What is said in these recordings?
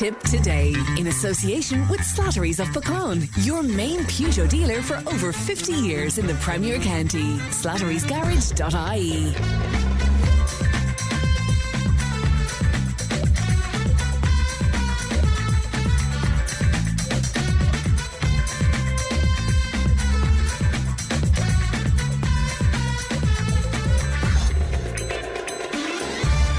Tip Today, in association with Slattery's of Pecan, your main Peugeot dealer for over 50 years in the Premier County. Slattery'sGarage.ie.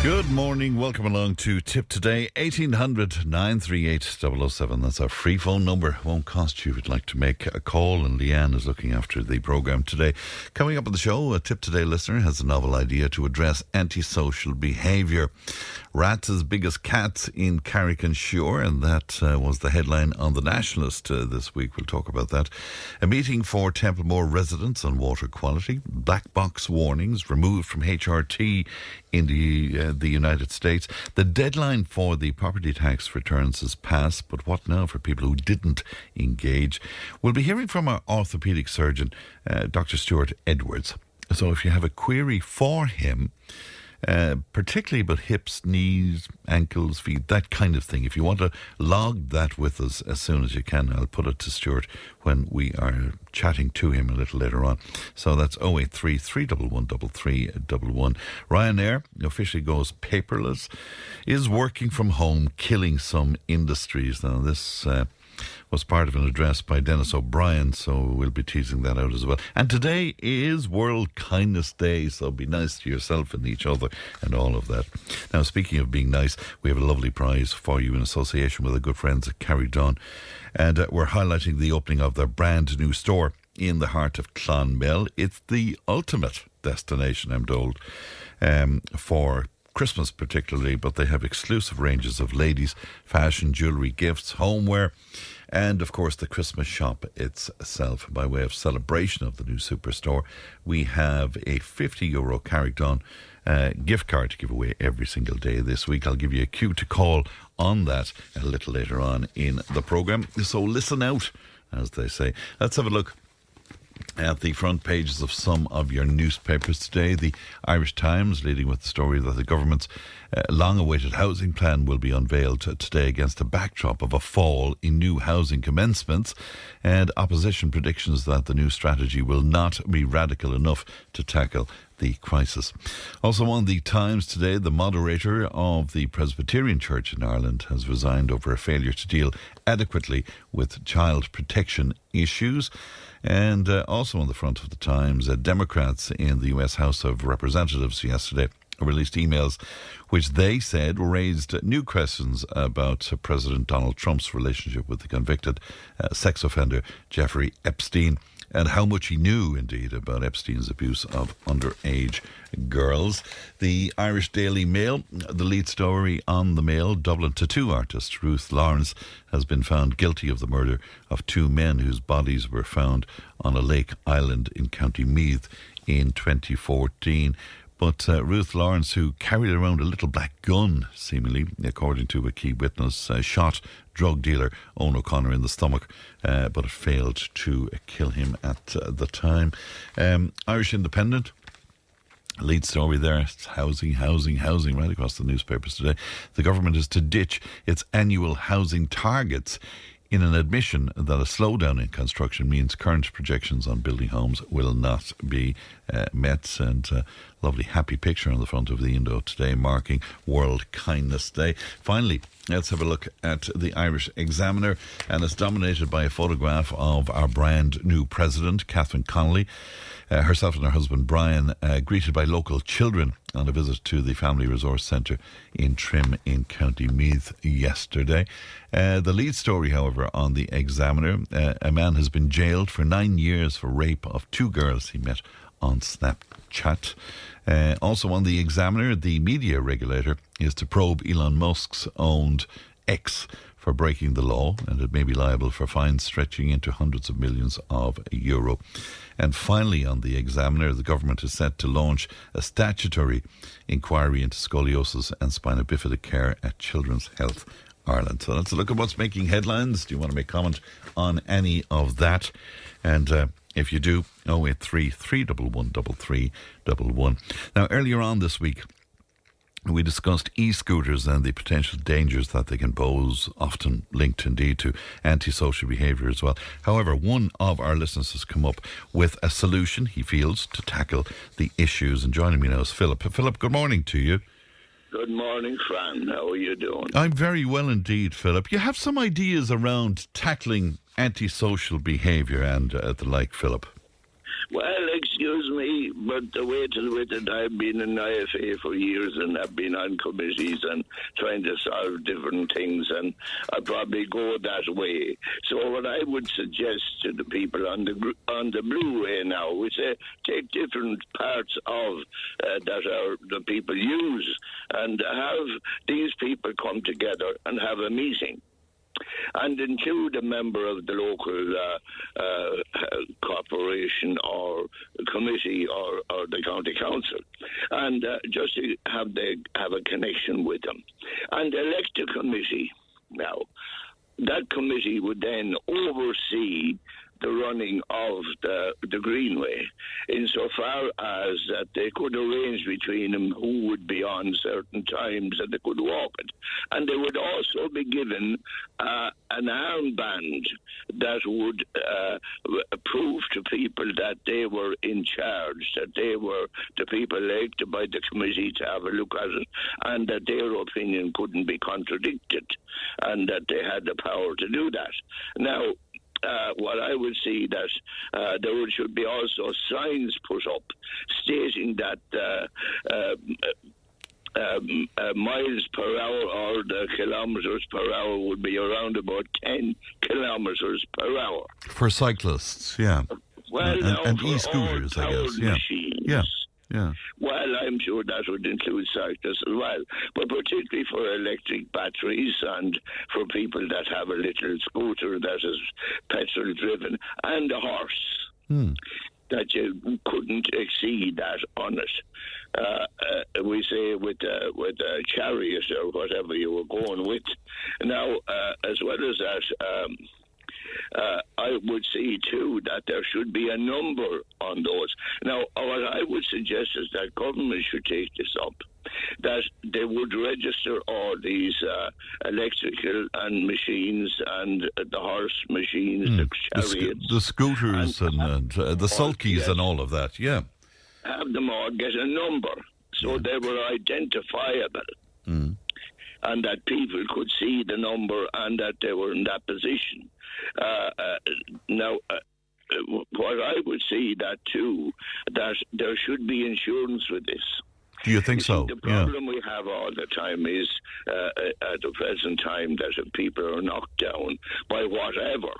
Good morning, welcome along to Tip Today, 1800 938 007. That's our free phone number. Won't cost you if you'd like to make a call, and Leanne is looking after the programme today. Coming up on the show, a Tip Today listener has a novel idea to address antisocial behaviour. Rats as big as cats in Carrick and Suir, and that was the headline on The Nationalist this week. We'll talk about that. A meeting for Templre residents on water quality. Black box warnings removed from HRT in the United States. The deadline for the property tax returns has passed, but what now for people who didn't engage? We'll be hearing from our orthopaedic surgeon, Dr. Stuart Edwards. So if you have a query for him, particularly about hips, knees, ankles, feet, that kind of thing. If you want to log that with us as soon as you can, I'll put it to Stuart when we are chatting to him a little later on. So that's 083 311 3311. Ryanair officially goes paperless. Is working from home killing some industries? Now this was part of an address by Dennis O'Brien, so we'll be teasing that out as well. And today is World Kindness Day, so be nice to yourself and each other and all of that. Now, speaking of being nice, we have a lovely prize for you in association with our good friends at Cllr Davy Dunne, and we're highlighting the opening of their brand new store in the heart of Clonmel. It's the ultimate destination, I'm told, for Christmas particularly, but they have exclusive ranges of ladies' fashion, jewellery, gifts, homeware, and of course the Christmas shop itself. By way of celebration of the new superstore, we have a €50 Carrick Dunne gift card to give away every single day this week. I'll give you a cue to call on that a little later on in the programme, so listen out, as they say. Let's have a look at the front pages of some of your newspapers today. The Irish Times leading with the story that the government's long-awaited housing plan will be unveiled today against a backdrop of a fall in new housing commencements, and opposition predictions that the new strategy will not be radical enough to tackle the crisis. Also on the Times today, the moderator of the Presbyterian Church in Ireland has resigned over a failure to deal adequately with child protection issues. And also on the front of the Times, Democrats in the US House of Representatives yesterday released emails which they said raised new questions about President Donald Trump's relationship with the convicted sex offender Jeffrey Epstein, and how much he knew, indeed, about Epstein's abuse of underage girls. The Irish Daily Mail, the lead story on the Mail, Dublin tattoo artist Ruth Lawrence has been found guilty of the murder of two men whose bodies were found on a lake island in County Meath in 2014. But Ruth Lawrence, who carried around a little black gun, seemingly, according to a key witness, shot drug dealer Eoghan Corry in the stomach, but it failed to kill him at the time. Irish Independent, lead story there, it's housing right across the newspapers today. The government is to ditch its annual housing targets in an admission that a slowdown in construction means current projections on building homes will not be met. And lovely happy picture on the front of the Indo today marking World Kindness Day. Finally, let's have a look at the Irish Examiner, and it's dominated by a photograph of our brand new president, Catherine Connolly. Herself and her husband Brian greeted by local children on a visit to the Family Resource Centre in Trim in County Meath yesterday. The lead story, however, on the Examiner, a man has been jailed for 9 years for rape of two girls he met on Snapchat. Also on the Examiner, the media regulator is to probe Elon Musk's owned X for breaking the law, and it may be liable for fines stretching into hundreds of millions of euro. And finally, on the Examiner, the government is set to launch a statutory inquiry into scoliosis and spina bifida care at Children's Health Ireland. So let's look at what's making headlines. Do you want to make comment on any of that? And if you do, 083 311 3311. Now, earlier on this week, We discussed e-scooters and the potential dangers that they can pose, often linked indeed to antisocial behaviour as well. However, one of our listeners has come up with a solution, he feels, to tackle the issues. And joining me now is Philip. Philip, good morning to you. Good morning, Fran. How are you doing? I'm very well indeed, Philip. You have some ideas around tackling antisocial behaviour and the like, Philip? Well, excuse me, but the way with it, I've been in IFA for years and I've been on committees and trying to solve different things, and I probably go that way. So what I would suggest to the people on the blue way now, we say take different parts of that are the people use and have these people come together and have a meeting. And include a member of the local corporation or committee or the county council, and just to have a connection with them, and elect a committee. Now, that committee would then oversee the running of the Greenway, insofar as that they could arrange between them who would be on certain times and they could walk it. And they would also be given an armband that would prove to people that they were in charge, that they were the people elected by the committee to have a look at it, and that their opinion couldn't be contradicted, and that they had the power to do that. Now, what I would see that there should be also signs put up stating that miles per hour or the kilometres per hour would be around about 10 kilometres per hour. For cyclists, yeah. Well, and e-scooters, I guess. Yeah. Machines. Yeah. Well, I'm sure that would include cyclists as well, but particularly for electric batteries and for people that have a little scooter that is petrol-driven and a horse, that you couldn't exceed that on it. We say with a chariot or whatever you were going with. Now, as well as that, I would see too that there should be a number on those. Now, what I would suggest is that government should take this up, that they would register all these electrical and machines and the horse machines, the chariots, the scooters and the sulkies and all of that. Yeah, have them all get a number so they were identifiable. And that people could see the number and that they were in that position. Now, what I would see that too, that there should be insurance with this. Do you think so? The problem we have all the time is, at the present time, that if people are knocked down by whatever,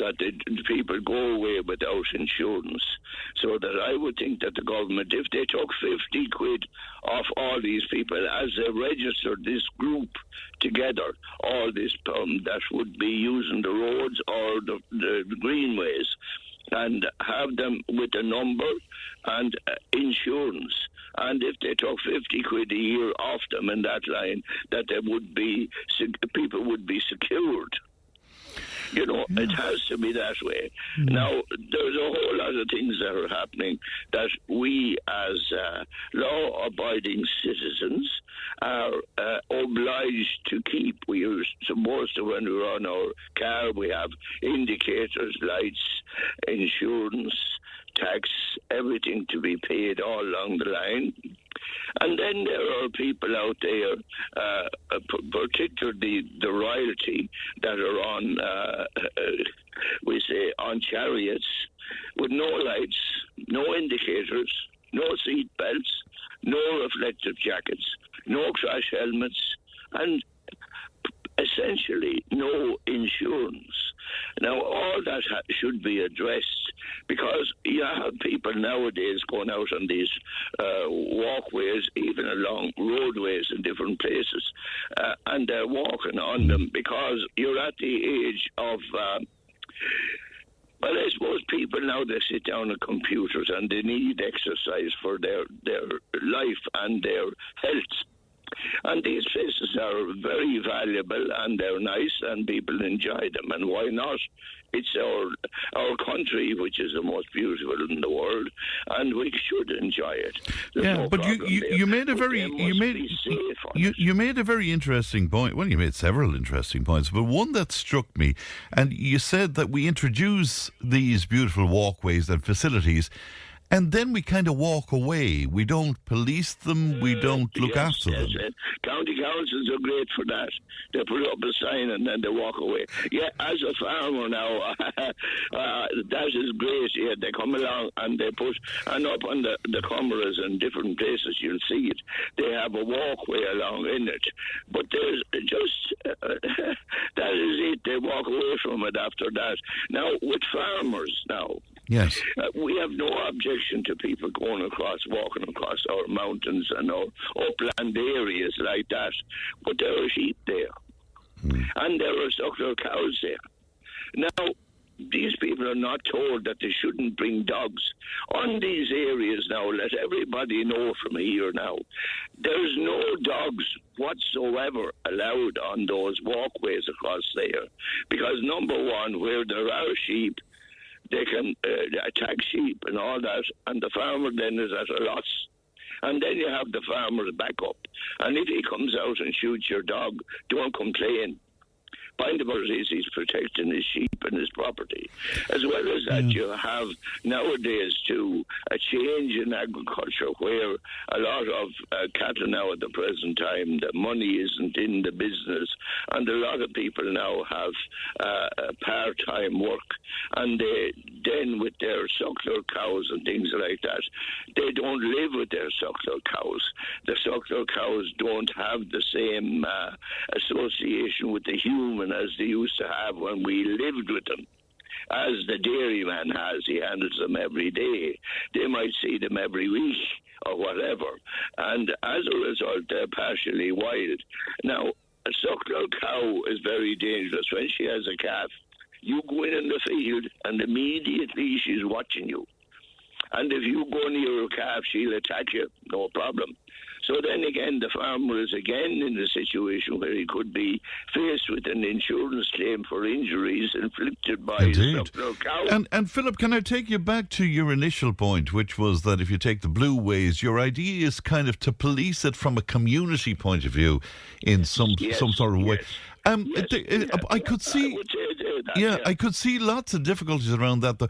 that the people go away without insurance. So that I would think that the government, if they took 50 quid off all these people as they registered this group together, all this that would be using the roads or the greenways, and have them with a number and insurance. And if they took 50 quid a year off them in that line, that they would be, people would be secured. You know, it has to be that way. Now, there's a whole lot of things that are happening that we as law-abiding citizens are obliged to keep. We are supposed to, when we're on our car, we have indicators, lights, insurance, tax, everything to be paid all along the line. And then there are people out there, particularly the royalty, that are on, we say, on chariots with no lights, no indicators, no seat belts, no reflective jackets, no crash helmets, and essentially no insurance. Now, all that should be addressed, because you have people nowadays going out on these walkways, even along roadways in different places, and they're walking on them because you're at the age of... well, I suppose people now, they sit down at computers and they need exercise for their life and their health. And these places are very valuable and they're nice and people enjoy them. And why not? It's our country, which is the most beautiful in the world, and we should enjoy it. There's no but problem you there. made a But very they must you made be safe on it. you made a very interesting point. Well, you made several interesting points, but one that struck me, and you said that we introduce these beautiful walkways and facilities, and then we kind of walk away. We don't police them. We don't look after them. County councils are great for that. They put up a sign and then they walk away. Yeah, as a farmer now, that is great. Yeah, they come along and they put, and up on the cameras in different places, you'll see it. They have a walkway along in it. But there's just, that is it. They walk away from it after that. Now, with farmers now, Yes. we have no objection to people walking across our mountains and our upland areas like that. But there are sheep there. And there are suckler cows there. Now, these people are not told that they shouldn't bring dogs on these areas now. Let everybody know from here now. There's no dogs whatsoever allowed on those walkways across there. Because number one, where there are sheep, they can attack sheep and all that, and the farmer then is at a loss. And then you have the farmer's back up. And if he comes out and shoots your dog, don't complain. Point about it is he's protecting his sheep and his property. As well as that, you have nowadays too a change in agriculture where a lot of cattle now at the present time, the money isn't in the business, and a lot of people now have part-time work, and they then with their suckler cows and things like that, they don't live with their suckler cows. The suckler cows don't have the same association with the human as they used to have when we lived with them. As the dairyman has, he handles them every day. They might see them every week or whatever. And as a result, they're partially wild. Now, a suckler cow is very dangerous. When she has a calf, you go in the field and immediately she's watching you. And if you go near her calf, she'll attack you, no problem. So then again, the farmer is again in a situation where he could be faced with an insurance claim for injuries inflicted by his suckler cow. And Philip, can I take you back to your initial point, which was that if you take the blue ways, your idea is kind of to police it from a community point of view in some sort of way. I could see. I could see lots of difficulties around that, though.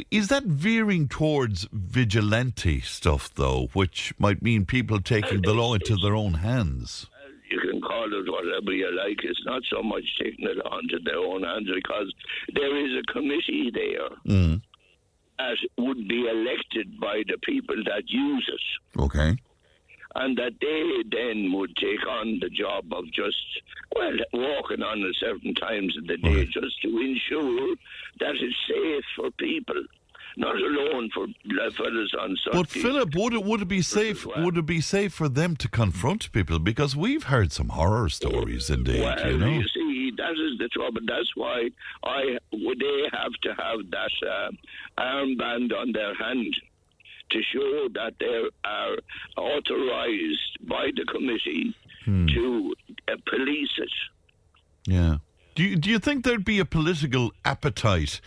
Is that veering towards vigilante stuff, though, which might mean people taking the law into their own hands? You can call it whatever you like. It's not so much taking it onto their own hands, because there is a committee there that would be elected by the people that use it. Okay. And that they then would take on the job of just, walking on at certain times of the day, just to ensure that it's safe for people, not alone for fellas on Sunday. But Philip, would it be safe? Would it be safe for them to confront people? Because we've heard some horror stories, indeed. Well, you know, you see, that is the trouble. That's why they have to have that armband on their hand, to show that they are authorised by the committee to police it. Yeah. Do you think there'd be a political appetite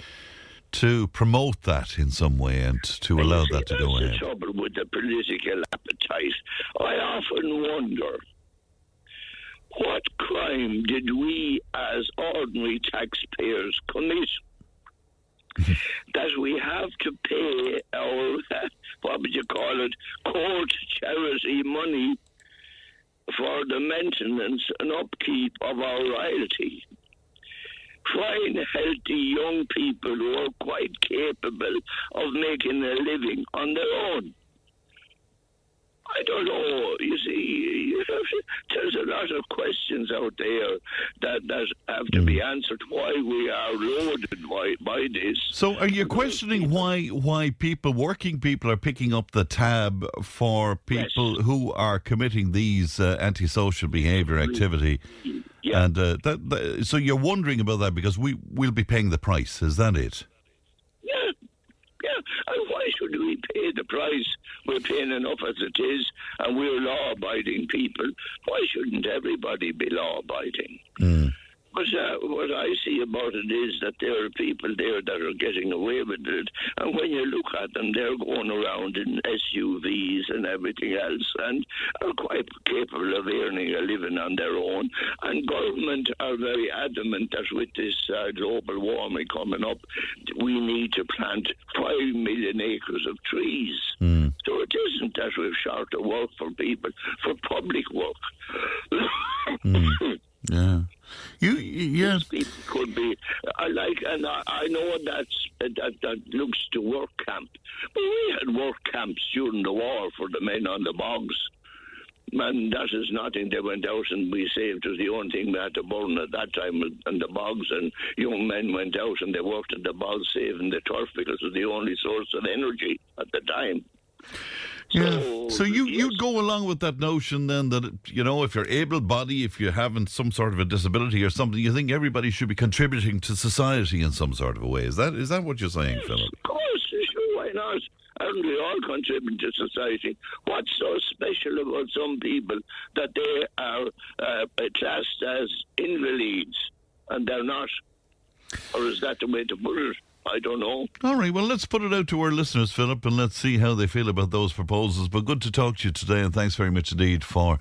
to promote that in some way and to allow that to go ahead? That's the trouble with the political appetite. I often wonder, what crime did we as ordinary taxpayers commit that we have to pay our, what would you call it, court charity money for the maintenance and upkeep of our royalty? Fine, healthy young people who are quite capable of making a living on their own. I don't know. You see, there's a lot of questions out there that have to be answered. Why we are loaded by this? So, are you questioning why working people are picking up the tab for people who are committing these antisocial behaviour activity? Yeah. And so you're wondering about that because we'll be paying the price. Is that it? Yeah. And why should we we pay the price. We're paying enough as it is, and we're law-abiding people. Why shouldn't everybody be law-abiding? But what I see about it is that there are people there that are getting away with it. And when you look at them, they're going around in SUVs and everything else and are quite capable of earning a living on their own. And government are very adamant that with this global warming coming up, we need to plant 5 million acres of trees. So it isn't that we've short of work for people, for public work. Yeah. Yes. People could be and I know that looks to work camp, but we had work camps during the war for the men on the bogs. And that is nothing. They went out and we saved. It was the only thing we had to burn at that time in the bogs. And young men went out and they worked at the bogs saving the turf because it was the only source of energy at the time. Yeah. So you'd go along with that notion then that, if you're able-bodied, if you haven't some sort of a disability or something, you think everybody should be contributing to society in some sort of a way. Is that what you're saying, Philip? Of course, sure, why not? And we all contribute to society. What's so special about some people that they are classed as invalids and they're not? Or is that the way to put it? I don't know. All right, well, let's put it out to our listeners, Philip, and let's see how they feel about those proposals. But good to talk to you today, and thanks very much indeed for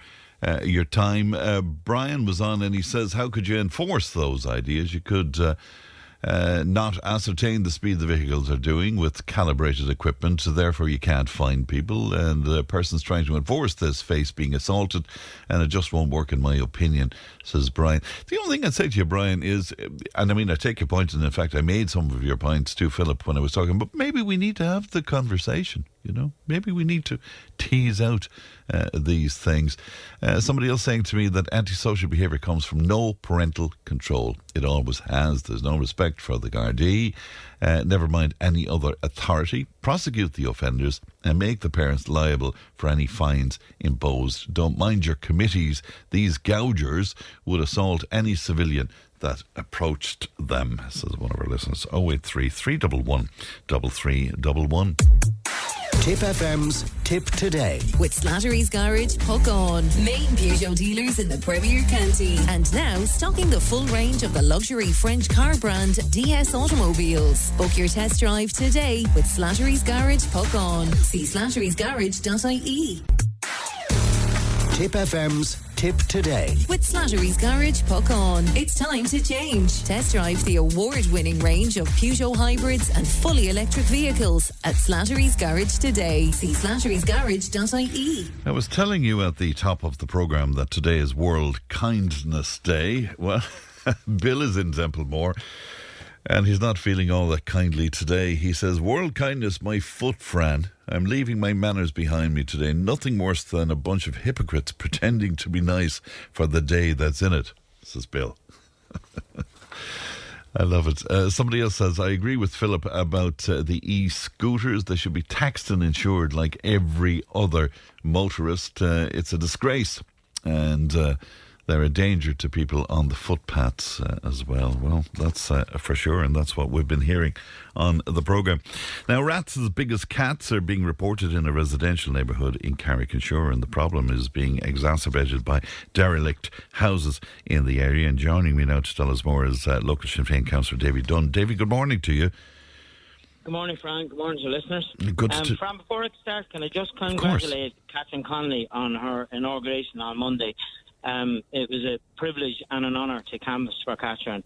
your time. Brian was on, and he says, how could you enforce those ideas? You could not ascertain the speed the vehicles are doing with calibrated equipment, so therefore you can't find people, and the person's trying to enforce this face being assaulted, and it just won't work in my opinion, says Brian. The only thing I'd say to you, Brian, is, and I mean, I take your point, and in fact I made some of your points too, Philip, when I was talking, but maybe we need to have the conversation. Maybe we need to tease out these things. Somebody else saying to me that antisocial behaviour comes from no parental control. It always has. There's no respect for the Gardaí, never mind any other authority. Prosecute the offenders and make the parents liable for any fines imposed. Don't mind your committees. These gougers would assault any civilian that approached them, says one of our listeners. 083 311 3311. Tip FM's Tip Today. With Slattery's Garage, Puck On. Main Peugeot dealers in the Premier County. And now stocking the full range of the luxury French car brand DS Automobiles. Book your test drive today with Slattery's Garage, Puck On. See slatterysgarage.ie. Tip FM's Tip Today. With Slattery's Garage, Puck On. It's time to change. Test drive the award-winning range of Peugeot hybrids and fully electric vehicles at Slattery's Garage today. See slatterysgarage.ie. I was telling you at the top of the programme that today is World Kindness Day. Well, Bill is in Templre, and he's not feeling all that kindly today. He says, World Kindness, my foot, Fran. I'm leaving my manners behind me today. Nothing worse than a bunch of hypocrites pretending to be nice for the day that's in it, says Bill. I love it. Somebody else says, I agree with Philip about the e-scooters. They should be taxed and insured like every other motorist. It's a disgrace. And they're a danger to people on the footpaths as well. Well, that's for sure, and that's what we've been hearing on the programme. Now, rats as big as cats are being reported in a residential neighbourhood in Carrick and Suir, and the problem is being exacerbated by derelict houses in the area. And joining me now to tell us more is local Sinn Féin councillor Davy Dunne. Davy, good morning to you. Good morning, Fran. Good morning to listeners. Good Fran, before I start, can I just congratulate Catherine Connolly on her inauguration on Monday. It was a privilege and an honour to canvass for Catherine,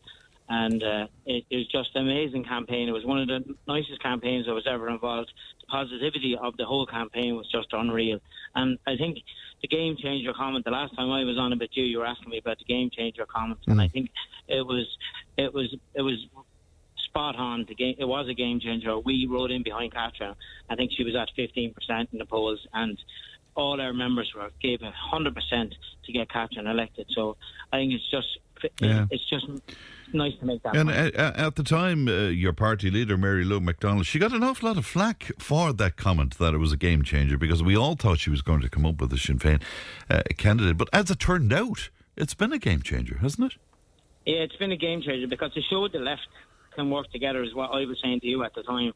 and it was just an amazing campaign. It was one of the nicest campaigns I was ever involved. The positivity of the whole campaign was just unreal, and I think the game changer comment, the last time I was on about you were asking me about the game changer comment, and I think it was spot on. It was a game changer. We rode in behind Catherine. I think she was at 15% in the polls, and all our members gave 100% to get Catherine elected. So I think it's just nice to make that. And at the time, your party leader, Mary Lou MacDonald, she got an awful lot of flack for that comment that it was a game changer, because we all thought she was going to come up with a Sinn Féin candidate. But as it turned out, it's been a game changer, hasn't it? Yeah, it's been a game changer, because it showed the left can work together, is what I was saying to you at the time,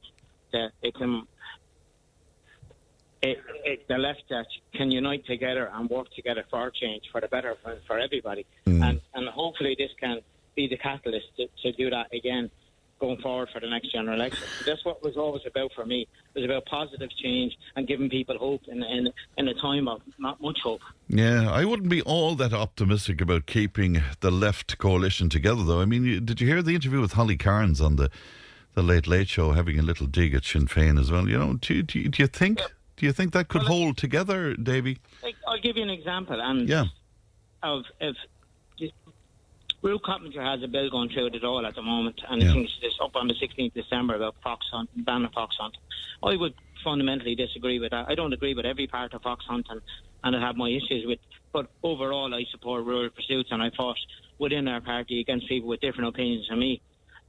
that it can the left that can unite together and work together for change, for the better, for everybody. And hopefully this can be the catalyst to do that again going forward for the next general election. So that's what it was always about for me. It was about positive change and giving people hope in a time of not much hope. Yeah, I wouldn't be all that optimistic about keeping the left coalition together, though. I mean, did you hear the interview with Holly Cairns on the Late Late Show, having a little dig at Sinn Féin as well? You know, do you think... Yeah. Do you think that could hold together, Davy? I'll give you an example. Of if Ruth Coppinger has a bill going through it all at the moment, and I think it's up on the 16th of December about fox hunt, banning fox hunt. I would fundamentally disagree with that. I don't agree with every part of fox hunting, and I have my issues with. But overall, I support rural pursuits, and I fought within our party against people with different opinions from me.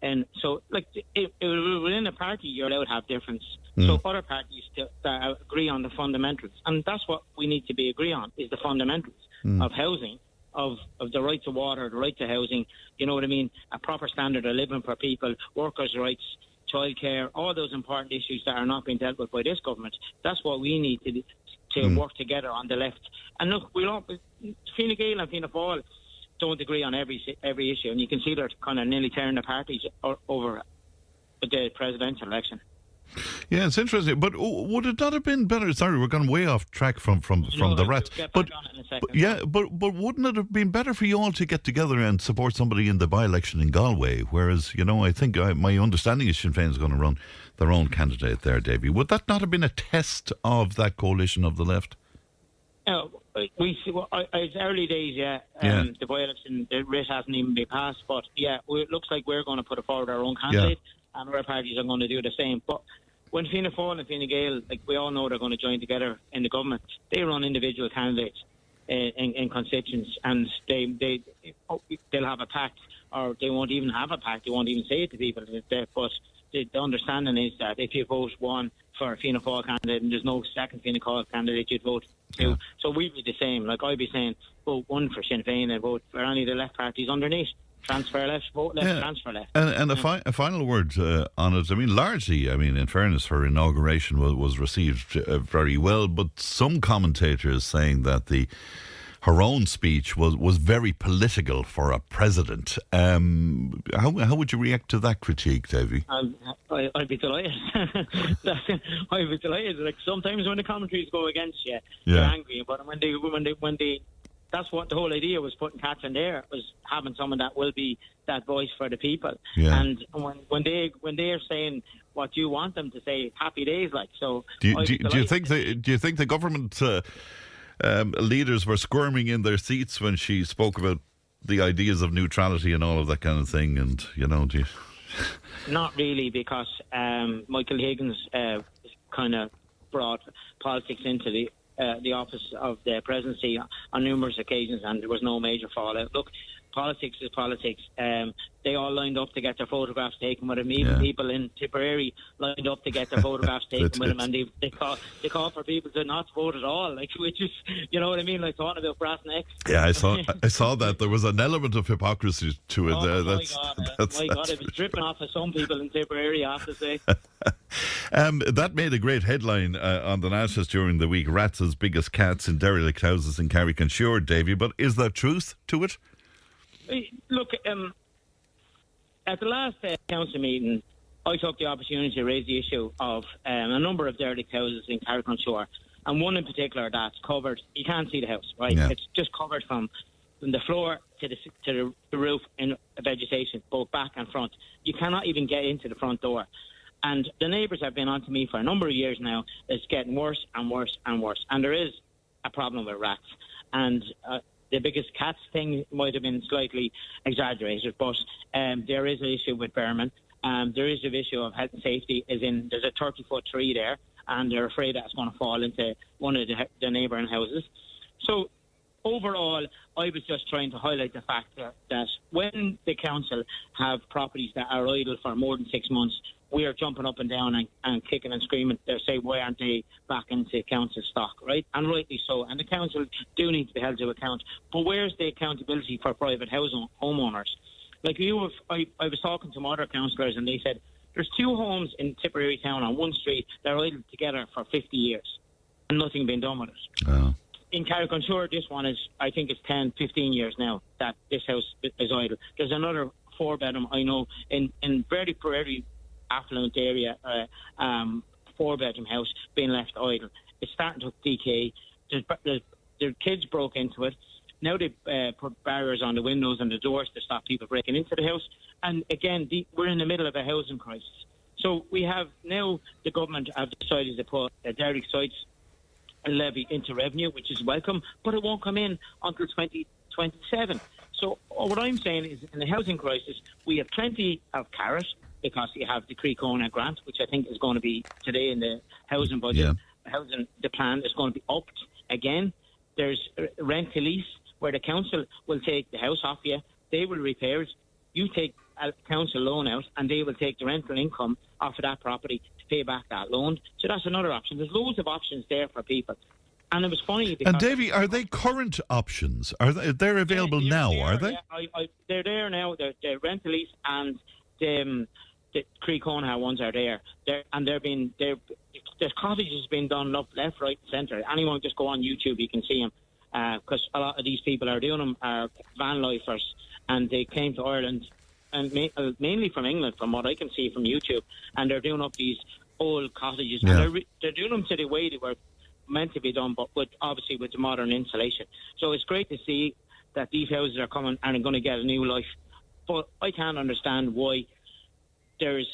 And so, within a party, you're allowed to have difference. So other parties that agree on the fundamentals. And that's what we need to agree on, is the fundamentals of housing, of the right to water, the right to housing, you know what I mean, a proper standard of living for people, workers' rights, childcare, all those important issues that are not being dealt with by this government. That's what we need to work together on the left. And look, Fine Gael and Fianna Fáil don't agree on every issue, and you can see they're kind of nearly tearing the parties over the presidential election. Yeah, it's interesting. But would it not have been better? Sorry, we're going way off track from the rats. But wouldn't it have been better for you all to get together and support somebody in the by-election in Galway? Whereas, I think my understanding is Sinn Féin is going to run their own candidate there, Davy. Would that not have been a test of that coalition of the left? It's early days, the by-election, the race hasn't even been passed, but it looks like we're going to put forward our own candidate, and our parties are going to do the same. But when Fianna Fáil and Fine Gael, we all know they're going to join together in the government, they run individual candidates in constituents, and they'll have a pact, or they won't even have a pact, they won't even say it to people, but the understanding is that if you vote one for a Fianna Fáil candidate and there's no second Fianna Fáil candidate, you'd vote two. Yeah. So we'd be the same. I'd be saying, vote one for Sinn Féin and vote for any of the left parties underneath. Transfer left, vote left, transfer left. And a final word on it. I mean, largely, in fairness, her inauguration was received very well, but some commentators saying that her own speech was very political for a president. How would you react to that critique, Davy? I'd be delighted. I'd be delighted. Sometimes when the commentaries go against you, you're angry. But when they that's what the whole idea was, putting Cats in there, was having someone that will be that voice for the people. Yeah. And when they're saying what you want them to say, happy days. So do you think the government leaders were squirming in their seats when she spoke about the ideas of neutrality and all of that kind of thing? And Not really, because Michael Higgins kind of brought politics into the office of the presidency on numerous occasions, and there was no major fallout. Look, politics is politics. They all lined up to get their photographs taken with him. Even people in Tipperary lined up to get their photographs taken with him, and they call for people to not vote at all. Which is, you know what I mean? Talking about brass necks. Yeah, I saw that. There was an element of hypocrisy to it. My God, it was dripping off of some people in Tipperary, I have to say. That made a great headline on the Nationalist during the week. Rats as big as cats in derelict houses in Carrick and Suir, Davy. But is there truth to it? Look, at the last council meeting, I took the opportunity to raise the issue of a number of derelict houses in Carrick and Suir, and one in particular that's covered. You can't see the house, right? Yeah. It's just covered from the floor to the roof in vegetation, both back and front. You cannot even get into the front door. And the neighbours have been on to me for a number of years now. It's getting worse and worse and worse. And there is a problem with rats. And the biggest cats thing might have been slightly exaggerated, but there is an issue with vermin. There is an issue of health and safety, as in there's a 30-foot tree there, and they're afraid that's going to fall into one of the neighbouring houses. So overall, I was just trying to highlight the fact that when the council have properties that are idle for more than 6 months, we are jumping up and down and kicking and screaming. They say, why aren't they back into council stock, right? And rightly so. And the council do need to be held to account. But where's the accountability for private housing homeowners? I was talking to some other councillors, and they said there's 2 homes in Tipperary town on one street that are idle together for 50 years. and nothing being done with it. Oh. In Carrick, I'm sure this one is, I think it's 10, 15 years now that this house is idle. There's another 4-bedroom, I know, in very affluent area, 4-bedroom house being left idle. It's starting to decay. Their kids broke into it. Now they put barriers on the windows and the doors to stop people breaking into the house. And again, we're in the middle of a housing crisis. So we have now, the government have decided to put a derelict sites levy into revenue, which is welcome, but it won't come in until 2027. So what I'm saying is, in the housing crisis, we have plenty of carrot, because you have the Cllr grant, which I think is going to be today in the housing budget. Yeah. The plan is going to be upped again. There's rent to lease, where the council will take the house off you. They will repair it. You take a council loan out, and they will take the rental income off of that property to pay back that loan. So that's another option. There's loads of options there for people. And it was funny because... And Davy, are they current options? They're available now, are they? Yeah, they're there now. They're rent to lease, and the Cllr ones are there. There's cottages being done up left, right, centre. Anyone just go on YouTube, you can see them. Because a lot of these people are doing them, are van lifers, and they came to Ireland, and mainly from England, from what I can see from YouTube, and they're doing up these old cottages. Yeah. And they're doing them to the way they were meant to be done, but obviously with the modern insulation. So it's great to see that these houses are coming and are going to get a new life. But I can't understand why there's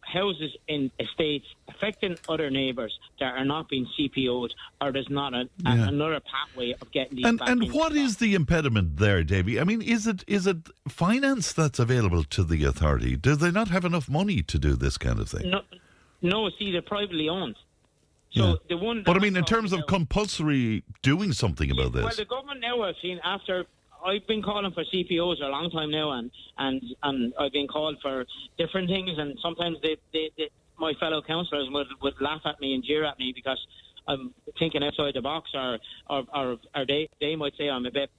houses in estates affecting other neighbours that are not being CPO'd, or there's not another pathway of getting these back. And what is the impediment there, Davy? I mean, is it finance that's available to the authority? Do they not have enough money to do this kind of thing? No, see, they're privately owned. So the one. But I mean, in terms of compulsory doing something about this. Well, the government now, I've seen, after I've been calling for CPOs a long time now, and I've been called for different things, and sometimes my fellow councillors would laugh at me and jeer at me because I'm thinking outside the box, or they might say I'm a bit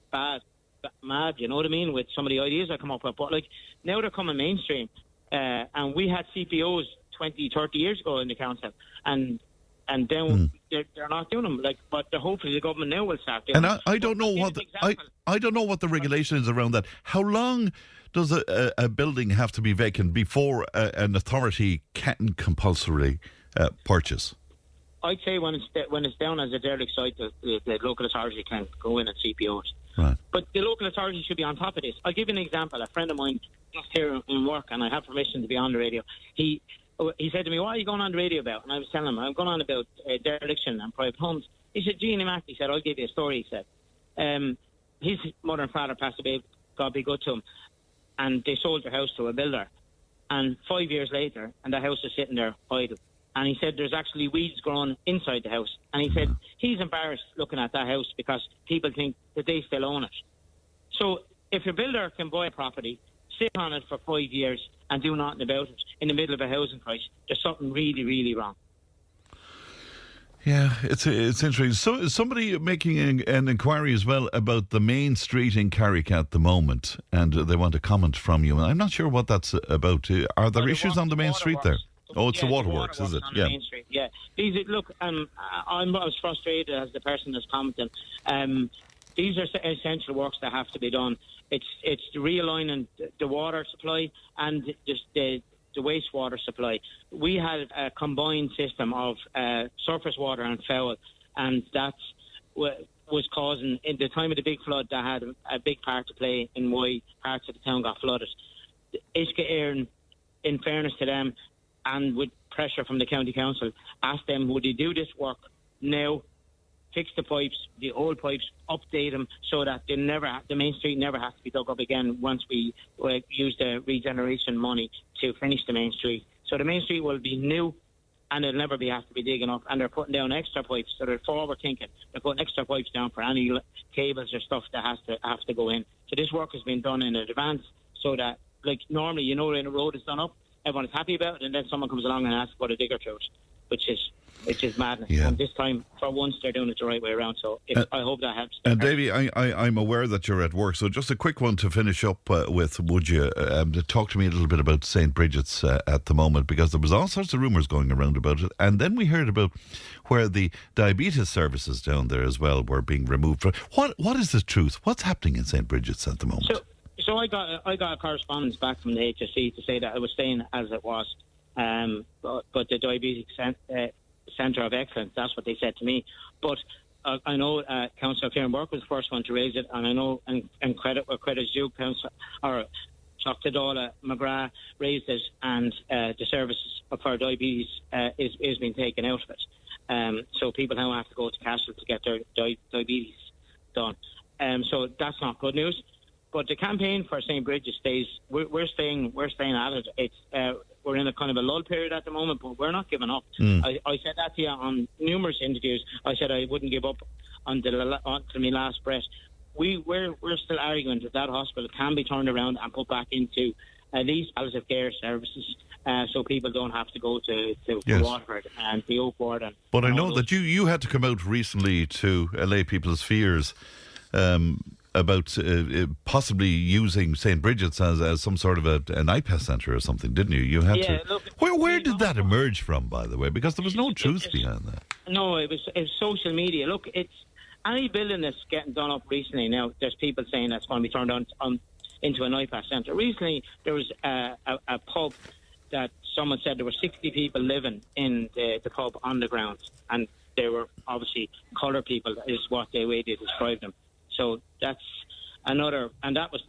mad, you know what I mean, with some of the ideas I come up with. But like, now they're coming mainstream, and we had CPOs 20, 30 years ago in the council, and then they're not doing them. Like, but hopefully the government now will start doing them. And I don't know what I don't know what the regulation is around that. How long does a building have to be vacant before an authority can compulsorily purchase? I'd say when it's down as a derelict site, the local authority can go in and CPO it. Right. But the local authority should be on top of this. I'll give you an example. A friend of mine just here in work, and I have permission to be on the radio. He said to me, "What are you going on the radio about?" And I was telling him, "I'm going on about dereliction and private homes." He said, "Genie Mac," he said, "I'll give you a story." He said, his mother and father passed away, God be good to him, and they sold their house to a builder. And 5 years later, and the house is sitting there idle. And he said there's actually weeds growing inside the house. And he said he's embarrassed looking at that house because people think that they still own it. So if a builder can buy a property, sit on it for 5 years and do nothing about it in the middle of a housing crisis, there's something really, really wrong. Yeah, it's interesting. So somebody making an inquiry as well about the main street in Carrick at the moment, and they want a comment from you. I'm not sure what that's about. Are there issues on the main street there? Oh, it's the waterworks, is it? On the main street, yeah. Look, I was frustrated as the person that's commenting. These are essential works that have to be done. It's realigning the water supply and just the wastewater supply. We had a combined system of surface water and foul, and that was causing, in the time of the big flood, that had a big part to play in why parts of the town got flooded. Uisce Éireann, in fairness to them, and with pressure from the county council, asked them, would they do this work now, fix the pipes, the old pipes, update them so that the main street never has to be dug up again once we use the regeneration money to finish the main street. So the main street will be new and it'll never have to be digging up, and they're putting down extra pipes, so they're forward thinking. They're putting extra pipes down for any cables or stuff that has to go in. So this work has been done in advance so that, like, normally, when a road is done up, everyone is happy about it, and then someone comes along and asks what a digger throws. which is madness. Yeah. And this time, for once, they're doing it the right way around. So I hope that helps. And Davy, I'm aware that you're at work, so just a quick one to finish up with. Would you talk to me a little bit about St. Bridget's at the moment? Because there was all sorts of rumours going around about it, and then we heard about where the diabetes services down there as well were being removed from. What is the truth? What's happening in St. Bridget's at the moment? So I got a correspondence back from the HSE to say that it was staying as it was, but the diabetes Centre of Excellence, that's what they said to me. But I know Councillor Kieran Burke was the first one to raise it, and I know, and credit where credit's due, Dr. Dála McGrath raised it, and the services for diabetes is being taken out of it. So people now have to go to Castle to get their diabetes done. So that's not good news. But the campaign for St. Bridget stays. We're staying at it. It's we're in a kind of a lull period at the moment, but we're not giving up. I said that to you on numerous interviews. I said I wouldn't give up until my last breath. We're still arguing that hospital can be turned around and put back into at least palliative care services, so people don't have to go to Waterford and the Oak Ward. But I know that you had to come out recently to allay people's fears about possibly using St. Bridget's as some sort of an IPAS centre or something, didn't you? You had to. Look, where did that emerge from, by the way? Because there was no truth behind that. No, it was social media. Look, it's any building that's getting done up recently now. There's people saying that's going to be turned on into an IPAS centre. Recently, there was a pub that someone said there were 60 people living in the pub on the grounds, and they were obviously colour people, is what the way they described them. So that's another, and that was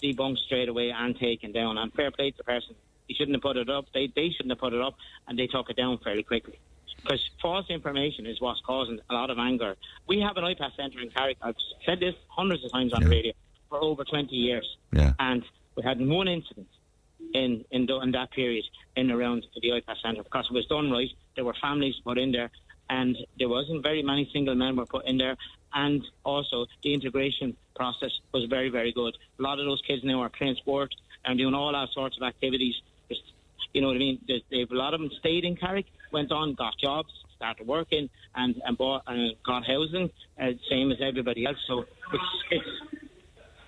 debunked straight away and taken down. And fair play to the person. He shouldn't have put it up. They shouldn't have put it up, and they took it down fairly quickly. Because false information is what's causing a lot of anger. We have an IPAS centre in Carrick. I've said this hundreds of times on the radio for over 20 years. Yeah. And we had one incident in that period in around the IPAS centre because it was done right. There were families put in there, and there wasn't very many single men were put in there. And also, the integration process was very, very good. A lot of those kids now are playing sport and doing all that sorts of activities. You know what I mean? A lot of them stayed in Carrick, went on, got jobs, started working, and bought and got housing, same as everybody else. So it's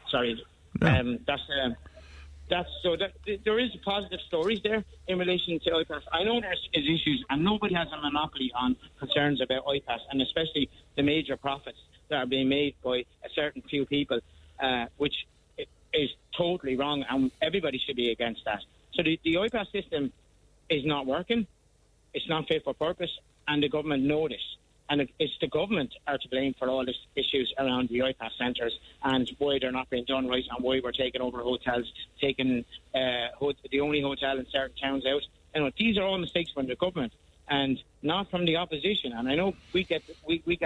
sorry, there is positive stories there in relation to IPAS. I know there's issues, and nobody has a monopoly on concerns about IPAS, and especially the major profits that are being made by a certain few people, which is totally wrong, and everybody should be against that. So the IPAS system is not working. It's not fit for purpose, and the government know this. And it's the government are to blame for all these issues around the IPAS centres and why they're not being done right, and why we're taking over hotels, taking the only hotel in certain towns out. You know, these are all mistakes from the government and not from the opposition. And I know we get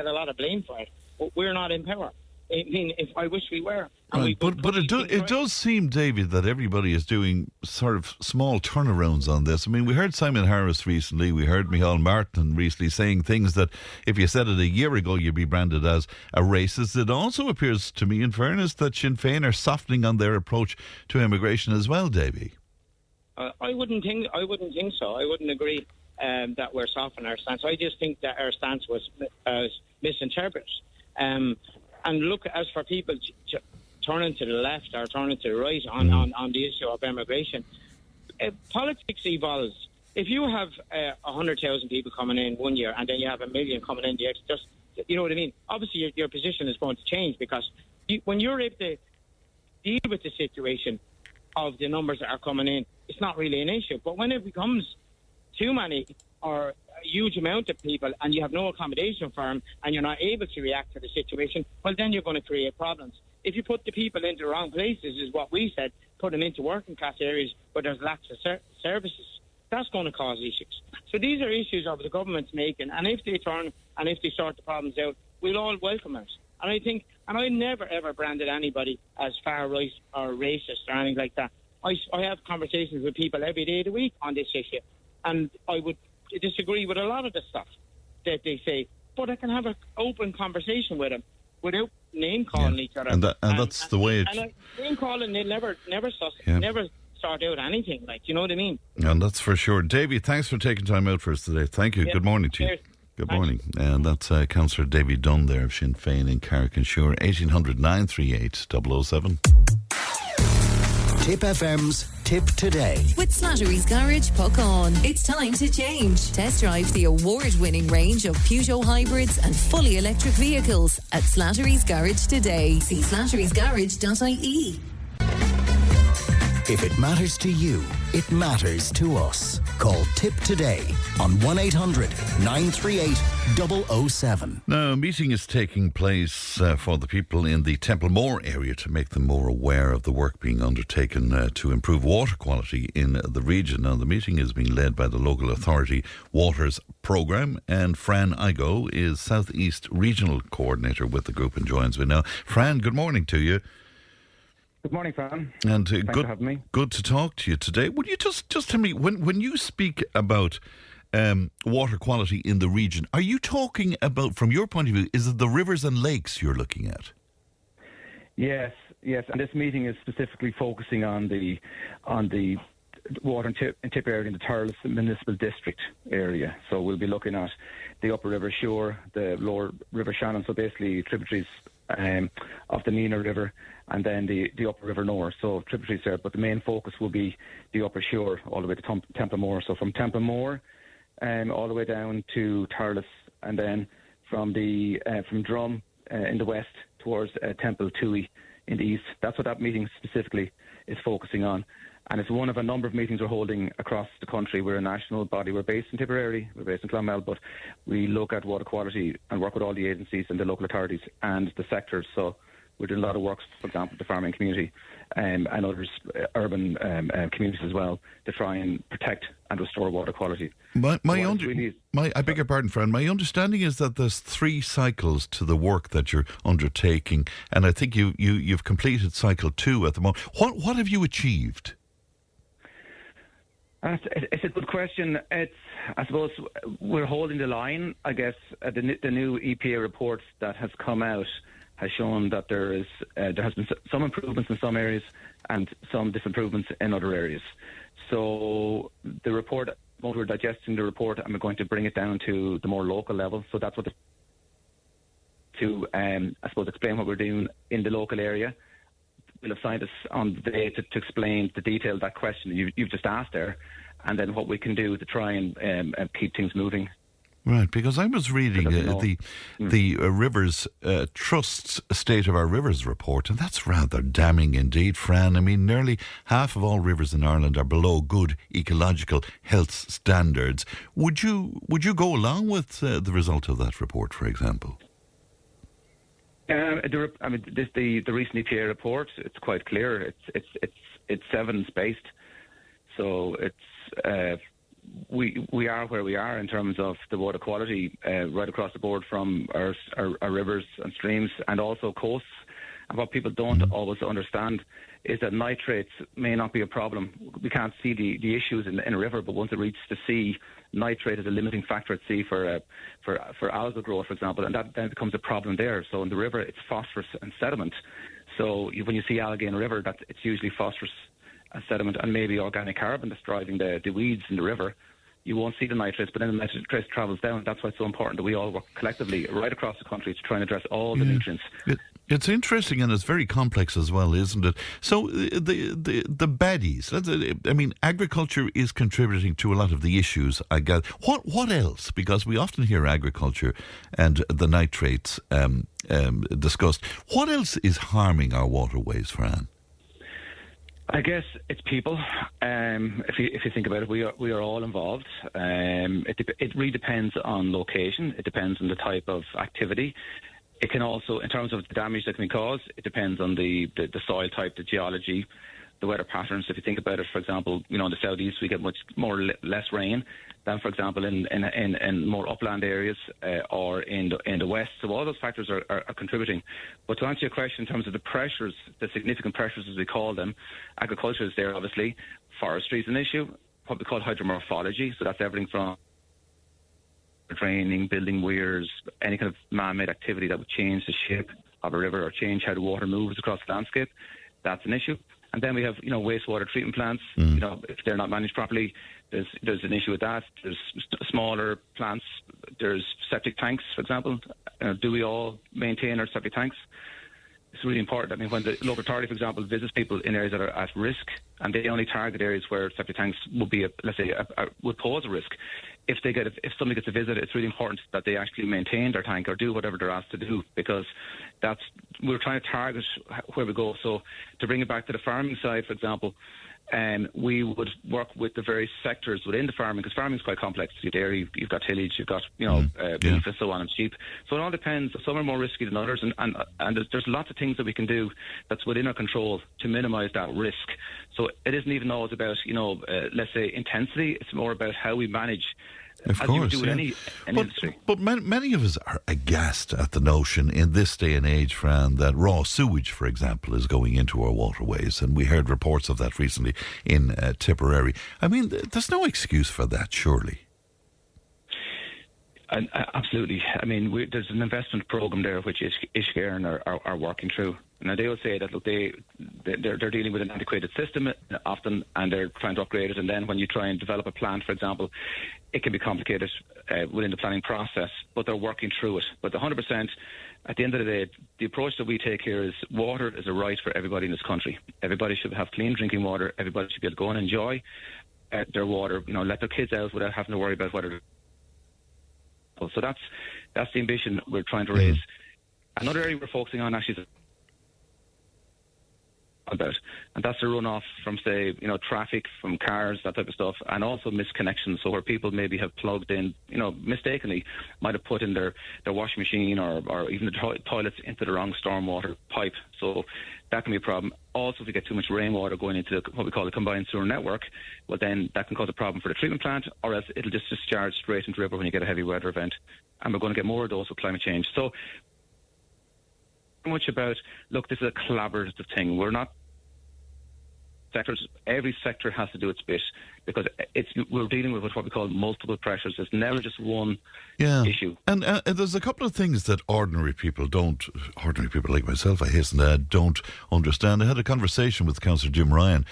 a lot of blame for it, but we're not in power. I mean, if I wish we were. Right, but it does seem, David, that everybody is doing sort of small turnarounds on this. I mean, we heard Simon Harris recently, we heard Micheál Martin recently saying things that if you said it a year ago, you'd be branded as a racist. It also appears to me, in fairness, that Sinn Féin are softening on their approach to immigration as well, Davy. I wouldn't think so. I wouldn't agree that we're softening our stance. I just think that our stance was misinterpreted. And look, as for people turning to the left or turning to the right on the issue of immigration, politics evolves. If you have 100,000 people coming in one year and then you have 1 million coming in the next, just, you know what I mean? Obviously, your position is going to change because when you're able to deal with the situation of the numbers that are coming in, it's not really an issue. But when it becomes too many or a huge amount of people and you have no accommodation for them and you're not able to react to the situation, well, then you're going to create problems. If you put the people into the wrong places, is what we said, put them into working class areas where there's lacks of services, that's going to cause issues. So these are issues of the government's making, and if they turn and if they sort the problems out, we'll all welcome it. And I think, and I never ever branded anybody as far right or racist or anything like that. I have conversations with people every day of the week on this issue, and I would disagree with a lot of the stuff that they say, but I can have an open conversation with them without name calling each other. And that's the way it. And name calling, they never sort out anything. Like, you know what I mean? And that's for sure. Davy, thanks for taking time out for us today. Thank you. Yeah. Good morning to you. Cheers. Good Thanks. morning. And that's Councillor Davy Dunne there of Sinn Féin in Carrick and Suir, 1800 938 007. Tip FM's Tip Today. With Slattery's Garage, puck on. It's time to change. Test drive the award-winning range of Peugeot hybrids and fully electric vehicles at Slattery's Garage today. See slatterysgarage.ie. If it matters to you, it matters to us. Call Tip Today on 1-800-938-007. Now, a meeting is taking place for the people in the Templre area to make them more aware of the work being undertaken to improve water quality in the region. Now, the meeting is being led by the local authority Waters Programme, and Fran Igoe is South East Regional Coordinator with the group and joins me now. Fran, good morning to you. Good morning, Fran. And Thanks for having me. Good to talk to you today. Would you just tell me, when you speak about water quality in the region, are you talking about, from your point of view, is it the rivers and lakes you're looking at? Yes, and this meeting is specifically focusing on the water and tip area in the Thurles Municipal District area. So we'll be looking at the Upper River Suir, the Lower River Shannon, so basically tributaries of the Nina River, and then the Upper River Nore, so tributaries there. But the main focus will be the Upper Suir all the way to Templre. So from Templre all the way down to Thurles, and then from Drum in the west towards Temple Toohey in the east. That's what that meeting specifically is focusing on. And it's one of a number of meetings we're holding across the country. We're a national body. We're based in Tipperary, we're based in Clonmel, but we look at water quality and work with all the agencies and the local authorities and the sectors. So we're doing a lot of work, for example, the farming community and others, urban communities as well, to try and protect and restore water quality. I beg your pardon, Fran. My understanding is that there's 3 cycles to the work that you're undertaking, and I think you've completed cycle 2 at the moment. What have you achieved? It's a good question. I suppose we're holding the line. I guess the new EPA report that has come out has shown that there has been some improvements in some areas and some disimprovements in other areas. So the report, we're digesting the report, and we're going to bring it down to the more local level. So that's what I suppose explain what we're doing in the local area. We'll have scientists on the day to explain the detail of that question you've just asked there, and then what we can do to try and keep things moving. Right, because I was reading the Rivers Trust's State of Our Rivers report, and that's rather damning indeed, Fran. I mean, nearly half of all rivers in Ireland are below good ecological health standards. Would you go along with the result of that report, for example? The recent EPA report, it's quite clear. It's evidence-based, so it's we are where we are in terms of the water quality right across the board from our rivers and streams and also coasts. And what people don't always understand is that nitrates may not be a problem. We can't see the issues in a river, but once it reaches the sea, nitrate is a limiting factor at sea for algal growth, for example, and that then becomes a problem there. So in the river, it's phosphorus and sediment. So when you see algae in a river, it's usually phosphorus and sediment and maybe organic carbon that's driving the weeds in the river. You won't see the nitrates, but then the nitrates travels down. That's why it's so important that we all work collectively right across the country to try and address all the nutrients. It's interesting, and it's very complex as well, isn't it? So the baddies. I mean, agriculture is contributing to a lot of the issues, I guess. What else? Because we often hear agriculture and the nitrates discussed. What else is harming our waterways, Fran? I guess it's people. If you think about it, we are all involved. It really depends on location. It depends on the type of activity. It can also, in terms of the damage that can be caused, it depends on the soil type, the geology, the weather patterns. If you think about it, for example, in the southeast we get much less rain than, for example, in more upland areas or in the west. So all those factors are contributing. But to answer your question in terms of the pressures, the significant pressures as we call them, agriculture is there obviously. Forestry is an issue. What we call hydromorphology. So that's everything from draining, building weirs, any kind of man-made activity that would change the shape of a river or change how the water moves across the landscape. That's an issue. And then we have, wastewater treatment plants. If they're not managed properly, there's an issue with that. There's smaller plants. There's septic tanks, for example. Do we all maintain our septic tanks? It's really important. I mean, when the local authority, for example, visits people in areas that are at risk, and they only target areas where septic tanks would be, would pose a risk. If somebody gets a visit, it's really important that they actually maintain their tank or do whatever they're asked to do, because we're trying to target where we go. So to bring it back to the farming side, for example, we would work with the various sectors within the farming, because farming is quite complex. You've dairy, you've got tillage, you've got beef and so on, and sheep. So it all depends. Some are more risky than others, and there's lots of things that we can do that's within our control to minimise that risk. So it isn't even always about let's say intensity. It's more about how we manage. Of course, any industry. But many of us are aghast at the notion in this day and age, Fran, that raw sewage, for example, is going into our waterways. And we heard reports of that recently in Tipperary. I mean, there's no excuse for that, surely. Absolutely. I mean, there's an investment programme there which Cllr are working through. Now, they will say that, look, they're dealing with an antiquated system often, and they're trying to upgrade it. And then when you try and develop a plan, for example, it can be complicated within the planning process, but they're working through it. But 100%, at the end of the day, the approach that we take here is water is a right for everybody in this country. Everybody should have clean drinking water. Everybody should be able to go and enjoy their water, let their kids out without having to worry about whether. So that's the ambition we're trying to raise. Another area we're focusing on actually is about, and that's the runoff from, say, traffic, from cars, that type of stuff, and also misconnections. So where people maybe have plugged in, mistakenly, might have put in their washing machine or even the toilets into the wrong stormwater pipe. So that can be a problem. Also, if we get too much rainwater going into what we call the combined sewer network, well, then that can cause a problem for the treatment plant, or else it'll just discharge straight into the river when you get a heavy weather event. And we're going to get more of those with climate change. So much about, look, this is a collaborative thing. We're not sectors. Every sector has to do its bit, because we're dealing with what we call multiple pressures. It's never just one issue. And there's a couple of things that ordinary people like myself, I hasten to add, don't understand. I had a conversation with Councillor Jim Ryan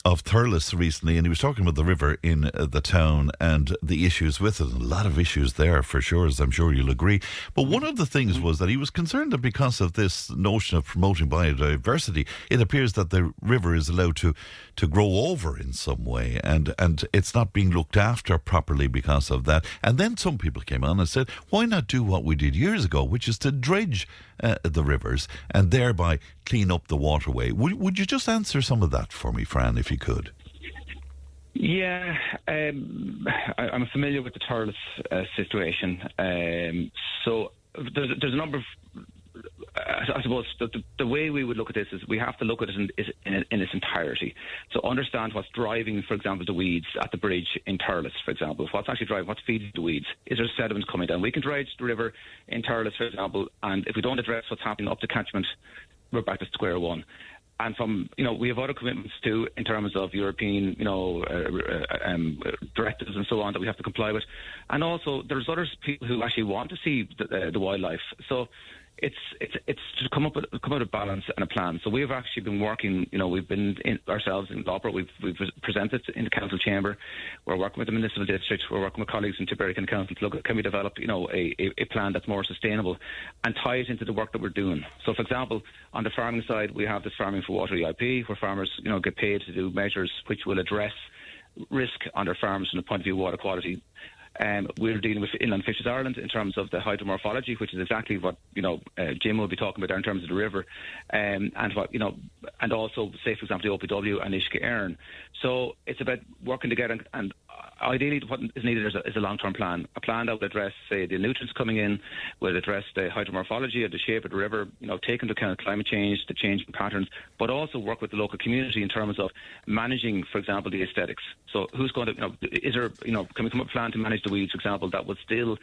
of Thurles recently, and he was talking about the river in the town and the issues with it. A lot of issues there, for sure, as I'm sure you'll agree. But one of the things was that he was concerned that because of this notion of promoting biodiversity, it appears that the river is allowed to grow over in some way, and it's not being looked after properly because of that. And then some people came on and said, why not do what we did years ago, which is to dredge the rivers and thereby clean up the waterway? Would you just answer some of that for me, Fran, if you could? Yeah, I'm familiar with the Thurles situation. So there's a number of, I suppose the way we would look at this is we have to look at it in its entirety. So understand what's driving, for example, the weeds at the bridge in Thurles, for example. What's actually driving, what's feeding the weeds? Is there sediment coming down? We can dredge the river in Thurles, for example, and if we don't address what's happening up the catchment, we're back to square one. And from, we have other commitments too in terms of European, directives and so on that we have to comply with. And also there's other people who actually want to see the wildlife. So it's to come up with a balance and a plan. So we've actually been working, we've been ourselves in Cllr, we've presented in the council chamber. We're working with the municipal district. We're working with colleagues in Tipperary County Council to look at, can we develop, a plan that's more sustainable and tie it into the work that we're doing. So, for example, on the farming side, we have this Farming for Water EIP, where farmers, get paid to do measures which will address risk on their farms from the point of view of water quality. We're dealing with Inland Fisheries Ireland in terms of the hydromorphology, which is exactly what Jim will be talking about there in terms of the river, and what and also, say for example, the OPW and Cllr. So it's about working together, and ideally, what is needed is a long-term plan, a plan that will address, say, the nutrients coming in, will address the hydromorphology of the shape of the river, take into account climate change, the changing patterns, but also work with the local community in terms of managing, for example, the aesthetics. So who's going to, is there, can we come up with a plan to manage the weeds, for example, that would still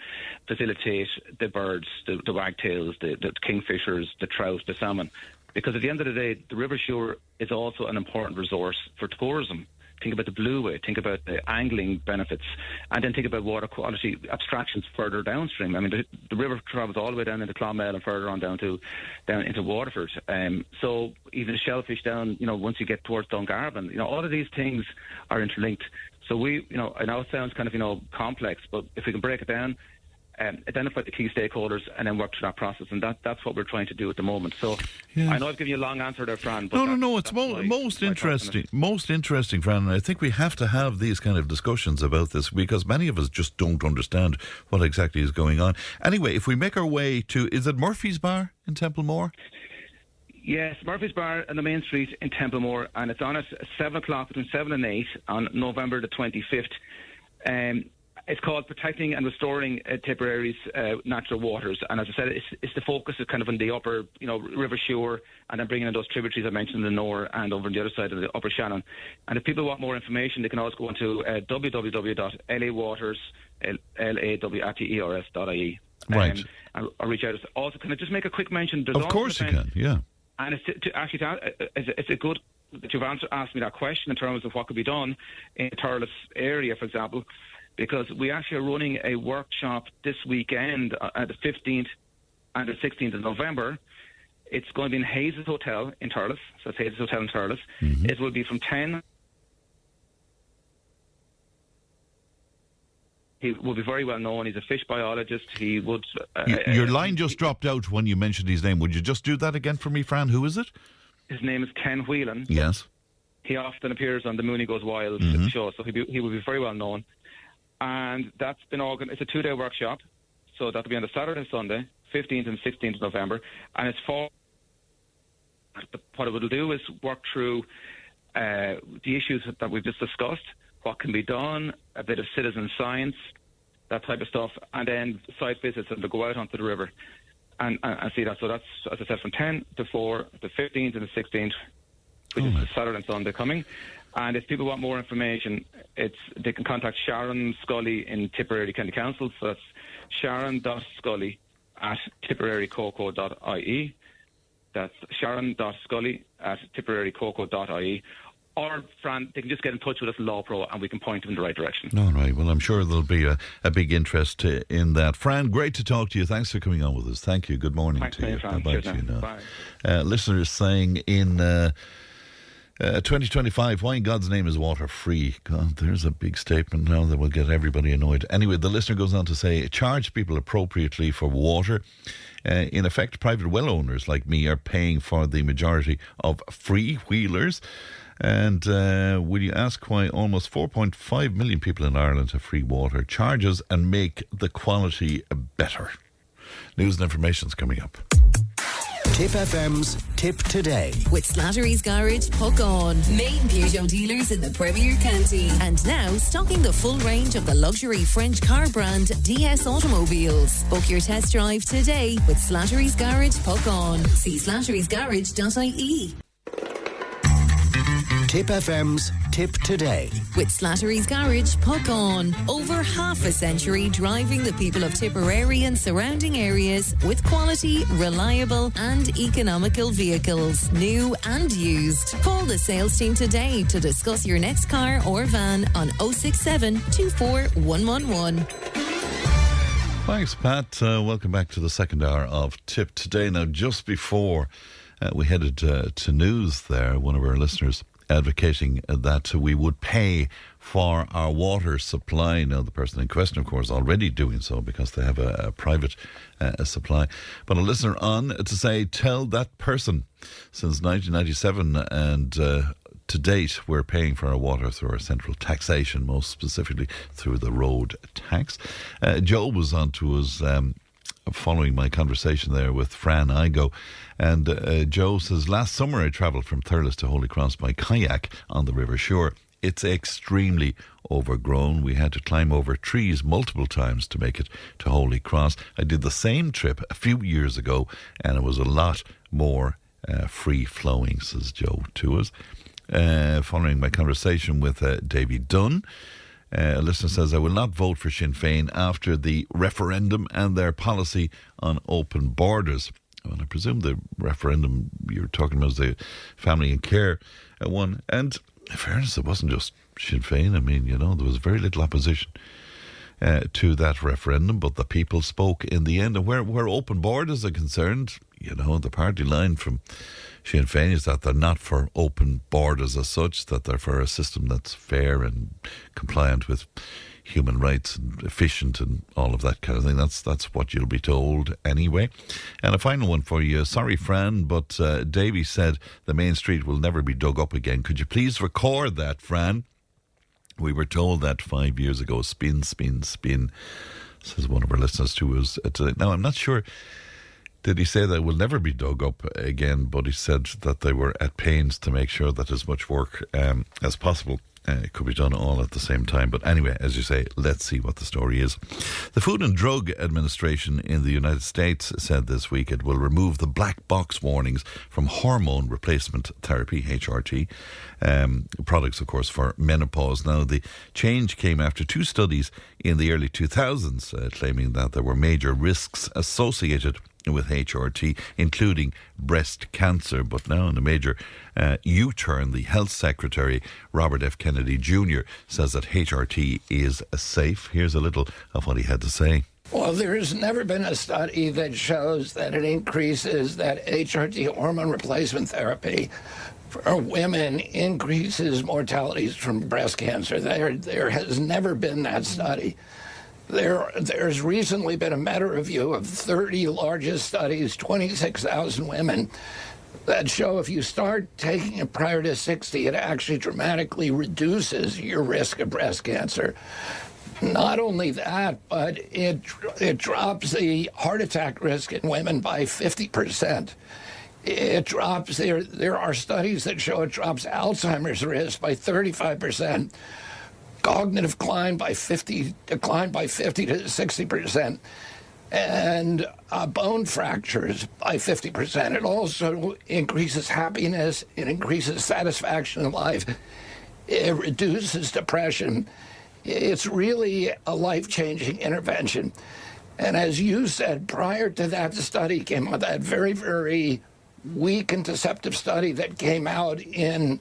facilitate the birds, the wagtails, the kingfishers, the trout, the salmon? Because at the end of the day, the river Suir is also an important resource for tourism. think about the blueway, think about the angling benefits, and then think about water quality abstractions further downstream. I mean, the river travels all the way down into Clonmel and further on down into Waterford. So even shellfish down, once you get towards Dungarvan, all of these things are interlinked. So I know it sounds kind of, complex, but if we can break it down, identify the key stakeholders and then work through that process, and that's what we're trying to do at the moment. So I know I've given you a long answer there, Fran. But no, it's most interesting, Fran. And I think we have to have these kind of discussions about this because many of us just don't understand what exactly is going on. Anyway, if we make our way to, is it Murphy's Bar in Templemore? Yes, Murphy's Bar on the main street in Templemore, and it's on at 7 o'clock, between 7 and 8 on November the 25th. It's called Protecting and Restoring Tipperary's Natural Waters. And as I said, it's the focus is kind of on the upper, River Suir, and then bringing in those tributaries I mentioned in the Nore and over on the other side of the Upper Shannon. And if people want more information, they can always go onto www.lawaters.ie. Right. Or reach out. Also, can I just make a quick mention? Of course you can, yeah. And it's a good that you've asked me that question in terms of what could be done in the Thurles area, for example, because we actually are running a workshop this weekend at the 15th and the 16th of November. It's going to be in Hayes' Hotel in Thurles, so it's Hayes' Hotel in Thurles. Mm-hmm. It will be from 10. He will be very well known. He's a fish biologist. He would... Your line just dropped out when you mentioned his name. Would you just do that again for me, Fran? Who is it? His name is Ken Whelan. Yes. He often appears on the Mooney Goes Wild show, so he will be very well known. And that's been organised. It's a 2-day workshop, so that'll be on the Saturday and Sunday, 15th and 16th of November. And it's for... What it will do is work through the issues that we've just discussed, what can be done, a bit of citizen science, that type of stuff, and then site visits and to go out onto the river and see that. So that's, as I said, from 10 to 4, the 15th and the 16th, which is Saturday and Sunday coming. And if people want more information, they can contact Sharon Scully in Tipperary County Council. So that's sharon.scully@tipperarycoco.ie. That's sharon.scully@tipperarycoco.ie. Or, Fran, they can just get in touch with us in Law Pro and we can point them in the right direction. All right. Well, I'm sure there'll be a big interest in that. Fran, great to talk to you. Thanks for coming on with us. Thank you. Good morning to you. Fran. Bye to you now. Bye. Listeners saying in 2025, why in God's name is water free? God, there's a big statement now that will get everybody annoyed. Anyway, the listener goes on to say, charge people appropriately for water. In effect, private well owners like me are paying for the majority of free-wheelers. And will you ask why almost 4.5 million people in Ireland have free water charges and make the quality better? News and information's coming up. Tip FM's Tip Today. With Slattery's Garage, Puckon. Main Peugeot dealers in the Premier County. And now stocking the full range of the luxury French car brand DS Automobiles. Book your test drive today with Slattery's Garage, Puckon. See slatterysgarage.ie. Tip FM's Tip Today. With Slattery's Garage, Puckon. Over half a century driving the people of Tipperary and surrounding areas with quality, reliable and economical vehicles, new and used. Call the sales team today to discuss your next car or van on 067 24 111. Thanks, Pat. Welcome back to the second hour of Tip Today. Now, just before we headed to news there, one of our listeners advocating that we would pay for our water supply. Now, the person in question, of course, already doing so because they have a private supply. But a listener on to say, tell that person since 1997 and to date, we're paying for our water through our central taxation, most specifically through the road tax. Joe was on to us following my conversation there with Fran Igoe. And Joe says, last summer I travelled from Thurles to Holy Cross by kayak on the River Suir. It's extremely overgrown. We had to climb over trees multiple times to make it to Holy Cross. I did the same trip a few years ago and it was a lot more free-flowing, says Joe to us. Following my conversation with Davy Dunne, a listener says, I will not vote for Sinn Féin after the referendum and their policy on open borders. Well, I presume the referendum you're talking about is the family and care one. And in fairness, it wasn't just Sinn Féin. I mean, there was very little opposition to that referendum, but the people spoke in the end. And where open borders are concerned, the party line from Sinn Féin is that they're not for open borders as such, that they're for a system that's fair and compliant with human rights and efficient and all of that kind of thing. That's what you'll be told anyway. And a final one for you. Sorry, Fran, but Davy said the main street will never be dug up again. Could you please record that, Fran? We were told that 5 years ago. Spin, says one of our listeners to us today. Now, I'm not sure, did he say that it will never be dug up again, but he said that they were at pains to make sure that as much work as possible it could be done all at the same time. But anyway, as you say, let's see what the story is. The Food and Drug Administration in the United States said this week it will remove the black box warnings from hormone replacement therapy, HRT, products, of course, for menopause. Now, the change came after 2 studies in the early 2000s claiming that there were major risks associated with HRT, including breast cancer. But now in a major U-turn, the Health Secretary, Robert F. Kennedy Jr., says that HRT is safe. Here's a little of what he had to say. Well, there's never been a study that shows that it increases, that HRT hormone replacement therapy for women increases mortalities from breast cancer. There has never been that study. There's recently been a meta-review of 30 largest studies, 26,000 women, that show if you start taking it prior to 60, it actually dramatically reduces your risk of breast cancer. Not only that, but it drops the heart attack risk in women by 50%. It drops, there are studies that show it drops Alzheimer's risk by 35%. Cognitive decline by 50 to 60%, and bone fractures by 50%. It also increases happiness. It increases satisfaction in life. It reduces depression. It's really a life-changing intervention. And as you said, prior to that study came out, that very, very weak and deceptive study that came out in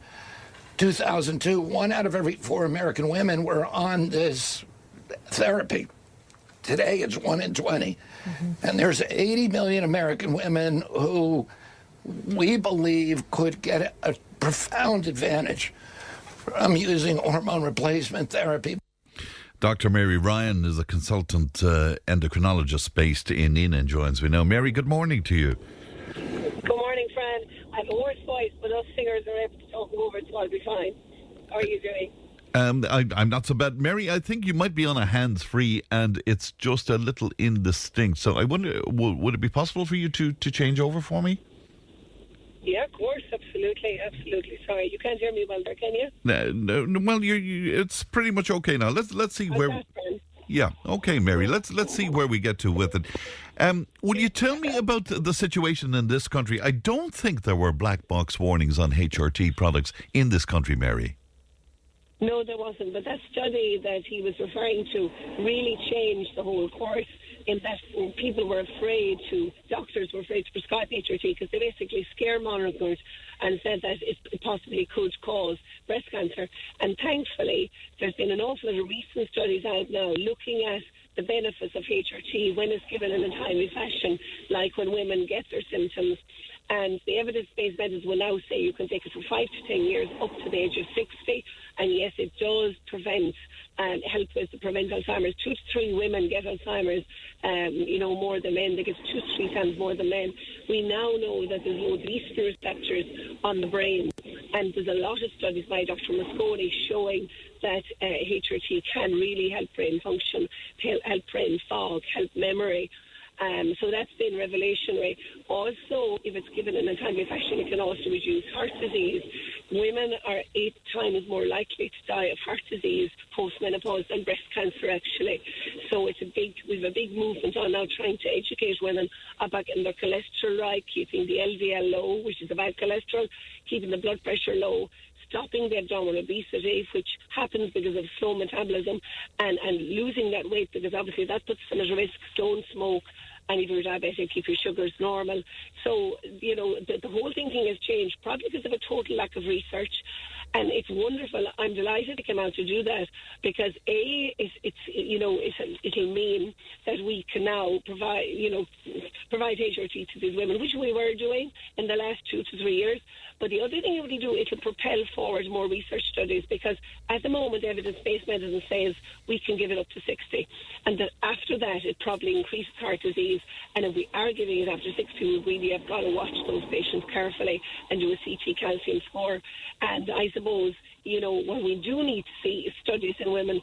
2002, 1 out of every 4 American women were on this therapy. Today, it's 1 in 20. Mm-hmm. And there's 80 million American women who we believe could get a profound advantage from using hormone replacement therapy. Dr. Mary Ryan is a consultant endocrinologist based in Enna and joins me now. Mary, good morning to you. Good morning, Fran. I have a worse voice, but us singers are able to talk over it, so I'll be fine. How are you doing? I'm not so bad. Mary, I think you might be on a hands-free and it's just a little indistinct. So I wonder, would it be possible for you to change over for me? Yeah, of course, absolutely. Sorry, you can't hear me well there, can you? No, well, it's pretty much okay now. Let's see where. Yeah, okay, Mary. Let's see where we get to with it. Will you tell me about the situation in this country? I don't think there were black box warnings on HRT products in this country, Mary. No, there wasn't. But that study that he was referring to really changed the whole course, in that people were afraid doctors were afraid to prescribe HRT because they basically scaremongered and said that it possibly could cause breast cancer. And thankfully, there's been an awful lot of recent studies out now looking at the benefits of HRT when it's given in a timely fashion, like when women get their symptoms. And the evidence-based methods will now say you can take it for 5 to 10 years up to the age of 60. And yes, it does prevent and help with to prevent Alzheimer's. 2 to 3 women get Alzheimer's, more than men. They get 2 to 3 times more than men. We now know that there's loads of eastern receptors on the brain, and there's a lot of studies by Dr. Mosconi showing that HRT can really help brain function, help brain fog, help memory. So that's been revelationary. Also, if it's given in a timely fashion, it can also reduce heart disease. Women are 8 times more likely to die of heart disease post-menopause than breast cancer, actually. So we've a big movement on now trying to educate women about getting their cholesterol right, keeping the LDL low, which is a bad cholesterol, keeping the blood pressure low, stopping the abdominal obesity, which happens because of slow metabolism, and losing that weight, because obviously that puts them at risk. Don't smoke, and if you're diabetic, keep your sugars normal. So, the whole thinking has changed, probably because of a total lack of research. And it's wonderful. I'm delighted to come out to do that because it'll mean that we can now provide HRT to these women, which we were doing in the last 2 to 3 years. But the other thing it'll propel forward more research studies, because at the moment evidence-based medicine says we can give it up to 60, and that after that it probably increases heart disease. And if we are giving it after 60, we really have got to watch those patients carefully and do a CT calcium score. And I suppose, when we do need to see studies in women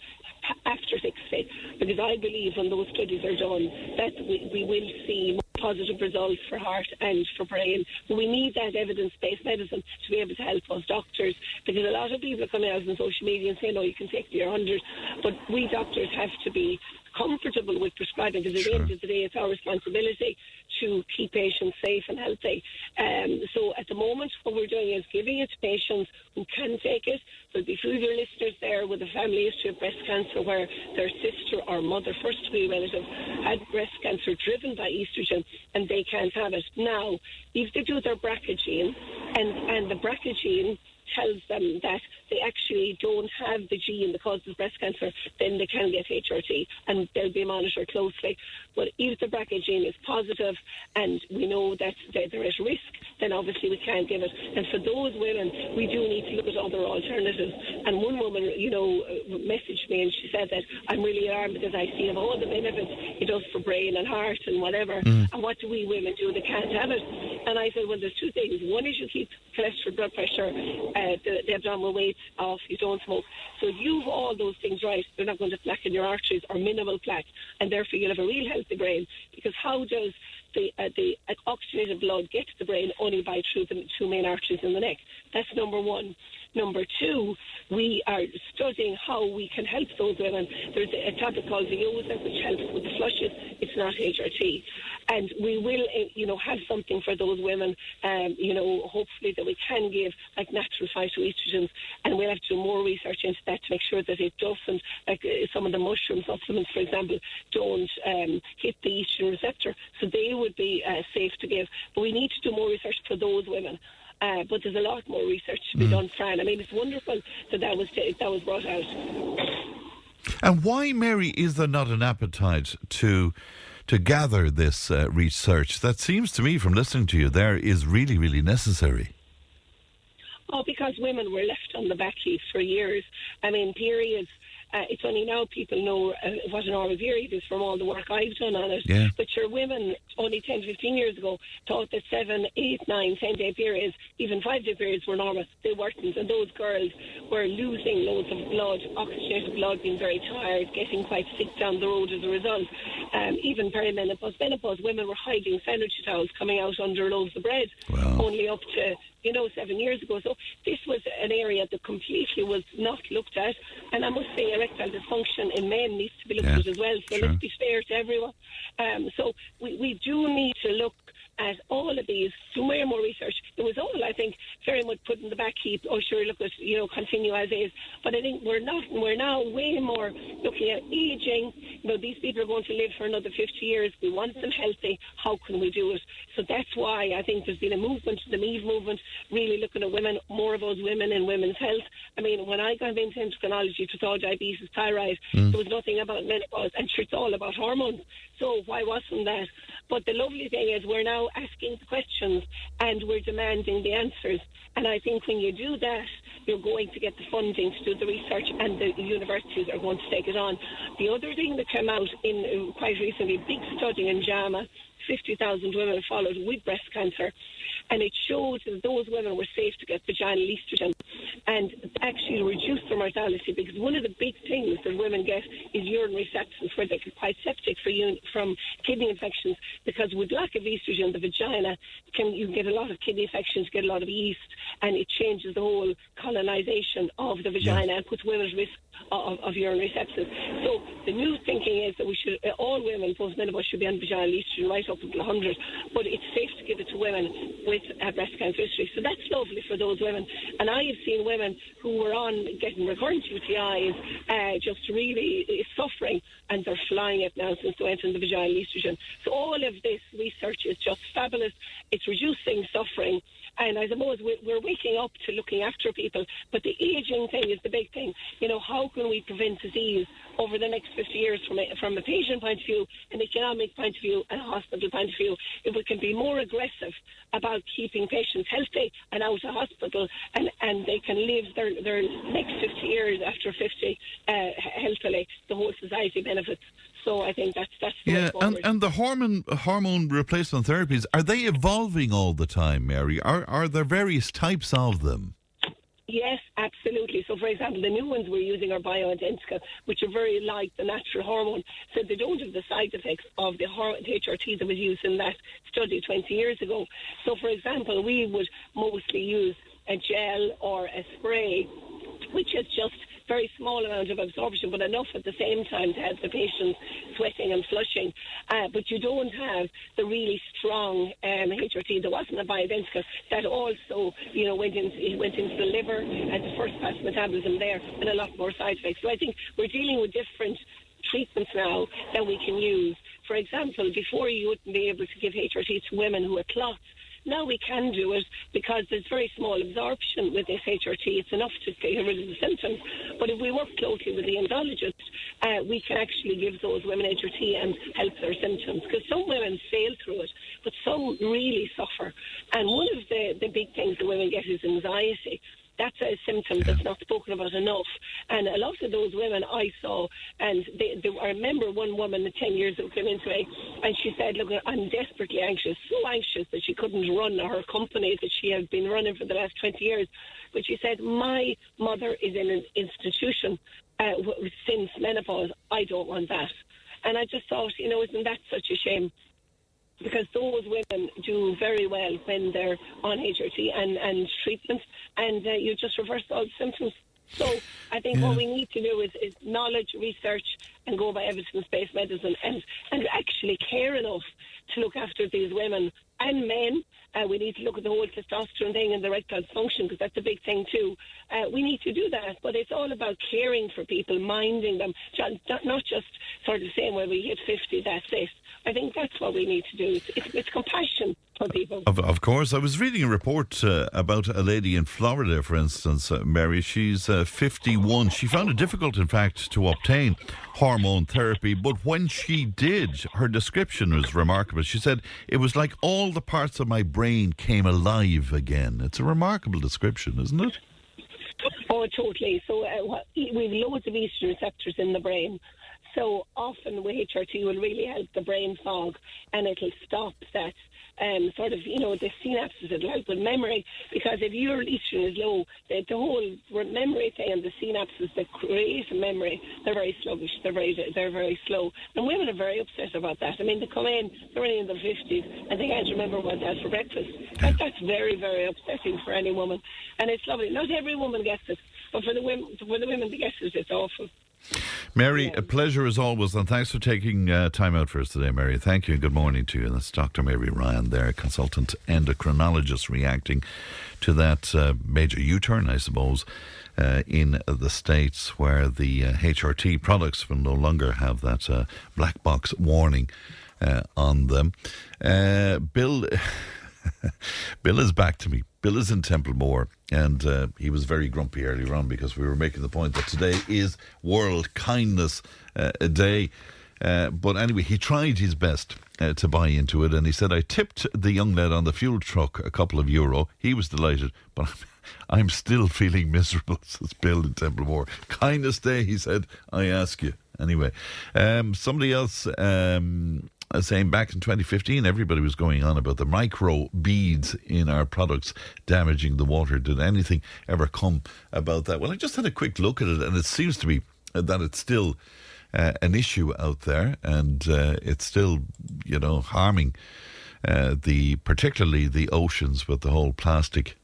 after 60, because I believe when those studies are done that we will see more positive results for heart and for brain. But we need that evidence-based medicine to be able to help us doctors, because a lot of people are coming out on social media and saying, no, you can take your 100, but we doctors have to be comfortable with prescribing, because at the end of the day it's our responsibility to keep patients safe and healthy. So at the moment what we're doing is giving it to patients who can take it. There'll be few of your listeners there with a family history of breast cancer where their sister or mother, first degree relative, had breast cancer driven by estrogen and they can't have it. Now, if they do their BRCA gene and the BRCA gene tells them that they actually don't have the gene that causes breast cancer, then they can get HRT and they'll be monitored closely. But if the BRCA gene is positive and we know that they're at risk, then obviously we can't give it. And for those women, we do need to look at other alternatives. And one woman, messaged me and she said that I'm really alarmed because I see of all the benefits it does for brain and heart and whatever. And what do we women do that can't have it? And I said, well, there's two things. One is you keep cholesterol, blood pressure, the abdominal weight off, you don't smoke. So if you have all those things right, they're not going to plaque in your arteries or minimal plaque, and therefore you'll have a real healthy brain. Because how does the oxygenated blood get to the brain? Only by through the two main arteries in the neck. That's number one. Number two, we are studying how we can help those women. There's a tablet called Veoza which helps with the flushes. It's not HRT. And we will, have something for those women, hopefully that we can give like natural phytoestrogens, and we'll have to do more research into that to make sure that it doesn't, like some of the mushroom supplements, for example, don't hit the estrogen receptor. So they would be safe to give. But we need to do more research for those women. But there's a lot more research to be done, Fran. I mean, it's wonderful that was brought out. And why, Mary, is there not an appetite to gather this research? That seems to me, from listening to you there, is really, really necessary. Oh, because women were left on the back heat for years. I mean, periods. It's only now people know what an normal period is from all the work I've done on it. Yeah. But your women only 10, 15 years ago thought that 7, 8, 9, 10-day periods, even 5-day periods were normal. They weren't. And those girls were losing loads of blood, oxygenated blood, being very tired, getting quite sick down the road as a result. Even perimenopause, menopause, women were hiding sanitary towels coming out under loaves of bread. Wow. Only up to 7 years ago. So this was an area that completely was not looked at. And I must say erectile dysfunction in men needs to be looked at as well. So let's be fair to everyone. So we do need to look at all of these, do more research. It was all, I think, very much put in the back heap. Oh, sure, look at, continue as is. But I think we're now way more looking at aging. These people are going to live for another 50 years. We want them healthy. How can we do it? So that's why I think there's been a movement, the MEVE movement, really looking at women, more of those women in women's health. I mean, when I got into endocrinology, it was all diabetes, thyroid. There was nothing about menopause, and sure, it's all about hormones. So why wasn't that? But the lovely thing is we're now asking the questions and we're demanding the answers. And I think when you do that, you're going to get the funding to do the research, and the universities are going to take it on. The other thing that came out in quite recently, a big study in JAMA, 50,000 women followed with breast cancer, and it showed that those women were safe to get vaginal estrogen and actually reduce their mortality, because one of the big things that women get is urinary sepsis, where they're quite septic from kidney infections, because with lack of estrogen in the vagina, you get a lot of kidney infections, get a lot of yeast, and it changes the whole colonization of the vagina and puts women at risk of urinary sepsis. So the new thinking is that we should, all women post-menopause should be on vaginal estrogen right up until 100, but it's safe to give it to women with breast cancer history. So that's lovely for those women. And I have seen women who were on getting recurrent UTIs just really suffering, and they're flying it now since they went on the vaginal estrogen. So all of this research is just fabulous. It's reducing suffering, And I suppose we're waking up to looking after people, but the ageing thing is the big thing. How can we prevent disease over the next 50 years from a patient point of view, an economic point of view, and a hospital point of view? If we can be more aggressive about keeping patients healthy and out of hospital, and they can live their next 50 years after 50 healthily, the whole society benefits. So I think that's yeah. And the hormone replacement therapies, are they evolving all the time, Mary? Are there various types of them? Yes, absolutely. So, for example, the new ones we're using are bioidentical, which are very like the natural hormone. So they don't have the side effects of the HRT that was used in that study 20 years ago. So, for example, we would mostly use a gel or a spray, which is just very small amount of absorption, but enough at the same time to help the patient sweating and flushing. But you don't have the really strong HRT. There wasn't a bioidentical that also, went into the liver and the first pass metabolism there, and a lot more side effects. So I think we're dealing with different treatments now that we can use. For example, before you wouldn't be able to give HRT to women who had clots. Now we can do it because there's very small absorption with this HRT. It's enough to get rid of the symptoms. But if we work closely with the endologist, we can actually give those women HRT and help their symptoms. Because some women sail through it, but some really suffer. And one of the big things that women get is anxiety. That's a symptom that's not spoken about enough. And a lot of those women I saw, and I remember one woman 10 years ago came into me, and she said, look, I'm desperately anxious, so anxious that she couldn't run her company that she had been running for the last 20 years. But she said, my mother is in an institution since menopause. I don't want that. And I just thought, isn't that such a shame? Because those women do very well when they're on HRT and treatment, and you just reverse all the symptoms. So I think what we need to do is knowledge, research, and go by evidence-based medicine, and actually care enough to look after these women and men. We need to look at the whole testosterone thing and the erectile dysfunction, because that's a big thing too. We need to do that, but it's all about caring for people, minding them, not just sort of saying, well, we hit 50, that's it. I think that's what we need to do. It's compassion for people. Of course. I was reading a report about a lady in Florida, for instance, Mary. She's 51. She found it difficult, in fact, to obtain hormone therapy, but when she did, her description was remarkable. She said, it was like all the parts of my brain came alive again. It's a remarkable description, isn't it? Oh, totally. So we've loads of estrogen receptors in the brain. So often with HRT will really help the brain fog, and it'll stop that the synapses. It'll help with memory, because if your estrogen is low, the whole memory thing and the synapses that create memory, they're very sluggish. They're very slow. And women are very upset about that. I mean, they come in, they're only in their 50s, and they can't remember what they had for breakfast. That's very, very upsetting for any woman. And it's lovely. Not every woman gets it, but for the women that get it, it's awful. Mary, a pleasure as always, and thanks for taking time out for us today, Mary. Thank you and good morning to you. And that's Dr. Mary Ryan there, consultant endocrinologist, reacting to that major U-turn, I suppose, in the States, where the HRT products will no longer have that black box warning on them. Bill is back to me. Bill is in Templre, and he was very grumpy earlier on because we were making the point that today is World Kindness Day. But anyway, he tried his best to buy into it, and he said, I tipped the young lad on the fuel truck a couple of euro. He was delighted, but I'm still feeling miserable, says Bill in Templre. Kindness Day, he said, I ask you. Anyway, somebody else... saying back in 2015, everybody was going on about the micro beads in our products damaging the water. Did anything ever come about that? Well, I just had a quick look at it, and it seems to be that it's still an issue out there, and it's still, harming particularly the oceans with the whole plastic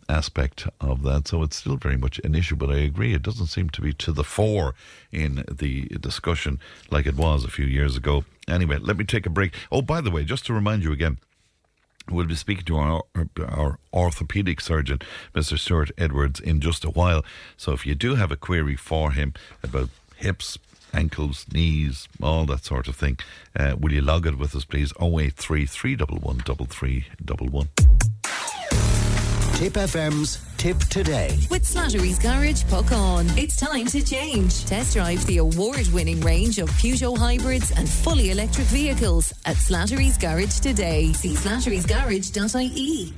aspect of that. So it's still very much an issue, but I agree, it doesn't seem to be to the fore in the discussion like it was a few years ago. Anyway, let me take a break. Oh, by the way, just to remind you again, we'll be speaking to our orthopaedic surgeon, Mr. Stuart Edwards, in just a while. So if you do have a query for him about hips, ankles, knees, all that sort of thing, will you log it with us, please? 083 311 3311. Tip FM's Tip Today. With Slattery's Garage, puck on. It's time to change. Test drive the award-winning range of Peugeot hybrids and fully electric vehicles at Slattery's Garage today. See slatterysgarage.ie.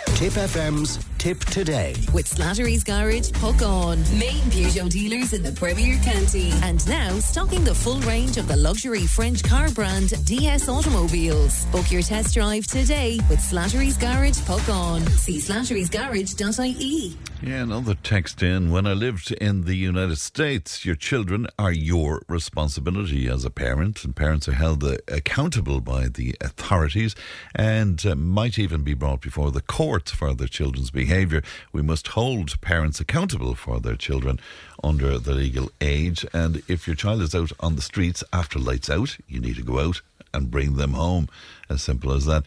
Tip FM's Tip Today. With Slattery's Garage, puck on. Main Peugeot dealers in the Premier County. And now stocking the full range of the luxury French car brand DS automobiles. Book your test drive today with Slattery's Garage, puck on. See slatterysgarage.ie. Yeah, another text in. When I lived in the United States, your children are your responsibility as a parent, and parents are held accountable by the authorities and might even be brought before the courts for their children's behaviour. We must hold parents accountable for their children under the legal age, and if your child is out on the streets after lights out, you need to go out and bring them home. As simple as that.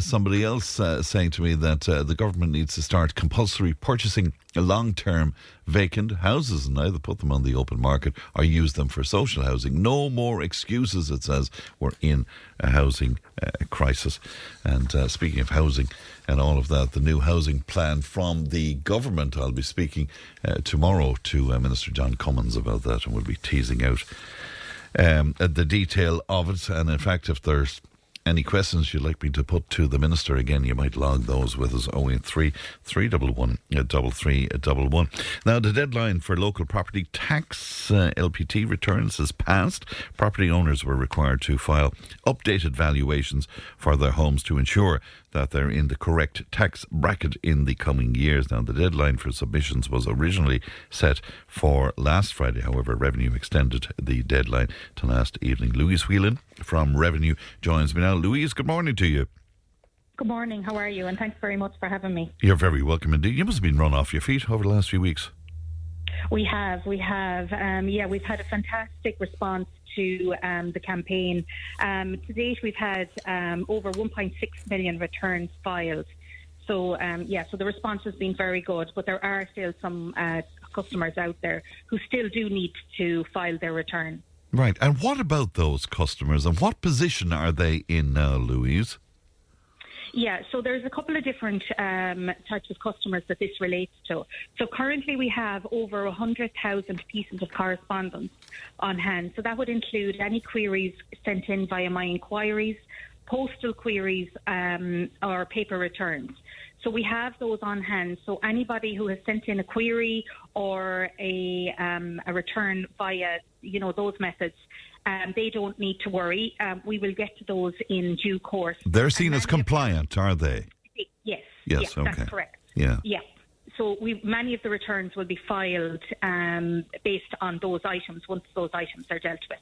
Somebody else saying to me that the government needs to start compulsory purchasing long-term vacant houses and either put them on the open market or use them for social housing. No more excuses, it says. We're in a housing crisis. And speaking of housing and all of that, the new housing plan from the government, I'll be speaking tomorrow to Minister John Cummins about that, and we'll be teasing out the detail of it. And in fact, if there's any questions you'd like me to put to the Minister, again, you might log those with us, 083 311 3311. Now, the deadline for local property tax LPT returns has passed. Property owners were required to file updated valuations for their homes to ensure that they're in the correct tax bracket in the coming years. Now, the deadline for submissions was originally set for last Friday. However, Revenue extended the deadline to last evening. Louise Whelan from Revenue joins me now. Louise, good morning to you. Good morning. How are you? And thanks very much for having me. You're very welcome indeed. You must have been run off your feet over the last few weeks. We have. We've had a fantastic response to the campaign. To date, we've had over 1.6 million returns filed. So the response has been very good. But there are still some customers out there who still do need to file their return. Right. And what about those customers, and what position are they in now, Louise? Yeah, so there's a couple of different types of customers that this relates to. So currently we have over 100,000 pieces of correspondence on hand. So that would include any queries sent in via My Inquiries, postal queries, or paper returns. So we have those on hand. So anybody who has sent in a query or a return via, those methods, they don't need to worry. We will get to those in due course. They're seen as compliant, are they? Yes. Yes, okay. That's correct. Yeah. Yeah. So many of the returns will be filed based on those items once those items are dealt with.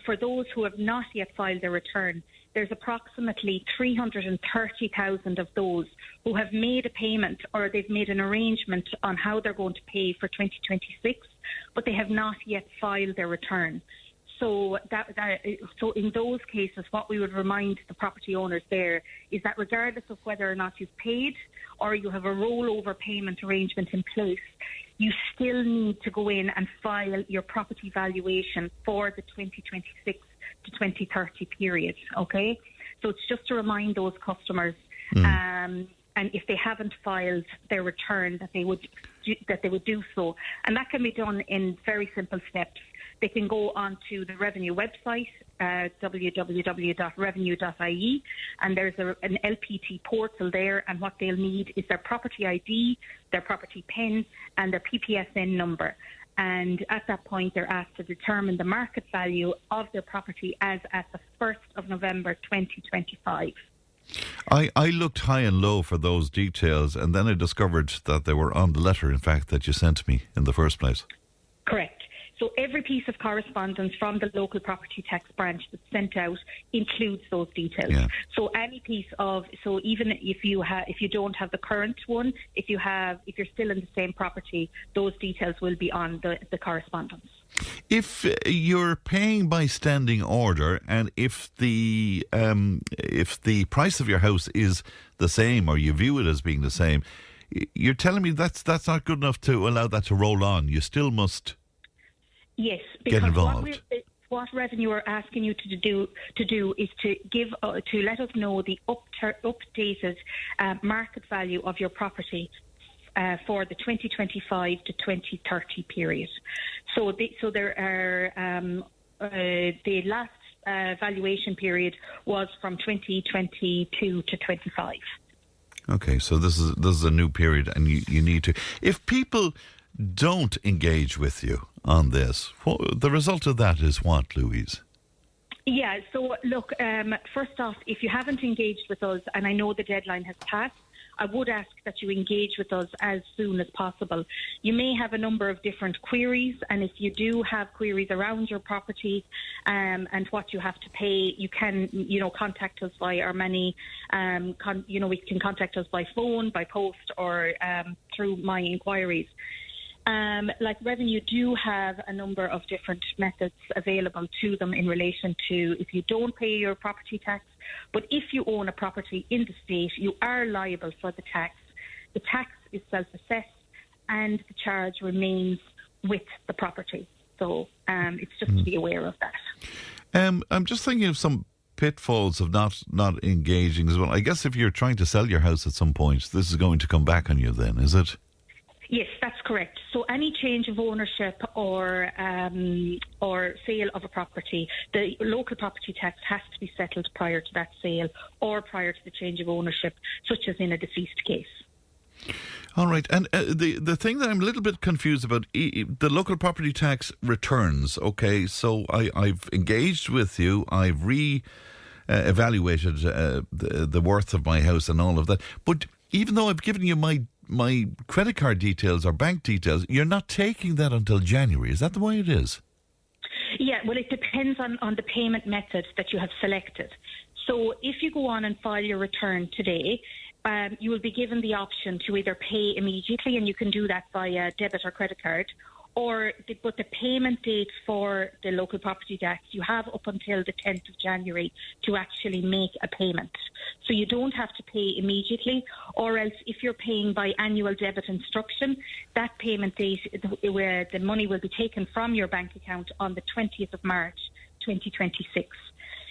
For those who have not yet filed their return, there's approximately 330,000 of those who have made a payment or they've made an arrangement on how they're going to pay for 2026, but they have not yet filed their return. So so in those cases, what we would remind the property owners there is that regardless of whether or not you've paid or you have a rollover payment arrangement in place, you still need to go in and file your property valuation for the 2026 to 2030 period, okay? So it's just to remind those customers, and if they haven't filed their return, that they would do so. And that can be done in very simple steps. They can go onto the Revenue website, www.revenue.ie, and there's an LPT portal there, and what they'll need is their property ID, their property PIN, and their PPSN number. And at that point, they're asked to determine the market value of their property as at the 1st of November 2025. I looked high and low for those details, and then I discovered that they were on the letter, in fact, that you sent me in the first place. Correct. So every piece of correspondence from the local property tax branch that's sent out includes those details. Yeah. So any piece of, so even if you don't have the current one, if you're still in the same property, those details will be on the correspondence. If you're paying by standing order, and if the price of your house is the same, or you view it as being the same, you're telling me that's not good enough to allow that to roll on. You still must. Yes, get involved. what Revenue are asking you to do is to let us know the updated market value of your property for the 2025 to 2030 period. So there are the last valuation period was from 2022 to 25. Okay, so this is a new period, and you need to. If people don't engage with you on this, the result of that is what, Louise? Yeah, so look, first off, if you haven't engaged with us, and I know the deadline has passed, I would ask that you engage with us as soon as possible. You may have a number of different queries, and if you do have queries around your property and what you have to pay, you can, contact us via our many, we can contact us by phone, by post, or through my inquiries. Like Revenue do have a number of different methods available to them in relation to if you don't pay your property tax. But if you own a property in the state, you are liable for the tax. The tax is self-assessed and the charge remains with the property. So it's just to be aware of that. I'm just thinking of some pitfalls of not engaging as well. I guess if you're trying to sell your house at some point, this is going to come back on you then, is it? Yes, that's correct. So any change of ownership or sale of a property, the local property tax has to be settled prior to that sale or prior to the change of ownership, such as in a deceased case. All right. And the thing that I'm a little bit confused about, the local property tax returns. Okay, so I've engaged with you. I've evaluated the worth of my house and all of that. But even though I've given you my credit card details or bank details, you're not taking that until January. Is that the way it is? Yeah, well, it depends on the payment method that you have selected. So if you go on and file your return today, you will be given the option to either pay immediately, and you can do that via debit or credit card, but the payment date for the local property tax, you have up until the 10th of January to actually make a payment. So you don't have to pay immediately, or else if you're paying by annual debit instruction, that payment date where the money will be taken from your bank account on the 20th of March 2026.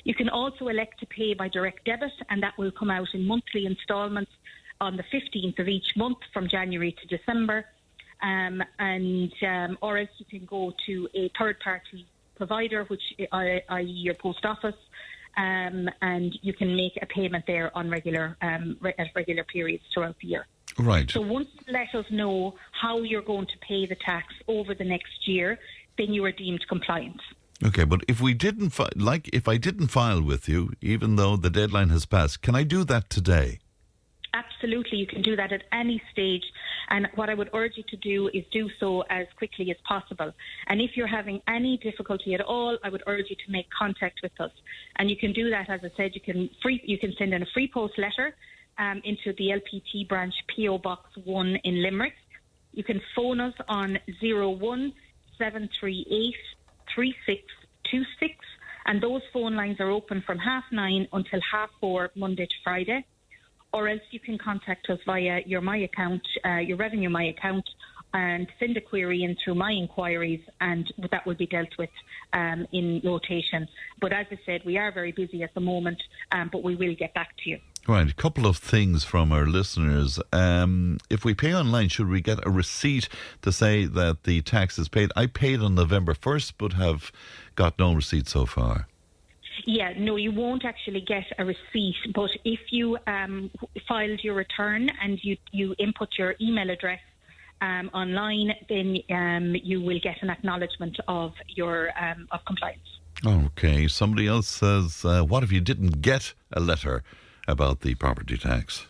You can also elect to pay by direct debit, and that will come out in monthly instalments on the 15th of each month from January to December. Or else you can go to a third-party provider, which i.e. your post office, and you can make a payment there on at regular periods throughout the year. Right. So once you let us know how you're going to pay the tax over the next year, then you are deemed compliant. Okay, but if we didn't if I didn't file with you, even though the deadline has passed, can I do that today? Absolutely, you can do that at any stage. And what I would urge you to do is do so as quickly as possible. And if you're having any difficulty at all, I would urge you to make contact with us. And you can do that, as I said, you can send in a free post letter into the LPT branch PO Box 1 in Limerick. You can phone us on 01738 3626, and those phone lines are open from 9:30 until 4:30 Monday to Friday. Or else you can contact us via your My Account, your Revenue My Account, and send a query in through My Inquiries, and that will be dealt with in rotation. But as I said, we are very busy at the moment, but we will get back to you. Right, a couple of things from our listeners. If we pay online, should we get a receipt to say that the tax is paid? I paid on November 1st, but have got no receipt so far. Yeah, no, you won't actually get a receipt, but if you filed your return and you input your email address online, then you will get an acknowledgement of your of compliance. Okay, somebody else says, what if you didn't get a letter about the property tax?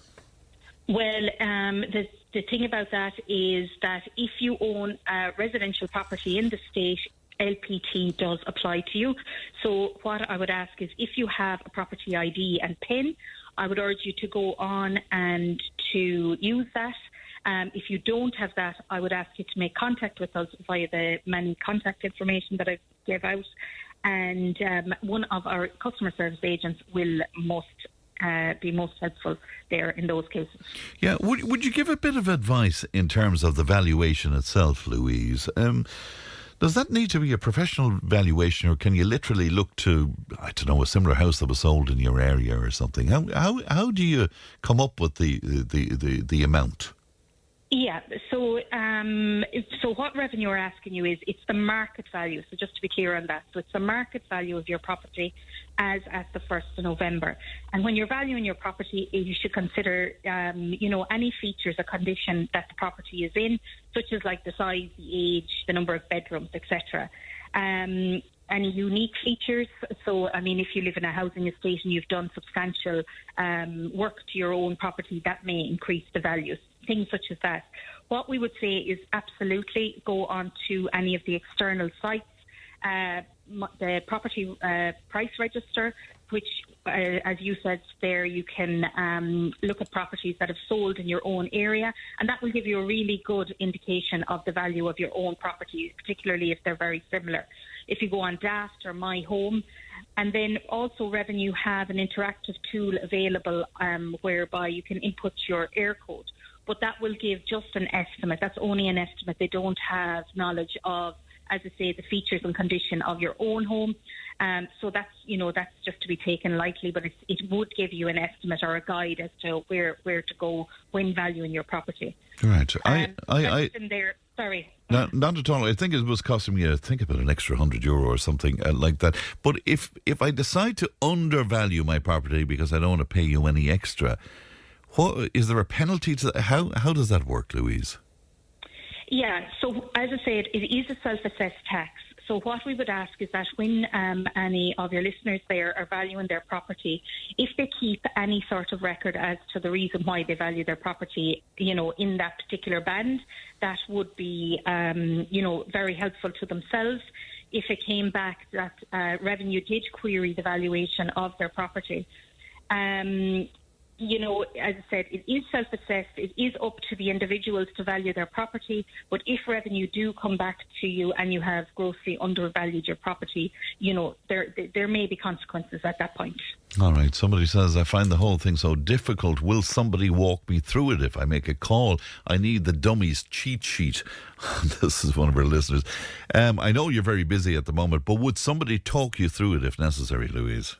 Well, the thing about that is that if you own a residential property in the state, LPT does apply to you. So what I would ask is, if you have a property ID and PIN, I would urge you to go on and to use that. If you don't have that, I would ask you to make contact with us via the many contact information that I gave out, and one of our customer service agents will be most helpful there in those cases. Yeah, would you give a bit of advice in terms of the valuation itself, Louise? Does that need to be a professional valuation, or can you literally look to, I don't know, a similar house that was sold in your area or something? How do you come up with the amount? Yeah, so what revenue are asking you is it's the market value. So just to be clear on that, so it's the market value of your property as at the 1st of November. And when you're valuing your property, you should consider, any features or condition that the property is in, such as like the size, the age, the number of bedrooms, etc. Any unique features. So, I mean, if you live in a housing estate and you've done substantial work to your own property, that may increase the values. Things such as that. What we would say is absolutely go on to any of the external sites, the property price register, which, as you said there, you can look at properties that have sold in your own area, and that will give you a really good indication of the value of your own property, particularly if they're very similar. If you go on Daft or My Home, and then also Revenue have an interactive tool available whereby you can input your air code. But that will give just an estimate. That's only an estimate. They don't have knowledge of, as I say, the features and condition of your own home. So that's just to be taken lightly, but it would give you an estimate or a guide as to where to go when valuing your property. Right. Sorry. Not at all. I think it was costing me, about an extra €100 or something like that. But if I decide to undervalue my property because I don't want to pay you any extra, is there a penalty to that? How does that work, Louise? Yeah, so as I said, it is a self-assessed tax. So what we would ask is that when any of your listeners there are valuing their property, if they keep any sort of record as to the reason why they value their property, in that particular band, that would be, very helpful to themselves. If it came back that Revenue did query the valuation of their property, as I said, it is self-assessed. It is up to the individuals to value their property. But if Revenue do come back to you and you have grossly undervalued your property, there may be consequences at that point. All right. Somebody says, I find the whole thing so difficult. Will somebody walk me through it if I make a call? I need the dummies cheat sheet. This is one of our listeners. I know you're very busy at the moment, but would somebody talk you through it if necessary, Louise?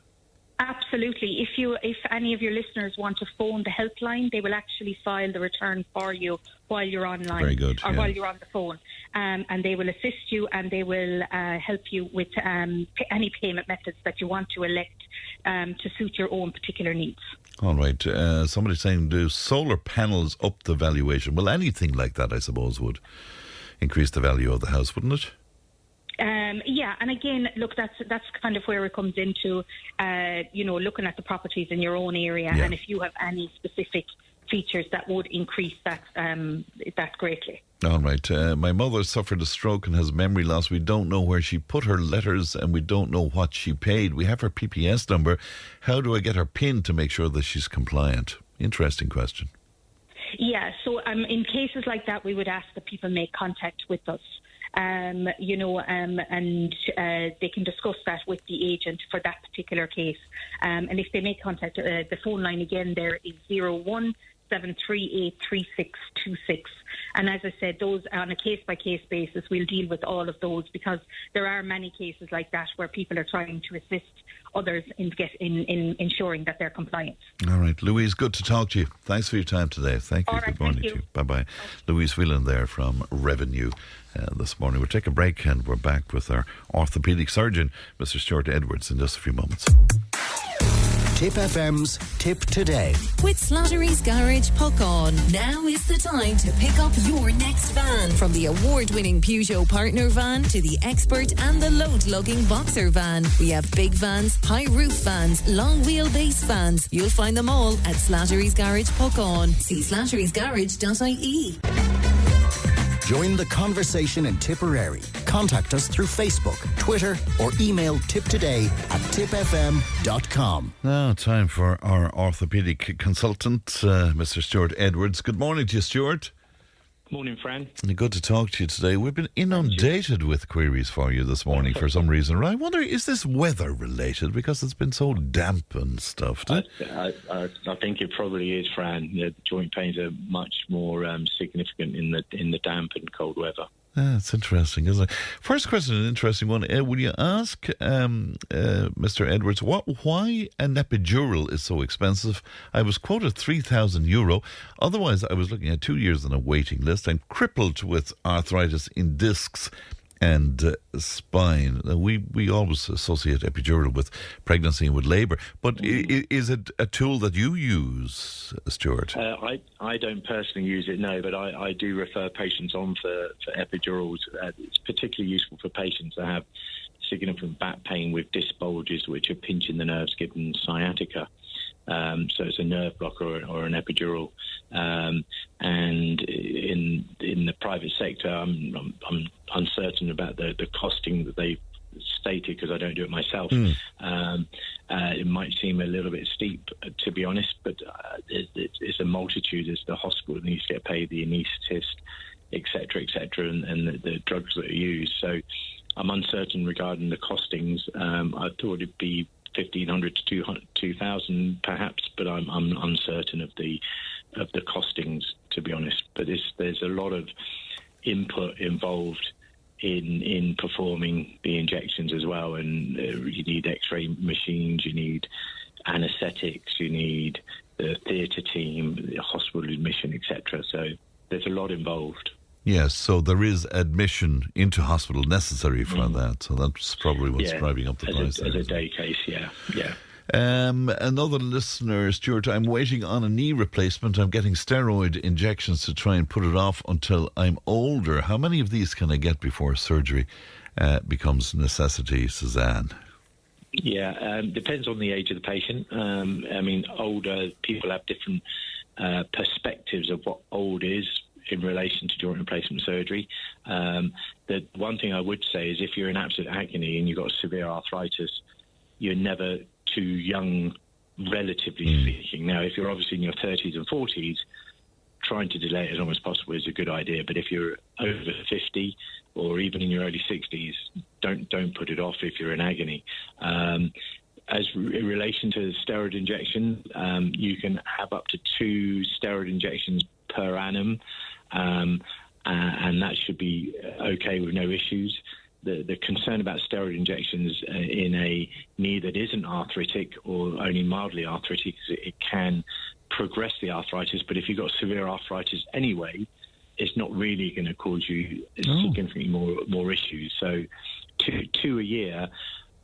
Absolutely. If any of your listeners want to phone the helpline, they will actually file the return for you while you're online. Very good, while you're on the phone. And they will assist you and they will help you with any payment methods that you want to elect to suit your own particular needs. All right. Somebody's saying, do solar panels up the valuation? Well, anything like that, I suppose, would increase the value of the house, wouldn't it? Yeah, and again, look, that's kind of where it comes into, looking at the properties in your own area, and if you have any specific features that would increase that greatly. All right. My mother suffered a stroke and has memory loss. We don't know where she put her letters and we don't know what she paid. We have her PPS number. How do I get her PIN to make sure that she's compliant? Interesting question. Yeah, so in cases like that, we would ask that people make contact with us. And they can discuss that with the agent for that particular case. And if they make contact, the phone line again there is 017383626. And as I said, those on a case-by-case basis, we'll deal with all of those because there are many cases like that where people are trying to assist others in ensuring that they're compliant. All right, Louise, good to talk to you. Thanks for your time today. Thank you. All right, good morning to you. Bye-bye. Louise Whelan there from Revenue this morning. We'll take a break and we're back with our orthopaedic surgeon, Mr. Stuart Edwards, in just a few moments. Tip FM's Tip Today. With Slattery's Garage Puckon. Now is the time to pick up your next van. From the award-winning Peugeot Partner van to the Expert and the load-lugging Boxer van. We have big vans, high-roof vans, long-wheelbase vans. You'll find them all at Slattery's Garage Puckon. See slatterysgarage.ie. Join the conversation in Tipperary. Contact us through Facebook, Twitter, or email tiptoday@tipfm.com. Now, time for our orthopaedic consultant, Mr. Stuart Edwards. Good morning to you, Stuart. Morning, Fran. Good to talk to you today. We've been inundated with queries for you this morning for some reason. I wonder, is this weather related because it's been so damp and stuff? I think it probably is, Fran. The joint pains are much more significant in the damp and cold weather. That's interesting, isn't it? First question, an interesting one. Will you ask Mr. Edwards why an epidural is so expensive? I was quoted €3,000. Otherwise, I was looking at 2 years on a waiting list. I'm crippled with arthritis in discs and spine. We always associate epidural with pregnancy and with labour. But is it a tool that you use, Stuart? I don't personally use it, no, but I do refer patients on for epidurals. It's particularly useful for patients that have significant back pain with disc bulges, which are pinching the nerves, given sciatica. So it's a nerve blocker or an epidural. And in the private sector, I'm uncertain about the costing that they've stated, because I don't do it myself. It might seem a little bit steep, to be honest, but it's a multitude. As the hospital needs to get paid, the anaesthetist, etc., and the drugs that are used. So I'm uncertain regarding the costings. I thought it'd be 1,500 to 2,000 perhaps, but I'm uncertain of the costings, to be honest. But there's a lot of input involved in performing the injections as well, and you need X-ray machines, you need anaesthetics, you need the theatre team, the hospital admission, etc. So there's a lot involved. Yes, so there is admission into hospital necessary for that. So that's probably what's driving up the price. As a day case, yeah. Another listener, Stuart, I'm waiting on a knee replacement. I'm getting steroid injections to try and put it off until I'm older. How many of these can I get before surgery becomes necessity, Suzanne? Yeah, depends on the age of the patient. I mean, older people have different perspectives of what old is in relation to joint replacement surgery. The one thing I would say is, if you're in absolute agony and you've got severe arthritis, you're never too young, relatively speaking. Now, if you're obviously in your 30s and 40s, trying to delay it as long as possible is a good idea. But if you're over 50 or even in your early 60s, don't put it off if you're in agony. As in relation to steroid injection, you can have up to 2 steroid injections per annum, and that should be okay with no issues. The concern about steroid injections in a knee that isn't arthritic or only mildly arthritic is it can progress the arthritis, but if you've got severe arthritis anyway, it's not really going to cause you significantly more issues. So 2 a year,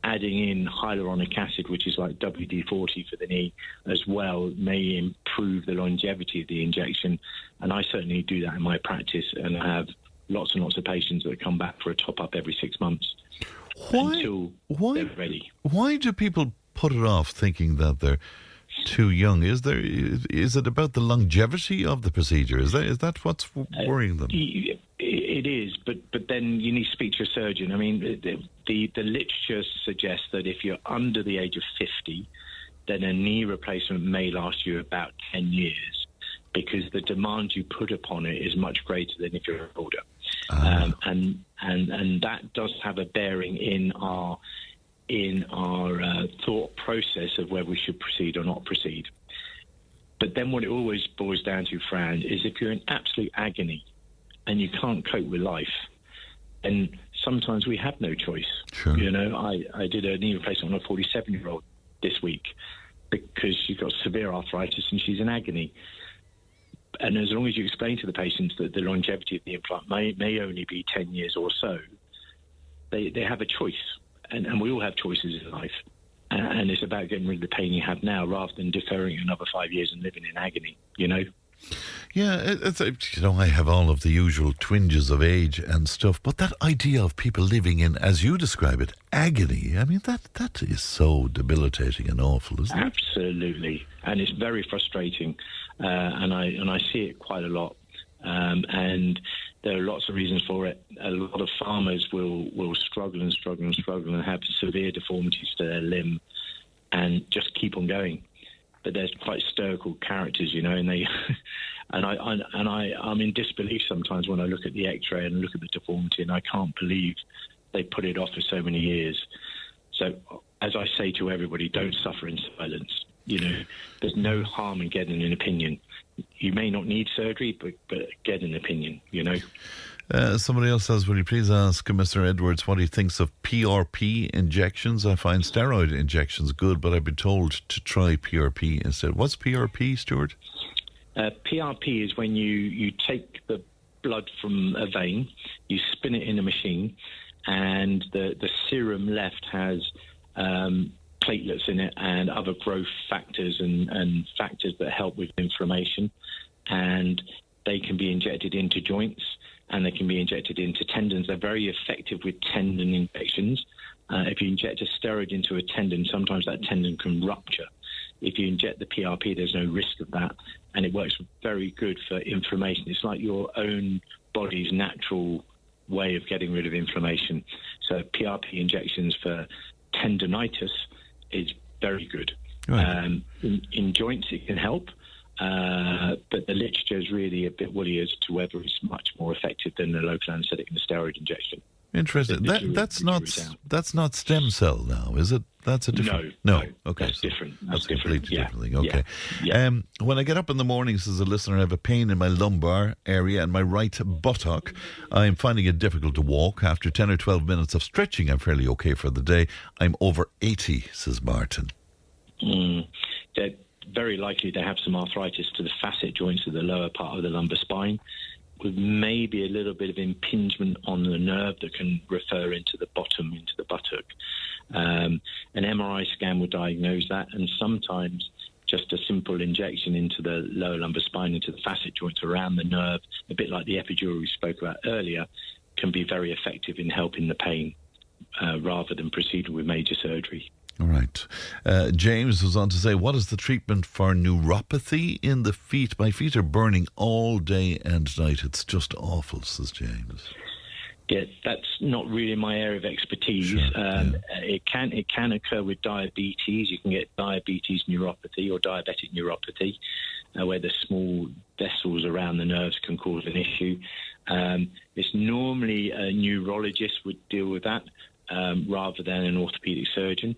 adding in hyaluronic acid, which is like WD-40 for the knee as well, may improve the longevity of the injection. And I certainly do that in my practice, and I have lots and lots of patients that come back for a top-up every 6 months until they're ready. Why do people put it off, thinking that they're too young? Is it about the longevity of the procedure? Is that what's worrying them? It is, but then you need to speak to a surgeon. I mean, the literature suggests that if you're under the age of 50, then a knee replacement may last you about 10 years, because the demand you put upon it is much greater than if you're older. And that does have a bearing in our thought process of whether we should proceed or not proceed. But then what it always boils down to, Fran, is if you're in absolute agony and you can't cope with life, and sometimes we have no choice. Sure. You know, I did a knee replacement on a 47-year-old this week because she's got severe arthritis and she's in agony. And as long as you explain to the patients that the longevity of the implant may only be 10 years or so, they have a choice. And we all have choices in life. And it's about getting rid of the pain you have now rather than deferring another 5 years and living in agony, you know? Yeah, I have all of the usual twinges of age and stuff, but that idea of people living in, as you describe it, agony, I mean, that is so debilitating and awful, isn't it? Absolutely. And it's very frustrating. And I see it quite a lot. And there are lots of reasons for it. A lot of farmers will struggle and have severe deformities to their limb and just keep on going. But they're quite stoical characters, you know, and they I'm in disbelief sometimes when I look at the X-ray and look at the deformity, and I can't believe they put it off for so many years. So, as I say to everybody, don't suffer in silence. You know, there's no harm in getting an opinion. You may not need surgery, but get an opinion, you know. Somebody else says, will you please ask Mr. Edwards what he thinks of PRP injections? I find steroid injections good, but I've been told to try PRP instead. What's PRP, Stuart? PRP is when you take the blood from a vein, you spin it in a machine, and the serum left has platelets in it and other growth factors and factors that help with inflammation, and they can be injected into joints and they can be injected into tendons. They're very effective with tendon infections. If you inject a steroid into a tendon, sometimes that tendon can rupture. If you inject the PRP, there's no risk of that, and it works very good for inflammation. It's like your own body's natural way of getting rid of inflammation. So PRP injections for tendonitis is very good. Right. In joints, it can help, but the literature is really a bit woolly as to whether it's much more effective than the local anaesthetic and the steroid injection. Interesting. That's not stem cell now, is it? That's a different... No. Okay. That's different. That's a completely different thing. Okay. Yeah. When I get up in the morning, says a listener, I have a pain in my lumbar area and my right buttock. I'm finding it difficult to walk. After 10 or 12 minutes of stretching, I'm fairly okay for the day. I'm over 80, says Martin. They're very likely to have some arthritis to the facet joints of the lower part of the lumbar spine, with maybe a little bit of impingement on the nerve that can refer into the bottom, into the buttock. An MRI scan will diagnose that, and sometimes just a simple injection into the lower lumbar spine, into the facet joints around the nerve, a bit like the epidural we spoke about earlier, can be very effective in helping the pain rather than proceeding with major surgery. All right. James was on to say, what is the treatment for neuropathy in the feet? My feet are burning all day and night. It's just awful, says James. Yeah, that's not really my area of expertise. Sure, It can occur with diabetes. You can get diabetes neuropathy or diabetic neuropathy, where the small vessels around the nerves can cause an issue. It's normally a neurologist would deal with that rather than an orthopaedic surgeon,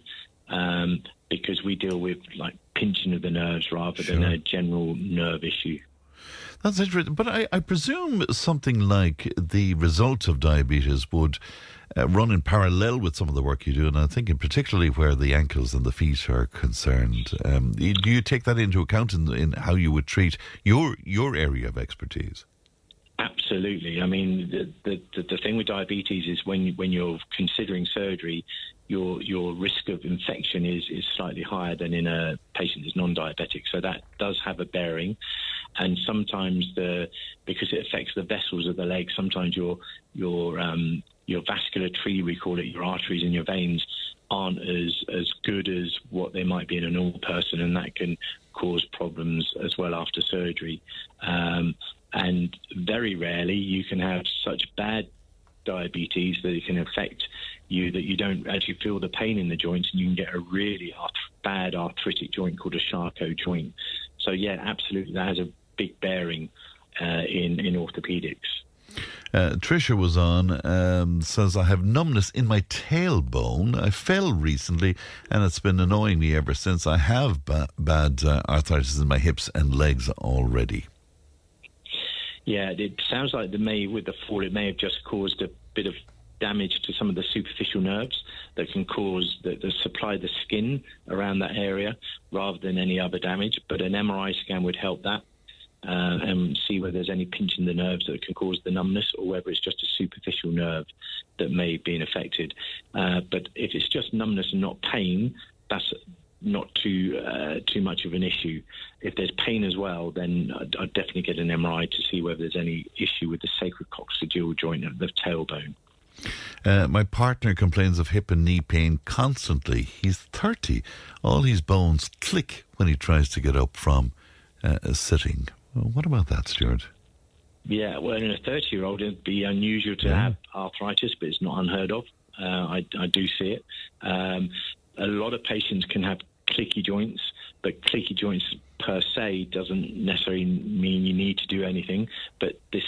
because we deal with like pinching of the nerves rather than a general nerve issue. That's interesting. But I presume something like the result of diabetes would run in parallel with some of the work you do, and I'm thinking particularly where the ankles and the feet are concerned. Do you take that into account in how you would treat your area of expertise? Absolutely. I mean, the thing with diabetes is when you're considering surgery, your risk of infection is slightly higher than in a patient who's non-diabetic. So that does have a bearing. And sometimes because it affects the vessels of the leg, sometimes your vascular tree, we call it, your arteries and your veins, aren't as good as what they might be in a normal person, and that can cause problems as well after surgery. And very rarely you can have such bad diabetes that it can affect you that you don't actually feel the pain in the joints, and you can get a really bad arthritic joint called a Charcot joint. So yeah, absolutely, that has a big bearing in orthopaedics. Tricia was on, says, I have numbness in my tailbone. I fell recently and it's been annoying me ever since. I have bad arthritis in my hips and legs already. Yeah, it sounds like with the fall, it may have just caused a bit of damage to some of the superficial nerves that can cause that supply the skin around that area rather than any other damage. But an MRI scan would help that and see whether there's any pinch in the nerves that can cause the numbness, or whether it's just a superficial nerve that may have been affected. But if it's just numbness and not pain, that's not too much of an issue. If there's pain as well, then I'd definitely get an MRI to see whether there's any issue with the sacrococcygeal joint of the tailbone. My partner complains of hip and knee pain constantly. He's 30. All his bones click when he tries to get up from sitting. Well, what about that, Stuart? Yeah, well, in a 30-year-old, it'd be unusual to have arthritis, but it's not unheard of. I do see it. A lot of patients can have clicky joints, but clicky joints per se doesn't necessarily mean you need to do anything. But this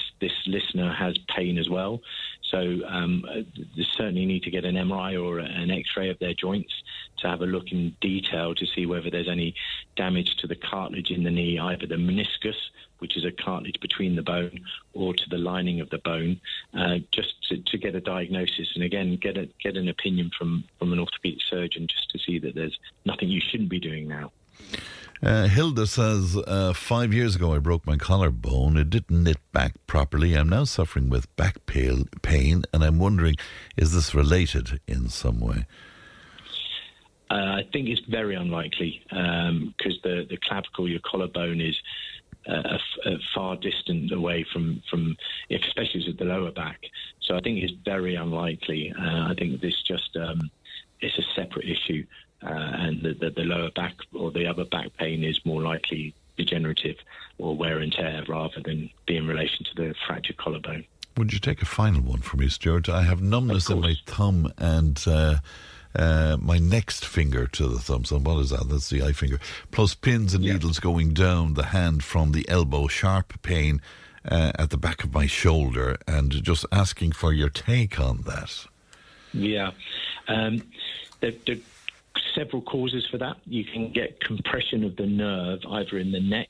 listener has pain as well. So they certainly need to get an MRI or an X-ray of their joints to have a look in detail to see whether there's any damage to the cartilage in the knee, either the meniscus, which is a cartilage between the bone, or to the lining of the bone, just to get a diagnosis and, again, get an opinion from an orthopaedic surgeon just to see that there's nothing you shouldn't be doing now. Hilda says, 5 years ago I broke my collarbone. It didn't knit back properly. I'm now suffering with back pain, and I'm wondering, is this related in some way? I think it's very unlikely because the clavicle, your collarbone, is a far distant away from especially the lower back. So I think it's very unlikely. I think this just it's a separate issue. And the lower back or the upper back pain is more likely degenerative or wear and tear rather than be in relation to the fractured collarbone. Would you take a final one for me, Stuart? I have numbness in my thumb and my next finger to the thumb. So what is that? That's the eye finger. Plus pins and needles going down the hand from the elbow. Sharp pain at the back of my shoulder. And just asking for your take on that. Yeah. The several causes for that. You can get compression of the nerve either in the neck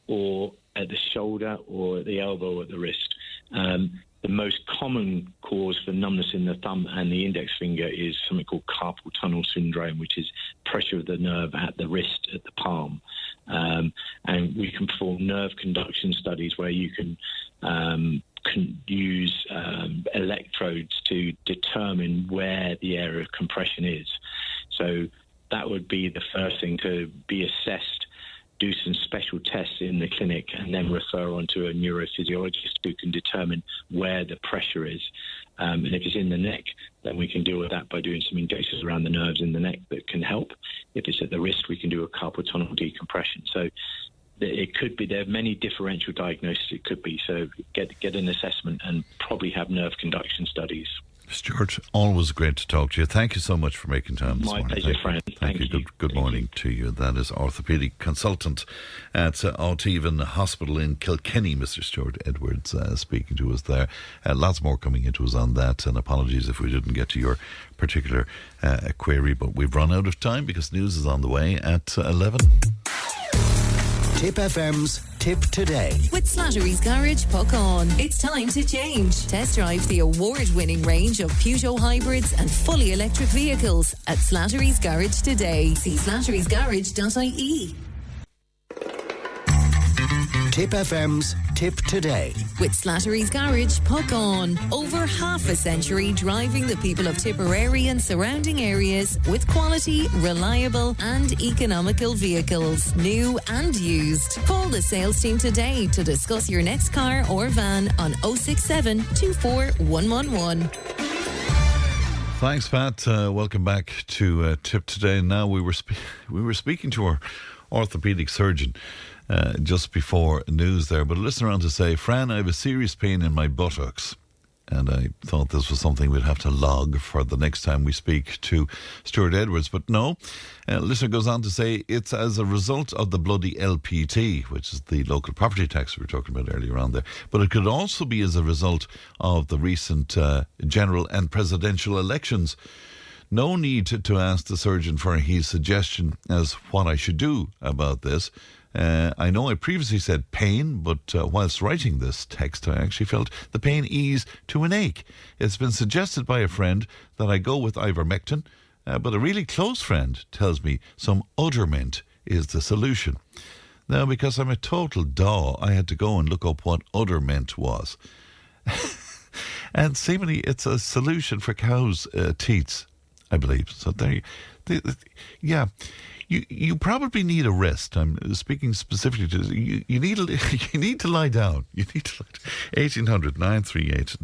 or at the shoulder or at the elbow or at the wrist. The most common cause for numbness in the thumb and the index finger is something called carpal tunnel syndrome, which is pressure of the nerve at the wrist, at the palm. And we can perform nerve conduction studies where you can use electrodes to determine where the area of compression is. So that would be the first thing to be assessed, do some special tests in the clinic, and then refer on to a neurophysiologist who can determine where the pressure is. And if it's in the neck, then we can deal with that by doing some injections around the nerves in the neck that can help. If it's at the wrist, we can do a carpal tunnel decompression. So it could be, there are many differential diagnoses it could be. So get an assessment and probably have nerve conduction studies. Stuart, always great to talk to you. Thank you so much for making time this morning. My pleasure, friend. Thank you. Good morning to you. That is orthopaedic consultant at Althaven Hospital in Kilkenny, Mr. Stuart Edwards, speaking to us there. Lots more coming into us on that, and apologies if we didn't get to your particular query, but we've run out of time because news is on the way at 11. Tip FM's Tip Today. With Slattery's Garage, puck on. It's time to change. Test drive the award-winning range of Peugeot hybrids and fully electric vehicles at Slattery's Garage today. See slatterysgarage.ie. Tip FM's Tip Today. With Slattery's Garage, puck on. Over half a century driving the people of Tipperary and surrounding areas with quality, reliable and economical vehicles, new and used. Call the sales team today to discuss your next car or van on 067 24 111. Thanks, Pat. Welcome back to Tip Today. Now we were speaking to our orthopaedic surgeon just before news there, but a listener on to say, Fran, I have a serious pain in my buttocks, and I thought this was something we'd have to log for the next time we speak to Stuart Edwards, but no. Listener goes on to say it's as a result of the bloody LPT, which is the local property tax we were talking about earlier on there, but it could also be as a result of the recent general and presidential elections. No need to ask the surgeon for his suggestion as what I should do about this. I know I previously said pain, but whilst writing this text, I actually felt the pain ease to an ache. It's been suggested by a friend that I go with ivermectin, but a really close friend tells me some Odorment is the solution. Now, because I'm a total daw, I had to go and look up what Odorment was. And seemingly it's a solution for cows' teats, I believe. So there yeah. You probably need a rest. I'm speaking specifically to you need to lie down. You need to 1800 938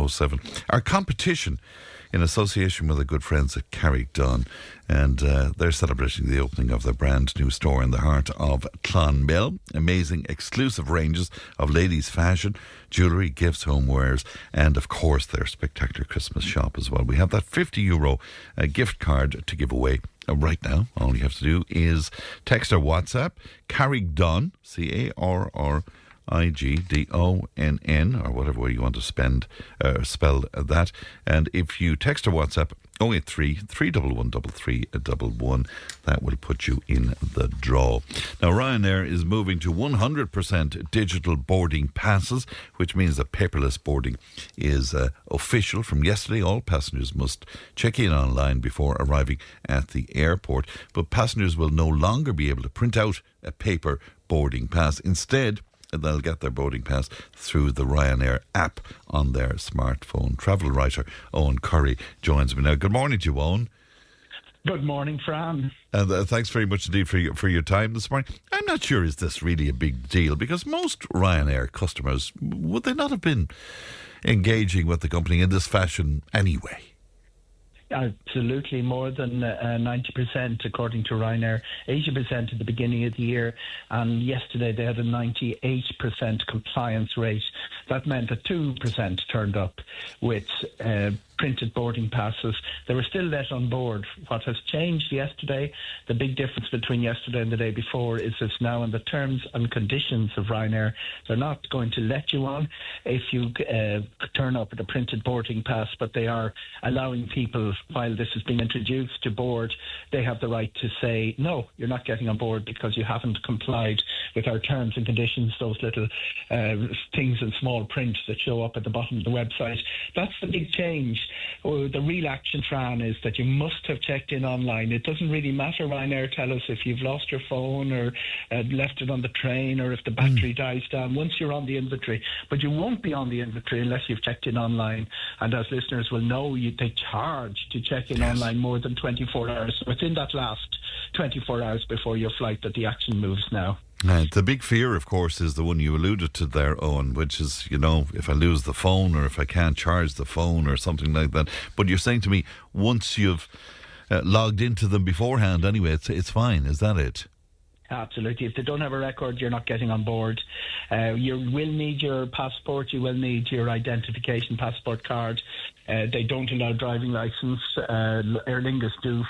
007. Our competition, in association with our good friends at Carrick Dunne, and they're celebrating the opening of their brand new store in the heart of Clonmel. Amazing exclusive ranges of ladies' fashion, jewellery, gifts, homewares, and of course their spectacular Christmas shop as well. We have that €50 gift card to give away. Right now, all you have to do is text or WhatsApp Carrick Dunne, Carr Igoonn, or whatever way you want to spell that. And if you text or WhatsApp 083 311 3311, that will put you in the draw. Now, Ryanair is moving to 100% digital boarding passes, which means that paperless boarding is official from yesterday. All passengers must check in online before arriving at the airport, but passengers will no longer be able to print out a paper boarding pass. Instead, they'll get their boarding pass through the Ryanair app on their smartphone. Travel writer Eoghan Corry joins me now. Good morning to you, Eoghan. Good morning, Fran. And thanks very much indeed for your time this morning. I'm not sure is this really a big deal, because most Ryanair customers, would they not have been engaging with the company in this fashion anyway? Absolutely, more than 90% according to Ryanair, 80% at the beginning of the year, and yesterday they had a 98% compliance rate. That meant that 2% turned up with printed boarding passes. They were still let on board. What has changed yesterday, the big difference between yesterday and the day before, is it's now in the terms and conditions of Ryanair. They're not going to let you on if you turn up with a printed boarding pass, but they are allowing people, while this has been introduced to board, they have the right to say, no, you're not getting on board because you haven't complied with our terms and conditions, those little things in small print that show up at the bottom of the website. That's the big change. The real action, Fran, is that you must have checked in online. It doesn't really matter, Ryanair tell us, if you've lost your phone or left it on the train or if the battery dies down. Once you're on the inventory, but you won't be on the inventory unless you've checked in online. And as listeners will know, they charge to check in online more than 24 hours. So it's in that last 24 hours before your flight that the action moves now. The big fear, of course, is the one you alluded to there, Eoghan, which is, if I lose the phone or if I can't charge the phone or something like that. But you're saying to me, once you've logged into them beforehand anyway, it's fine. Is that it? Absolutely. If they don't have a record, you're not getting on board. You will need your passport. You will need your identification passport card. They don't allow driving licence. Aer Lingus do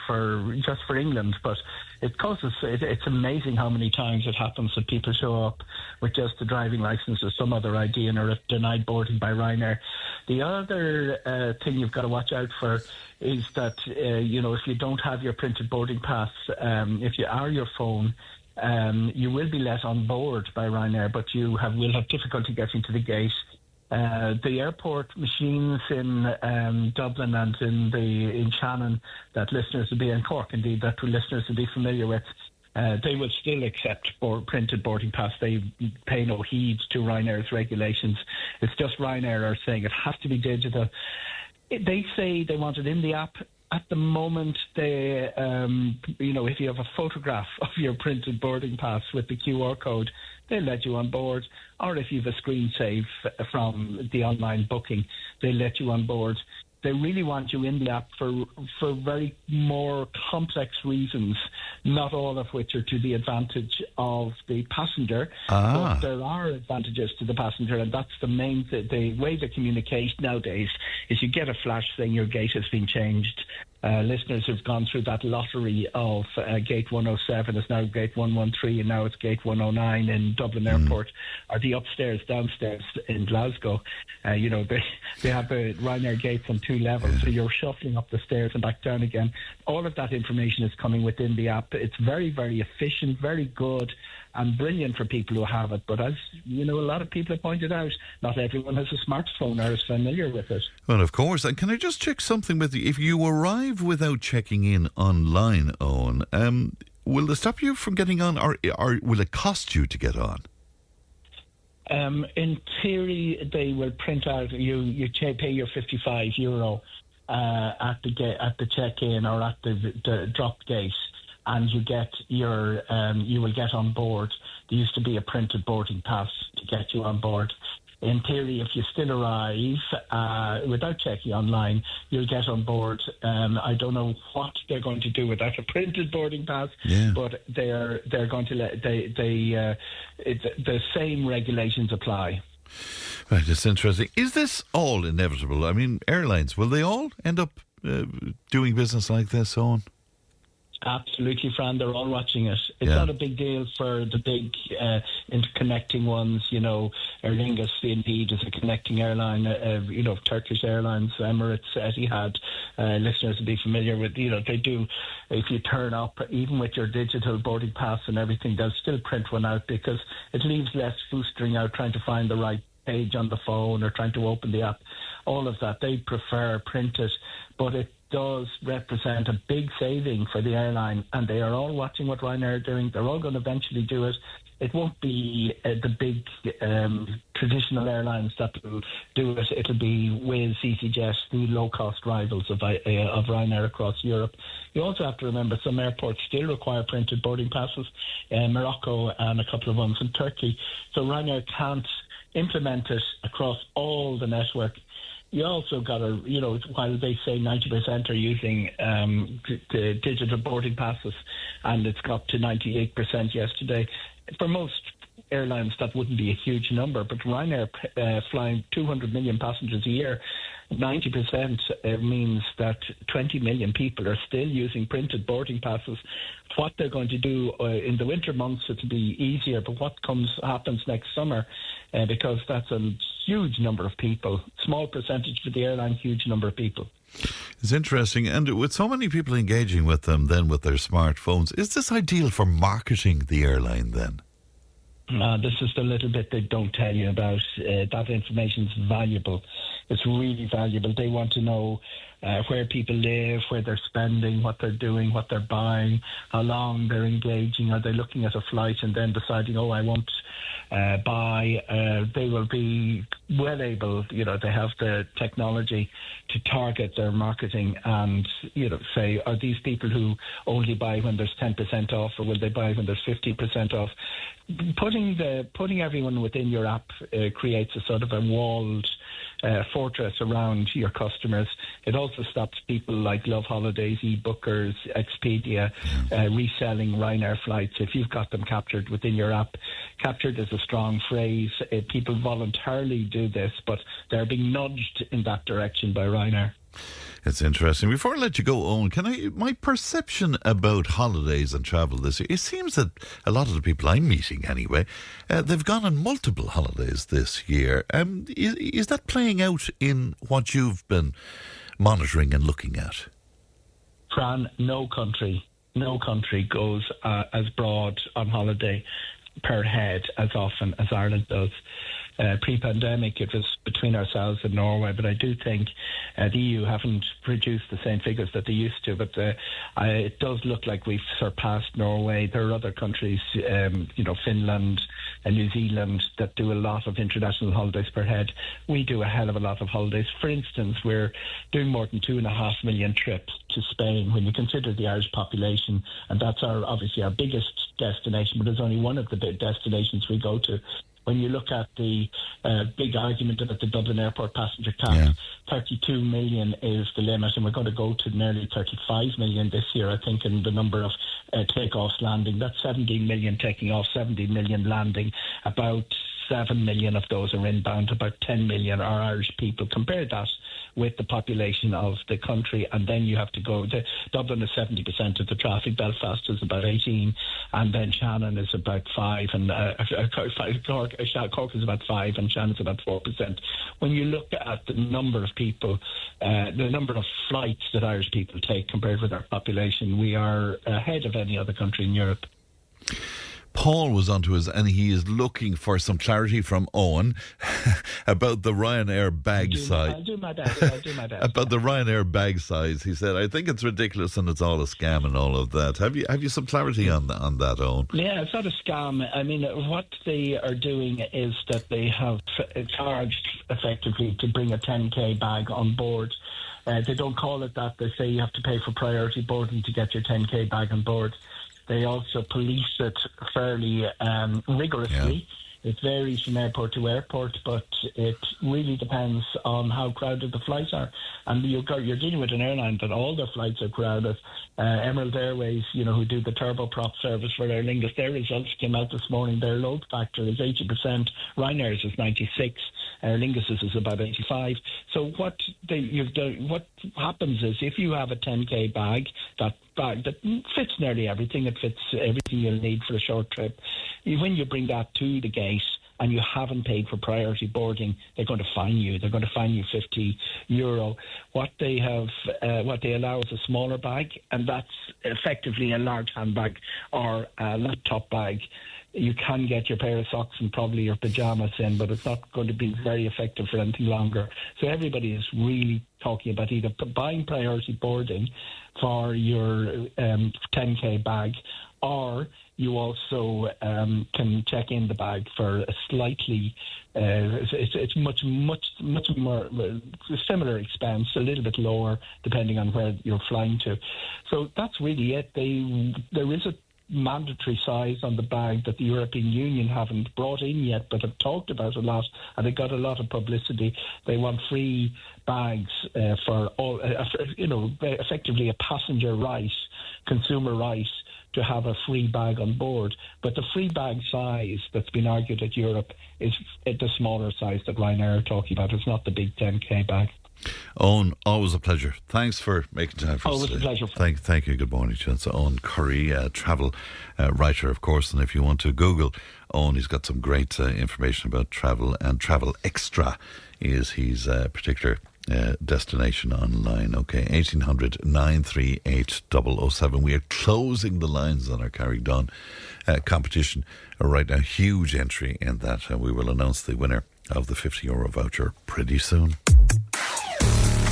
just for England, but it's amazing how many times it happens that people show up with just a driving licence or some other ID and are denied boarding by Ryanair. The other thing you've got to watch out for is that if you don't have your printed boarding pass, if you are your phone, you will be let on board by Ryanair, but you will have difficulty getting to the gate. The airport machines in Dublin and in Shannon that listeners will be in Cork, indeed, that listeners will be familiar with, they will still accept printed boarding pass. They pay no heed to Ryanair's regulations. It's just Ryanair are saying it has to be digital. They say they want it in the app. At the moment, they, if you have a photograph of your printed boarding pass with the QR code, they'll let you on board. Or if you have a screen save from the online booking, they'll let you on board. They really want you in the app for very more complex reasons, not all of which are to the advantage of the passenger. But there are advantages to the passenger, and that's the main the way they communicate nowadays is you get a flash saying your gate has been changed. Listeners have gone through that lottery of gate 107 is now gate 113, and now it's gate 109 in Dublin Airport, or the upstairs, downstairs in Glasgow. They have the Ryanair gates on 2 levels, so you're shuffling up the stairs and back down again. All of that information is coming within the app. It's very, very efficient, very good, and brilliant for people who have it. But as a lot of people have pointed out, not everyone has a smartphone or is familiar with it. Well, of course. And can I just check something with you? If you arrive without checking in online, Eoghan, will they stop you from getting on, or will it cost you to get on? In theory, they will print out, you pay your €55 at the check-in or at the drop gate, and you get you will get on board. There used to be a printed boarding pass to get you on board. In theory, if you still arrive without checking online, you'll get on board. I don't know what they're going to do without a printed boarding pass, but they're going to let the same regulations apply. Right, it's interesting. Is this all inevitable? I mean, airlines, will they all end up doing business like this, Eoghan? Absolutely, Fran. They're all watching it. It's not a big deal for the big interconnecting ones. Aer Lingus indeed is a connecting airline. Turkish Airlines, Emirates, Etihad. Listeners will be familiar with. They do. If you turn up, even with your digital boarding pass and everything, they'll still print one out because it leaves less foostering out trying to find the right page on the phone or trying to open the app. All of that, they prefer printed, but it does represent a big saving for the airline, and they are all watching what Ryanair are doing. They're all going to eventually do it. It won't be the big traditional airlines that will do it. It'll be Wizz, EasyJet, the low-cost rivals of Ryanair across Europe. You also have to remember some airports still require printed boarding passes, Morocco and a couple of ones in Turkey. So Ryanair can't implement it across all the network. You also got to, while they say 90% are using the digital boarding passes, and it's got to 98% yesterday, for most airlines that wouldn't be a huge number, but Ryanair flying 200 million passengers a year, 90% means that 20 million people are still using printed boarding passes. What they're going to do in the winter months, it'll be easier, but what happens next summer, because that's a huge number of people, small percentage for the airline, huge number of people. It's interesting, and with so many people engaging with them then with their smartphones, is this ideal for marketing the airline then? This is the little bit they don't tell you about. That information is valuable. It's really valuable. They want to know where people live, where they're spending, what they're doing, what they're buying, how long they're engaging. Are they looking at a flight and then deciding, I won't buy? They will be well able, they have the technology to target their marketing and, say, are these people who only buy when there's 10% off, or will they buy when there's 50% off? Putting everyone within your app creates a sort of a walled fortress around your customers. It also stops people like Love Holidays, eBookers, Expedia reselling Ryanair flights. If you've got them captured within your app, captured is a strong phrase. People voluntarily do this, but they're being nudged in that direction by Ryanair. It's interesting. Before I let you go, Owen, my perception about holidays and travel this year, it seems that a lot of the people I'm meeting anyway, they've gone on multiple holidays this year. Is that playing out in what you've been monitoring and looking at? Fran, no country goes as broad on holiday per head as often as Ireland does. Pre-pandemic, it was between ourselves and Norway, but I do think the EU haven't produced the same figures that they used to, but it does look like we've surpassed Norway. There are other countries, Finland and New Zealand, that do a lot of international holidays per head. We do a hell of a lot of holidays. For instance, we're doing more than 2.5 million trips to Spain when you consider the Irish population, and that's obviously our biggest destination, but it's only one of the big destinations we go to. When you look at the big argument about the Dublin Airport passenger cap, 32 million is the limit, and we're going to go to nearly 35 million this year, I think, in the number of takeoffs, landing. That's 17 million taking off, 70 million landing. About 7 million of those are inbound, about 10 million are Irish people. Compare that with the population of the country, and then you have to go. Dublin is 70% of the traffic, Belfast is about 18%, and then Shannon is about 5%, and Cork is about 5%, and Shannon's about 4%. When you look at the number of people, the number of flights that Irish people take compared with our population, we are ahead of any other country in Europe. Paul was onto us, and he is looking for some clarity from Owen about the Ryanair bag size. I'll do my best. About the Ryanair bag size, he said, I think it's ridiculous and it's all a scam and all of that. Have you some clarity on that, Owen? Yeah, it's not a scam. I mean, what they are doing is that they have charged effectively to bring a 10k bag on board. They don't call it that. They say you have to pay for priority boarding to get your 10k bag on board. They also police it fairly rigorously. It varies from airport to airport, but it really depends on how crowded the flights are. And you're dealing with an airline that all their flights are crowded. Emerald Airways, who do the turboprop service for Aer Lingus, their results came out this morning. Their load factor is 80%. Ryanair's is 96%. Aer Lingus's is about 85%. So what happens is, if you have a 10k bag that fits nearly everything, it fits everything you'll need for a short trip. When you bring that to the gate and you haven't paid for priority boarding, they're going to fine you. They're going to fine you €50. What they allow is a smaller bag, and that's effectively a large handbag or a laptop bag. You can get your pair of socks and probably your pajamas in, but it's not going to be very effective for anything longer. So everybody is really talking about either buying priority boarding for your 10k bag, or you also can check in the bag for a slightly, it's much more similar expense, a little bit lower depending on where you're flying to. So that's really it. There is a mandatory size on the bag that the European Union haven't brought in yet, but have talked about a lot, and it got a lot of publicity. They want free bags for all, effectively a passenger right, consumer right, to have a free bag on board. But the free bag size that's been argued at Europe is the smaller size that Ryanair are talking about. It's not the big 10k bag. Eoghan, always a pleasure. Thanks for making time for us. Always a pleasure. Thank you. Good morning to you. It's Eoghan Corry, travel writer, of course. And if you want to Google Eoghan, he's got some great information about travel. And Travel Extra is his particular destination online. Okay, 1800 938 007. We are closing the lines on our Carrick Dunne competition right now. Huge entry in that. We will announce the winner of the €50 voucher pretty soon.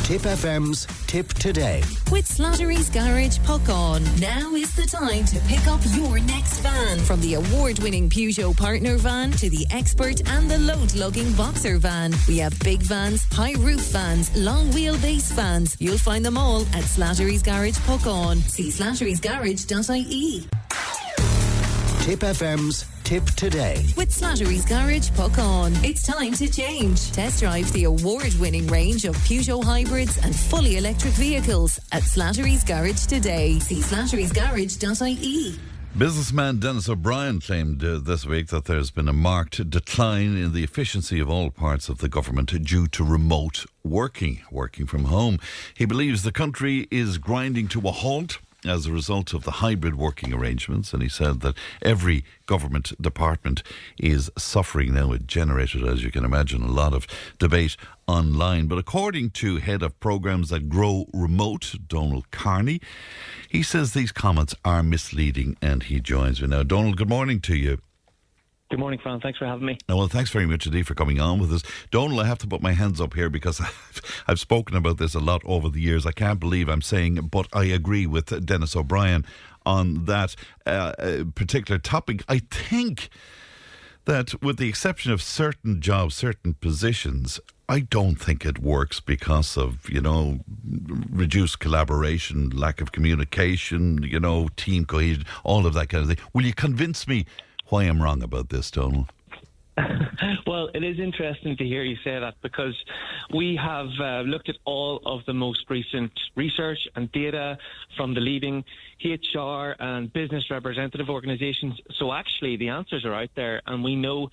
Tip FM's Tip Today. With Slattery's Garage Puckon. Now is the time to pick up your next van. From the award-winning Peugeot Partner van to the Expert and the load-lugging Boxer van. We have big vans, high-roof vans, long-wheelbase vans. You'll find them all at Slattery's Garage Puckon. See slatterysgarage.ie. Tip FM's Tip Today. With Slattery's Garage Puckon. It's time to change. Test drive the award-winning range of Peugeot hybrids and fully electric vehicles at Slattery's Garage today. See slatterysgarage.ie. Businessman Dennis O'Brien claimed this week that there's been a marked decline in the efficiency of all parts of the government due to remote working from home. He believes the country is grinding to a halt as a result of the hybrid working arrangements, and he said that every government department is suffering now. It generated, as you can imagine, a lot of debate online. But according to head of programmes at Grow Remote, Donal Keating, he says these comments are misleading, and he joins me now. Donal, good morning to you. Good morning, Fran. Thanks for having me. Well, thanks very much indeed for coming on with us. Donal, I have to put my hands up here because I've spoken about this a lot over the years. I can't believe I'm saying, but I agree with Dennis O'Brien on that particular topic. I think that with the exception of certain jobs, certain positions, I don't think it works because of, reduced collaboration, lack of communication, team cohesion, all of that kind of thing. Will you convince me why I'm wrong about this, Donal? Well, it is interesting to hear you say that, because we have looked at all of the most recent research and data from the leading HR and business representative organisations. So actually the answers are out there, and we know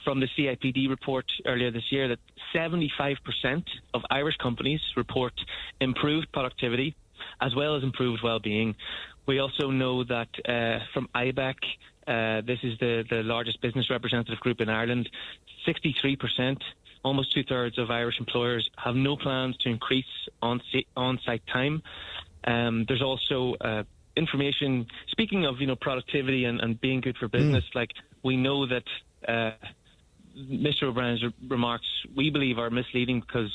from the CIPD report earlier this year that 75% of Irish companies report improved productivity as well as improved well-being. We also know that from IBEC, this is the largest business representative group in Ireland, 63%, almost two-thirds of Irish employers have no plans to increase on-site time. There's also information, speaking of productivity and being good for business, like we know that Mr. O'Brien's remarks, we believe, are misleading, because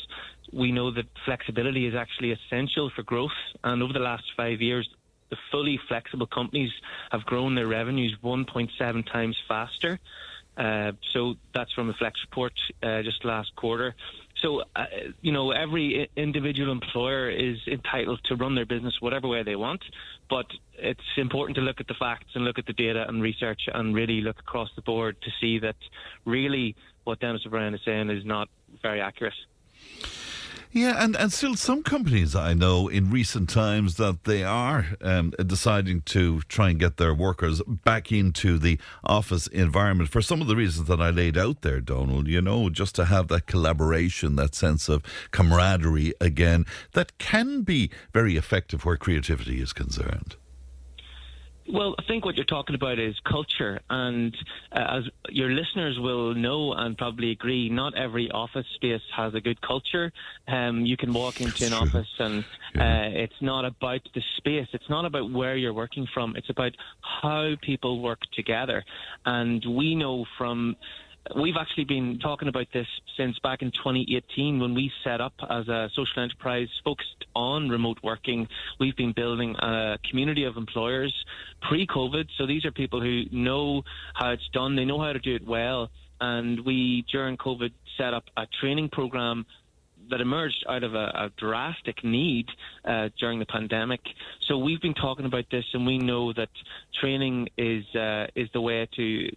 we know that flexibility is actually essential for growth, and over the last 5 years the fully flexible companies have grown their revenues 1.7 times faster. So that's from the Flex report just last quarter. So, every individual employer is entitled to run their business whatever way they want, but it's important to look at the facts and look at the data and research and really look across the board to see that really what Dennis O'Brien is saying is not very accurate. Yeah, and still some companies I know in recent times that they are deciding to try and get their workers back into the office environment for some of the reasons that I laid out there, Donal, just to have that collaboration, that sense of camaraderie again, that can be very effective where creativity is concerned. Well, I think what you're talking about is culture, and as your listeners will know and probably agree, not every office space has a good culture. You can walk into an office and it's not about the space, it's not about where you're working from, it's about how people work together. And we know we've actually been talking about this since back in 2018 when we set up as a social enterprise focused on remote working. We've been building a community of employers pre-COVID. So these are people who know how it's done. They know how to do it well. And we, during COVID, set up a training program that emerged out of a drastic need during the pandemic. So we've been talking about this, and we know that training is the way to.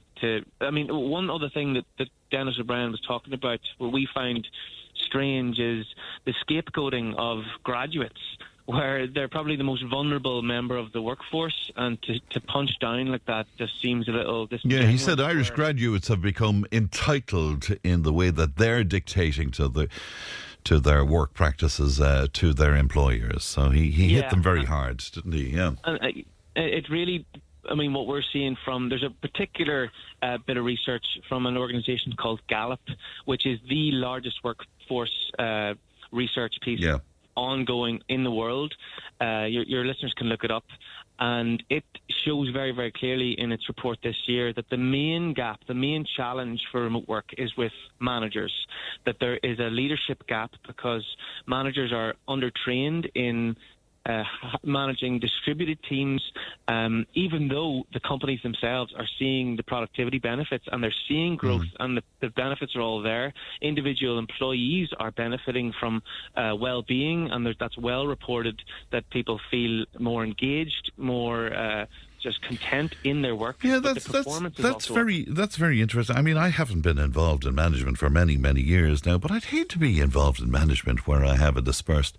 I mean, one other thing that Dennis O'Brien was talking about, what we find strange, is the scapegoating of graduates, where they're probably the most vulnerable member of the workforce, and to punch down like that just seems a little disingenuous. Yeah, he said Irish graduates have become entitled in the way that they're dictating to their work practices to their employers. So he hit them very hard, didn't he? Yeah. And it really, I mean, what we're seeing there's a particular bit of research from an organisation called Gallup, which is the largest workforce research piece ongoing in the world. Your listeners can look it up. And it shows very, very clearly in its report this year that the main gap, the main challenge for remote work is with managers, that there is a leadership gap because managers are undertrained in managing distributed teams, even though the companies themselves are seeing the productivity benefits and they're seeing growth and the benefits are all there. Individual employees are benefiting from well-being, and that's well reported that people feel more engaged, more just content in their work. Yeah, that's very interesting. I mean, I haven't been involved in management for many, many years now, but I'd hate to be involved in management where I have a dispersed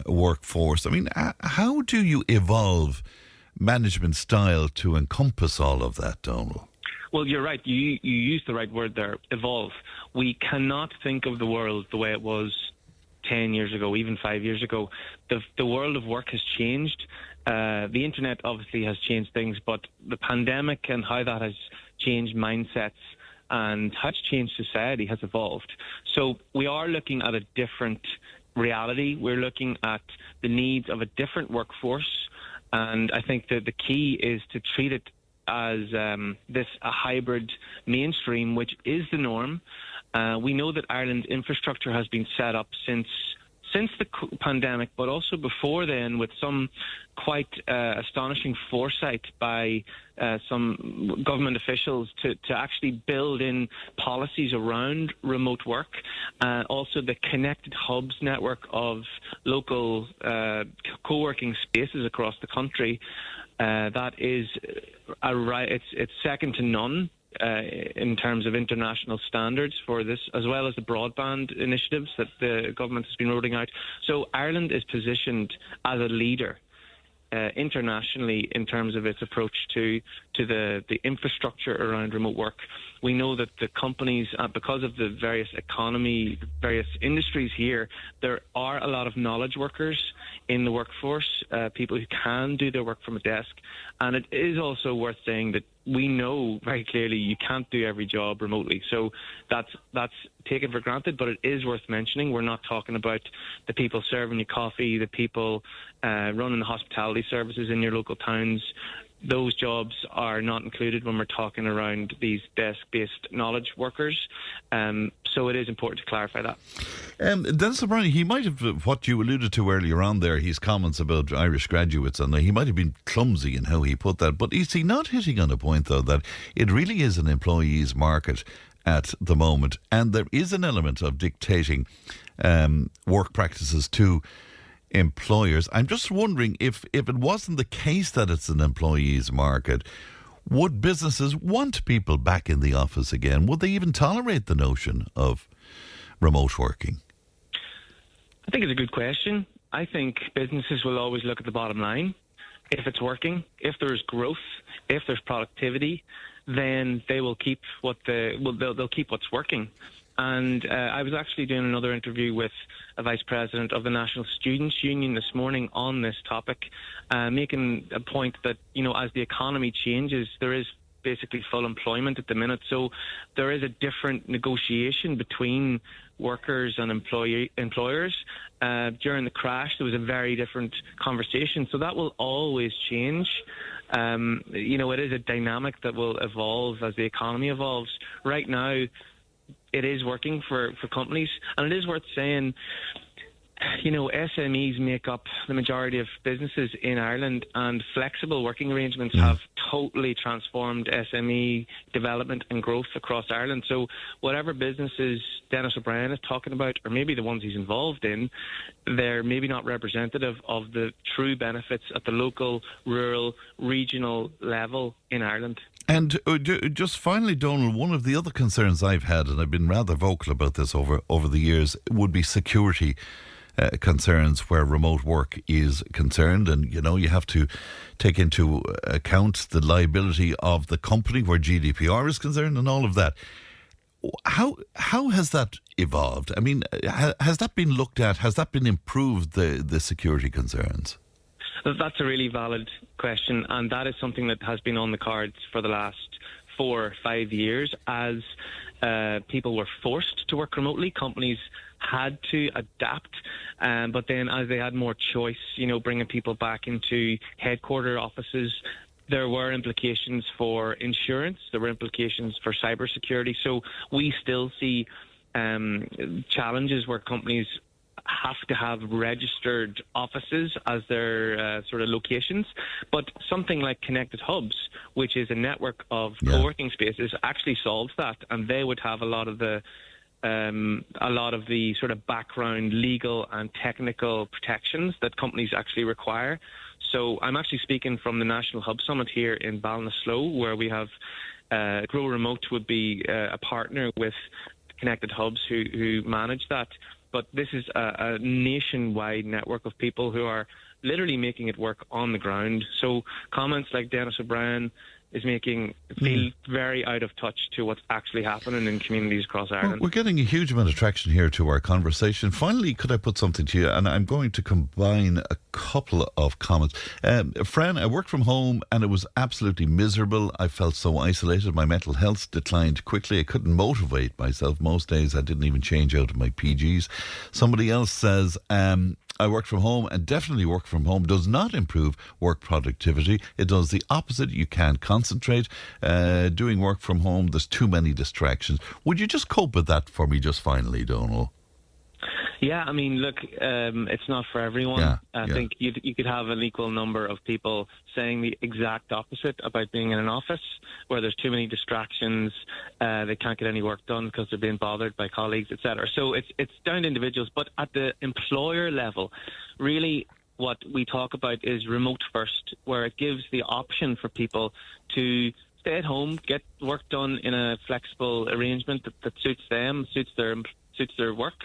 workforce. I mean, how do you evolve management style to encompass all of that, Donal? Well, you're right. You used the right word there, evolve. We cannot think of the world the way it was 10 years ago, even 5 years ago. The world of work has changed. The internet obviously has changed things, but the pandemic and how that has changed mindsets and how it's changed society has evolved. So we are looking at a different reality. We're looking at the needs of a different workforce, and I think that the key is to treat it as a hybrid mainstream, which is the norm. We know that Ireland's infrastructure has been set up since the pandemic, but also before then, with some quite astonishing foresight by some government officials to actually build in policies around remote work. Also the connected hubs network of local co-working spaces across the country. That is it's second to none in terms of international standards for this, as well as the broadband initiatives that the government has been rolling out. So Ireland is positioned as a leader internationally in terms of its approach to the infrastructure around remote work. We know that the companies, because of the various industries here, there are a lot of knowledge workers in the workforce, people who can do their work from a desk. And it is also worth saying that we know very clearly you can't do every job remotely. So that's taken for granted, but it is worth mentioning. We're not talking about the people serving you coffee, the people running the hospitality services in your local towns. Those jobs are not included when we're talking around these desk-based knowledge workers. So it is important to clarify that. Dennis O'Brien, he might have, what you alluded to earlier on there, his comments about Irish graduates, and he might have been clumsy in how he put that, but is he not hitting on a point, though, that it really is an employee's market? at the moment, and there is an element of dictating work practices to employers. I'm just wondering if it wasn't the case that it's an employees' market, would businesses want people back in the office again? Would they even tolerate the notion of remote working? I think it's a good question. I think businesses will always look at the bottom line. If it's working, if there's growth, if there's productivity, then they will keep they'll keep what's working. And I was actually doing another interview with a vice president of the National Students' Union this morning on this topic, making a point that, as the economy changes, there is basically full employment at the minute. So there is a different negotiation between workers and employers. During the crash, there was a very different conversation. So that will always change. It is a dynamic that will evolve as the economy evolves. Right now, it is working for companies, and it is worth saying, SMEs make up the majority of businesses in Ireland, and flexible working arrangements have totally transformed SME development and growth across Ireland. So whatever businesses Dennis O'Brien is talking about, or maybe the ones he's involved in, they're maybe not representative of the true benefits at the local, rural, regional level in Ireland. And just finally, Donal, one of the other concerns I've had, and I've been rather vocal about this over the years, would be security concerns where remote work is concerned. And, you have to take into account the liability of the company where GDPR is concerned and all of that. How has that evolved? I mean, has that been looked at? Has that been improved, the security concerns? That's a really valid question, and that is something that has been on the cards for the last 4 or 5 years. As people were forced to work remotely, companies had to adapt, but then as they had more choice, bringing people back into headquarter offices, there were implications for insurance, there were implications for cybersecurity. So we still see challenges where companies have to have registered offices as their sort of locations, but something like Connected Hubs, which is a network of co-working spaces, actually solves that, and they would have a lot of the sort of background legal and technical protections that companies actually require. So I'm actually speaking from the National Hub Summit here in Ballinasloe, where we have Grow Remote would be a partner with Connected Hubs who manage that. But this is a nationwide network of people who are literally making it work on the ground. So comments like Dennis O'Brien is making feel very out of touch to what's actually happening in communities across Ireland. We're getting a huge amount of traction here to our conversation. Finally, could I put something to you? And I'm going to combine a couple of comments. Fran, I worked from home and it was absolutely miserable. I felt so isolated. My mental health declined quickly. I couldn't motivate myself. Most days I didn't even change out of my PGs. Somebody else says, I work from home, and definitely work from home does not improve work productivity. It does the opposite. You can't concentrate. Doing work from home, there's too many distractions. Would you just cope with that for me just finally, Donal? Yeah, I mean, look, it's not for everyone. I think you could have an equal number of people saying the exact opposite about being in an office where there's too many distractions, they can't get any work done because they're being bothered by colleagues, etc. So it's down to individuals. But at the employer level, really what we talk about is remote first, where it gives the option for people to stay at home, get work done in a flexible arrangement that suits them, suits their work,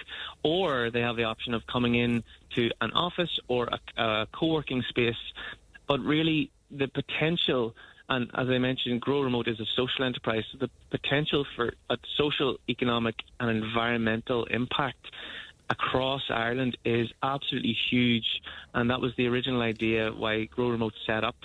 or they have the option of coming in to an office or a co-working space. But really the potential, and as I mentioned, Grow Remote is a social enterprise, so the potential for a social, economic and environmental impact across Ireland is absolutely huge, and that was the original idea why Grow Remote set up.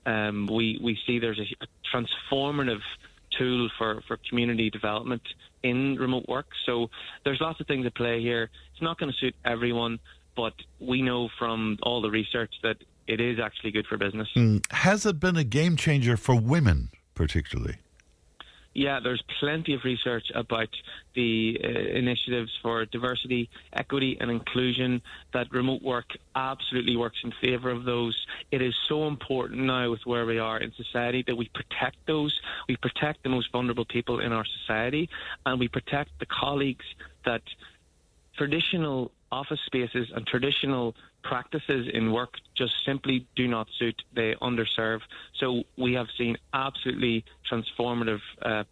We see there's a transformative tool for community development in remote work. So there's lots of things at play here. It's not going to suit everyone, but we know from all the research that it is actually good for business. Has it been a game changer for women particularly? there's plenty of research about the initiatives for diversity, equity and inclusion, that remote work absolutely works in favour of those. It is so important now with where we are in society that we protect those. We protect the most vulnerable people in our society, and we protect the colleagues that traditional office spaces and traditional practices in work just simply do not suit. They underserve. So we have seen absolutely transformative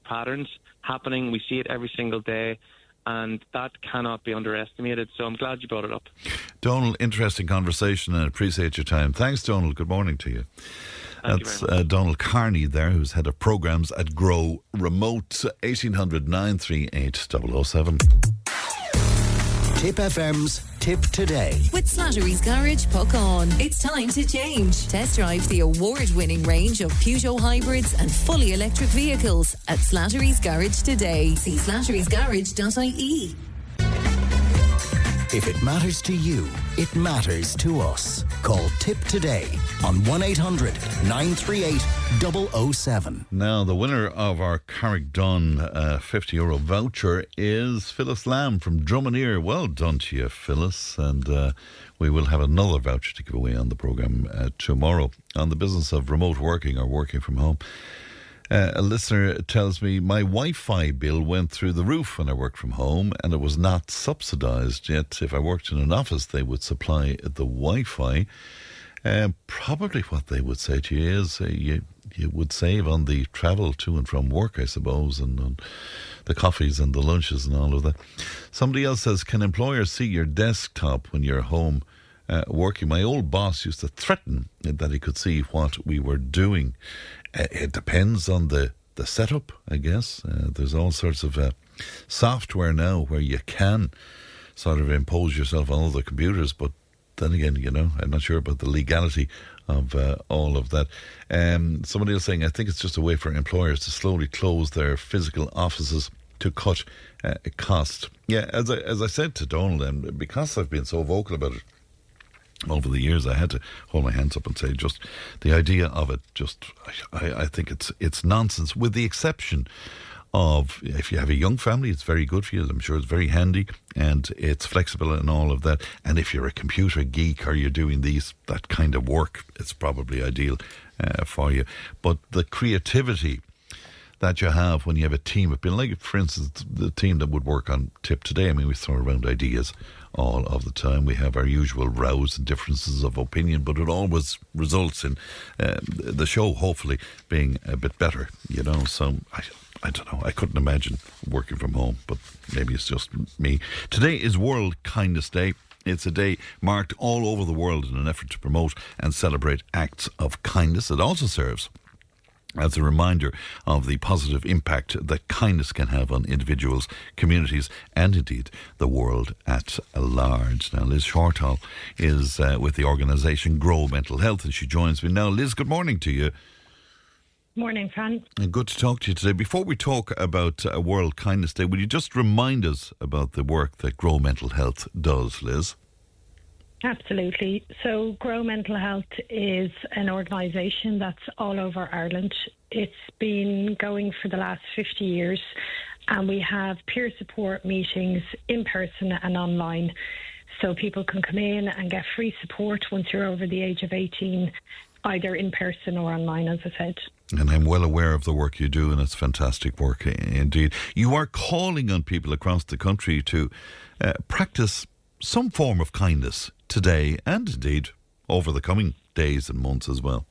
patterns happening. We see it every single day, and that cannot be underestimated. So I'm glad you brought it up. Donal, interesting conversation, and I appreciate your time. Thanks, Donal. Good morning to you. That's Donal Keating there, who's head of programmes at Grow Remote. 1800 938 007. Tip FM's Tip Today. With Slattery's Garage, puck on. It's time to change. Test drive the award-winning range of Peugeot hybrids and fully electric vehicles at Slattery's Garage today. See slatterysgarage.ie. If it matters to you, it matters to us. Call Tip Today on 1-800-938-007. Now, the winner of our Carrick Dunne €50 voucher is Phyllis Lamb from Drummondere. Well done to you, Phyllis. And we will have another voucher to give away on the programme tomorrow. On the business of remote working or working from home, a listener tells me my Wi-Fi bill went through the roof when I worked from home, and it was not subsidised. Yet if I worked in an office, they would supply the Wi-Fi. Probably what they would say to you is you would save on the travel to and from work, I suppose, and on the coffees and the lunches and all of that. Somebody else says, can employers see your desktop when you're home working? My old boss used to threaten that he could see what we were doing. It depends on the setup, I guess. There's all sorts of software now where you can sort of impose yourself on other computers, but then again, I'm not sure about the legality of all of that. Somebody else saying, I think it's just a way for employers to slowly close their physical offices to cut cost. Yeah, as I said to Donal, and because I've been so vocal about it over the years, I had to hold my hands up and say, just the idea of it, I think it's nonsense, with the exception of if you have a young family, it's very good for you. I'm sure it's very handy and it's flexible and all of that. And if you're a computer geek or you're doing that kind of work, it's probably ideal for you. But the creativity that you have when you have a team, it'd be like, for instance, the team that would work on Tip Today. I mean, we throw around ideas all of the time. We have our usual rows and differences of opinion, but it always results in the show hopefully being a bit better, So I don't know. I couldn't imagine working from home, but maybe it's just me. Today is World Kindness Day. It's a day marked all over the world in an effort to promote and celebrate acts of kindness. It also serves as a reminder of the positive impact that kindness can have on individuals, communities, and indeed the world at large. Now, Liz Shortall is with the organisation Grow Mental Health, and she joins me now. Liz, good morning to you. Morning, Fran. And good to talk to you today. Before we talk about World Kindness Day, would you just remind us about the work that Grow Mental Health does, Liz? Absolutely. So Grow Mental Health is an organisation that's all over Ireland. It's been going for the last 50 years, and we have peer support meetings in person and online. So people can come in and get free support once you're over the age of 18, either in person or online, as I said. And I'm well aware of the work you do, and it's fantastic work indeed. You are calling on people across the country to practice some form of kindness today and indeed over the coming days and months as well.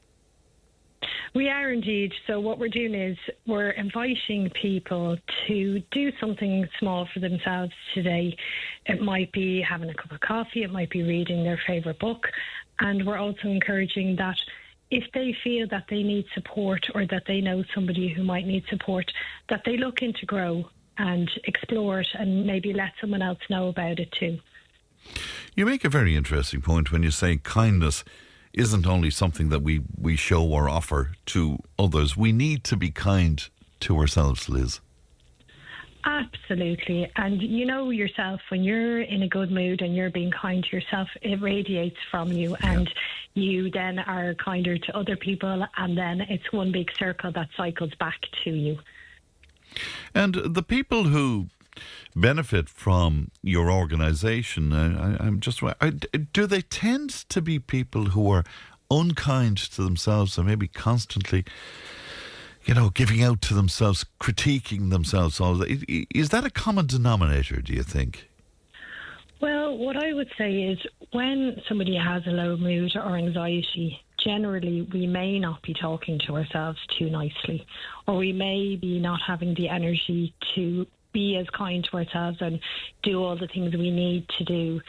We are indeed. So what we're doing is we're inviting people to do something small for themselves today. It might be having a cup of coffee, it might be reading their favourite book, and we're also encouraging that if they feel that they need support or that they know somebody who might need support, that they look into Grow and explore it and maybe let someone else know about it too. You make a very interesting point when you say kindness isn't only something that we show or offer to others. We need to be kind to ourselves, Liz. Absolutely. And you know yourself, when you're in a good mood and you're being kind to yourself, it radiates from you, and you then are kinder to other people, and then it's one big circle that cycles back to you. And the people who benefit from your organisation, do they tend to be people who are unkind to themselves and maybe constantly, giving out to themselves, critiquing themselves? Is that a common denominator, do you think? Well, what I would say is when somebody has a low mood or anxiety, generally we may not be talking to ourselves too nicely, or we may be not having the energy to be as kind to ourselves and do all the things we need to do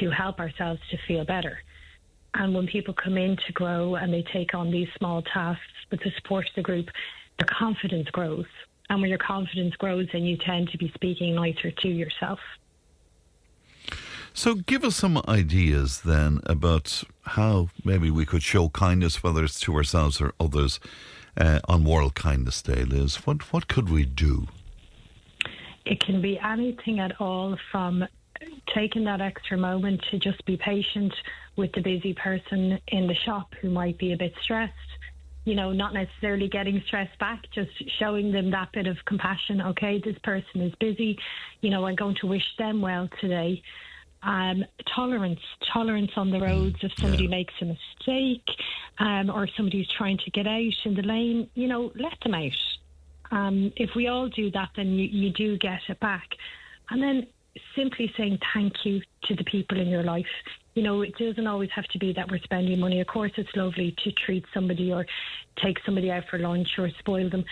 to help ourselves to feel better. And when people come in to grow and they take on these small tasks with the support of the group, their confidence grows. And when your confidence grows, then you tend to be speaking nicer to yourself. So give us some ideas then about how maybe we could show kindness, whether it's to ourselves or others, on World Kindness Day, Liz. What could we do? It can be anything at all, from taking that extra moment to just be patient with the busy person in the shop who might be a bit stressed. Not necessarily getting stressed back, just showing them that bit of compassion. Okay, this person is busy. I'm going to wish them well today. Tolerance on the roads. If somebody makes a mistake, or somebody's trying to get out in the lane, let them out. If we all do that, then you do get it back. And then simply saying thank you to the people in your life. It doesn't always have to be that we're spending money. Of course, it's lovely to treat somebody or take somebody out for lunch or spoil them.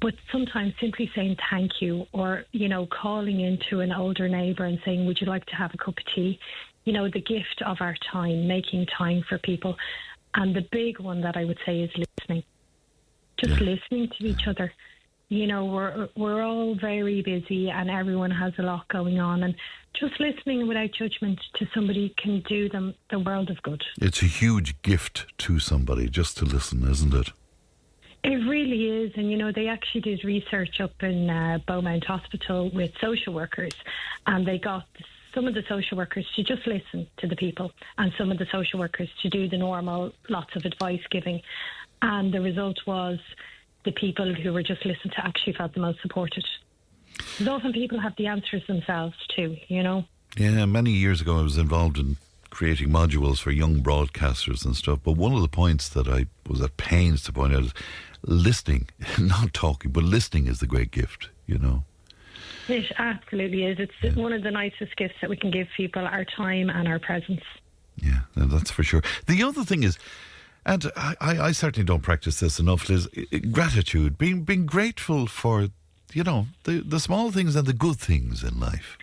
But sometimes simply saying thank you, or, calling into an older neighbour and saying, would you like to have a cup of tea? The gift of our time, making time for people. And the big one that I would say is listening. Just listening to each other. We're all very busy and everyone has a lot going on, and just listening without judgment to somebody can do them the world of good. It's a huge gift to somebody just to listen, isn't it? It really is. And, they actually did research up in Beaumont Hospital with social workers, and they got some of the social workers to just listen to the people and some of the social workers to do the normal lots of advice giving. And the result was the people who were just listened to actually felt the most supported. Because often people have the answers themselves too, Yeah, many years ago I was involved in creating modules for young broadcasters and stuff, but one of the points that I was at pains to point out is listening, not talking, but listening is the great gift, It absolutely is. It's one of the nicest gifts that we can give people, our time and our presence. Yeah, that's for sure. The other thing is, and I certainly don't practice this enough, Liz, gratitude, being grateful for, the small things and the good things in life.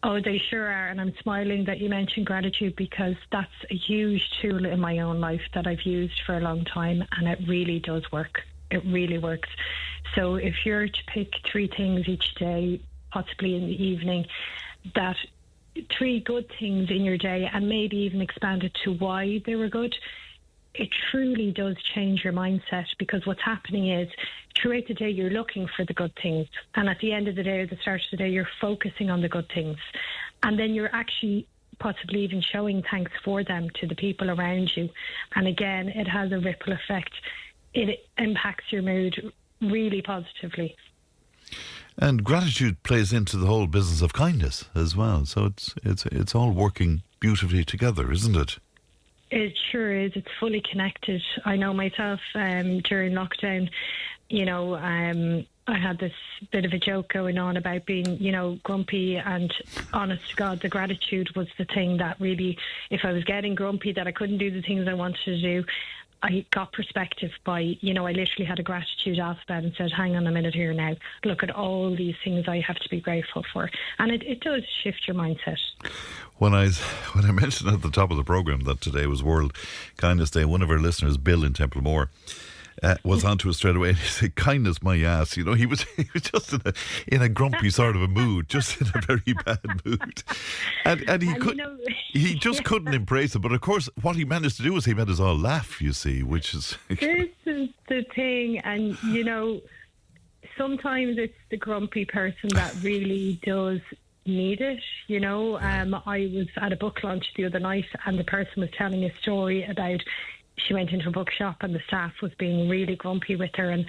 Oh, they sure are. And I'm smiling that you mentioned gratitude, because that's a huge tool in my own life that I've used for a long time, and it really does work. It really works. So if you're to pick 3 things each day, possibly in the evening, that 3 good things in your day, and maybe even expand it to why they were good, it truly does change your mindset, because what's happening is throughout the day you're looking for the good things, and at the end of the day or the start of the day you're focusing on the good things, and then you're actually possibly even showing thanks for them to the people around you. And again, it has a ripple effect. It impacts your mood really positively. And gratitude plays into the whole business of kindness as well, so it's all working beautifully together, isn't it? It sure is. It's fully connected. I know myself, during lockdown, I had this bit of a joke going on about being, grumpy, and honest to God, the gratitude was the thing that really, if I was getting grumpy that I couldn't do the things I wanted to do, I got perspective by, I literally had a gratitude alphabet and said, hang on a minute here now, look at all these things I have to be grateful for. And it does shift your mindset. When I mentioned at the top of the programme that today was World Kindness Day, one of our listeners, Bill in Templre, was onto us straight away, and he said, kindness my ass. He was just in a grumpy sort of a mood, just in a very bad mood. And he just couldn't embrace it. But of course, what he managed to do was he made us all laugh, you see, which is... This is the thing. And, sometimes it's the grumpy person that really does need it. I was at a book launch the other night, and the person was telling a story about she went into a bookshop and the staff was being really grumpy with her, and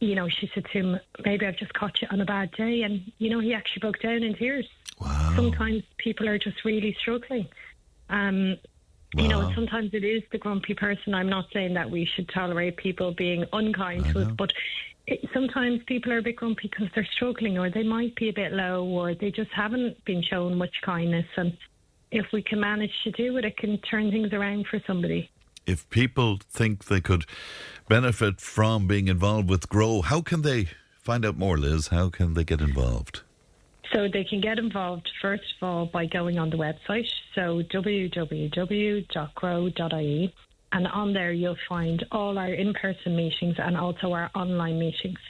she said to him, maybe I've just caught you on a bad day. And, he actually broke down in tears. Wow. Sometimes people are just really struggling. Sometimes it is the grumpy person. I'm not saying that we should tolerate people being unkind to us, but sometimes people are a bit grumpy because they're struggling, or they might be a bit low, or they just haven't been shown much kindness. And if we can manage to do it, it can turn things around for somebody. If people think they could benefit from being involved with Grow, how can they find out more, Liz? How can they get involved? So they can get involved, first of all, by going on the website, so www.grow.ie, and on there you'll find all our in-person meetings and also our online meetings.